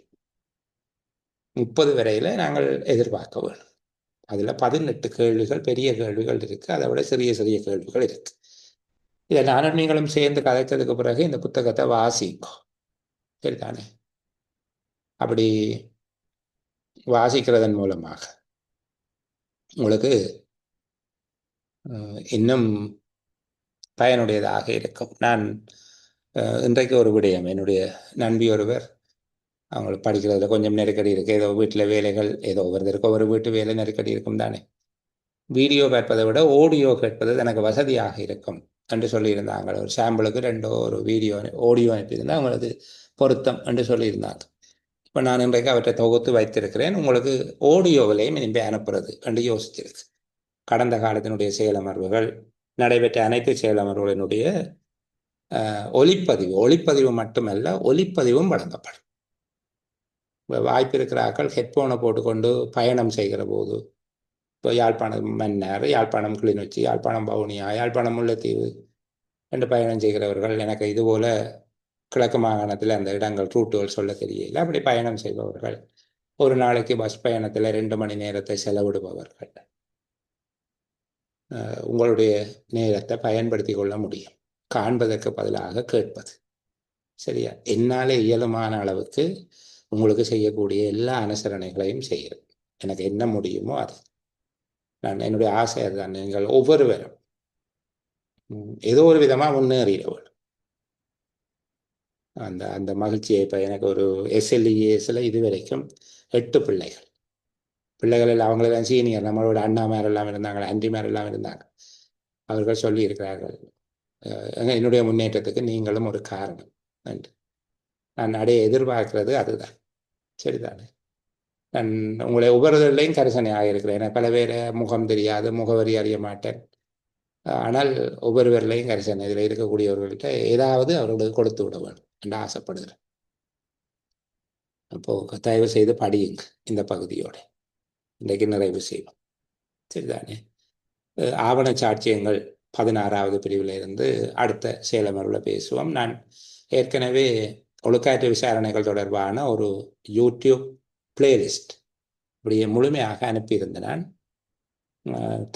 30 வரையில் நாங்கள் எதிர்பார்க்க வேணும். அதில் 18 கேள்விகள் பெரிய கேள்விகள் இருக்குது, அதை விட சிறிய சிறிய கேள்விகள் இருக்குது. இதை நானும் நீங்களும் சேர்ந்து கதைத்ததுக்கு பிறகு இந்த புத்தகத்தை வாசிக்கும். சரிதானே? அப்படி வாசிக்கிறதன் மூலமாக உங்களுக்கு இன்னும் பயனுடையதாக இருக்கும். நான் இன்றைக்கு ஒரு விடயம், என்னுடைய நண்பி ஒருவர், அவங்களுக்கு படிக்கிறதுல கொஞ்சம் நெருக்கடி இருக்குது, ஏதோ வீட்டில் வேலைகள், ஏதோ ஒவ்வொருத்தருக்கும் ஒரு வீட்டு வேலை நெருக்கடி இருக்கும் தானே, வீடியோ கேட்பதை விட ஆடியோ கேட்பது எனக்கு வசதியாக இருக்கும் என்று சொல்லியிருந்தாங்க. ஒரு சாம்பிளுக்கு 2 ஒரு வீடியோ ஆடியோ அனுப்பியிருந்தால் அவங்களுக்கு பொருத்தம் என்று சொல்லியிருந்தாங்க. இப்போ நான் இன்றைக்கு அவற்றை தொகுத்து வைத்திருக்கிறேன். உங்களுக்கு ஆடியோவிலையும் இனிமே அனுப்புறது என்று யோசிச்சிருக்கு. கடந்த காலத்தினுடைய செயலமர்வுகள், நடைபெற்ற அனைத்து செயலமர்வுகளினுடைய ஒளிப்பதிவு மட்டுமல்ல, ஒலிப்பதிவும் வழங்கப்படும். வாய்ப்பு இருக்கிறார்கள் ஹெட்ஃபோனை போட்டுக்கொண்டு பயணம் செய்கிற போது, இப்போ யாழ்ப்பாணம் மன்னார், யாழ்ப்பாணம் கிளிநொச்சி, யாழ்ப்பாணம் வவுனியா, யாழ்ப்பாணம் முல்லைத்தீவு என்று பயணம் செய்கிறவர்கள், எனக்கு இதுபோல கிழக்கு மாகாணத்தில் அந்த இடங்கள் ரூட்டுகள் சொல்ல தெரியல, அப்படி பயணம் செய்பவர்கள், ஒரு நாளைக்கு பஸ் பயணத்தில் 2 மணி நேரத்தை செலவிடுபவர்கள், உங்களுடைய நேரத்தை பயன்படுத்தி கொள்ள முடியும். காண்பதற்கு பதிலாக கேட்பது. சரியா? என்னாலே இயலுமான அளவுக்கு உங்களுக்கு செய்யக்கூடிய எல்லா அனுசரணைகளையும் செய்கிறேன். எனக்கு என்ன முடியுமோ அது. நான் என்னுடைய ஆசை அதுதான். நீங்கள் ஒவ்வொருவரும் ஏதோ ஒரு விதமாக முன்னேறிட வேணும். அந்த அந்த மகிழ்ச்சியை இப்போ எனக்கு ஒரு SLESல இது வரைக்கும் 8 பிள்ளைகள். பிள்ளைகள் எல்லாம் அவங்கள தான் சீனியர், நம்மளோட அண்ணாமார் எல்லாம் இருந்தாங்க, அன்றிமார் எல்லாம் இருந்தாங்க. அவர்கள் சொல்லி இருக்கிறார்கள், என்னுடைய முன்னேற்றத்துக்கு நீங்களும் ஒரு காரணம் என்று. நான் அடைய எதிர்பார்க்கிறது அதுதான். சரிதானே? நான் உங்களை ஒவ்வொருவர்களையும் கரிசனையாக இருக்கிறேன். எனக்கு பல பேரை முகம் தெரியாது, முகவரி அறிய மாட்டேன். ஆனால் ஒவ்வொருவர்களையும் கரிசனை இதில் இருக்கக்கூடியவர்கள்ட்ட ஏதாவது அவர்களுக்கு கொடுத்து விட வேண்டும் என்று ஆசைப்படுகிறேன். அப்போ தயவு செய்து படியுங்க இந்த பகுதியோட. இன்றைக்கு நிறைவு செய்வோம். சரிதானே? ஆவண சாட்சியங்கள் 16வது பிரிவில் இருந்து அடுத்த சேலமர்வில் பேசுவோம். நான் ஏற்கனவே ஒழுக்காற்று விசாரணைகள் தொடர்பான ஒரு யூடியூப் பிளேலிஸ்ட் இப்படியே முழுமையாக அனுப்பியிருந்த நான்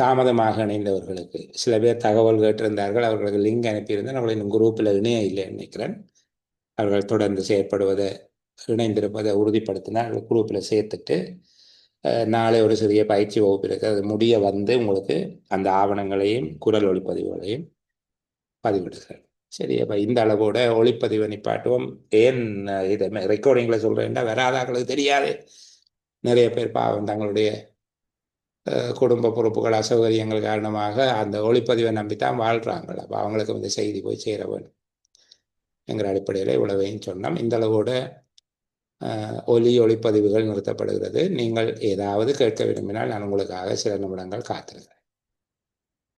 தாமதமாக இணைந்தவர்களுக்கு சில பேர் தகவல் கேட்டிருந்தார்கள், அவர்களுக்கு லிங்க் அனுப்பியிருந்தேன். அவர்கள் இன்னும் குரூப்பில் இணைய இல்லை நினைக்கிறேன். அவர்கள் தொடர்ந்து செயற்படுவதை இணைந்திருப்பதை உறுதிப்படுத்தினால் குரூப்பில் சேர்த்துட்டு நாளை ஒரு சிறிய பயிற்சி வகுப்பு இருக்கு, அது முடிய வந்து உங்களுக்கு அந்த ஆவணங்களையும் குரல் ஒளிப்பதிவுகளையும் பதிவிடுகிறேன். சரி, அப்போ இந்த அளவோட ஒளிப்பதிவை நிப்பாட்டுவோம். ஏன் இதை ரெக்கார்டிங்கில் சொல்கிறேன்னா வராதாக்களுக்கு தெரியாது. நிறைய பேர் பாவம் தங்களுடைய குடும்ப பொறுப்புகள் அசௌகரியங்கள் காரணமாக அந்த ஒளிப்பதிவை நம்பித்தான் வாழ்கிறாங்கள். அப்போ அவங்களுக்கு இந்த செய்தி போய் சேர வேண்டும் என்கிற அடிப்படையில் இவ்வளவையும் சொன்னோம். இந்த அளவோட ஒளிப்பதிவுகள் நிறுத்தப்படுகிறது. நீங்கள் ஏதாவது கேட்க விரும்பினால் நான் உங்களுக்காக சில நிமிடங்கள் காத்திருக்கிறேன்.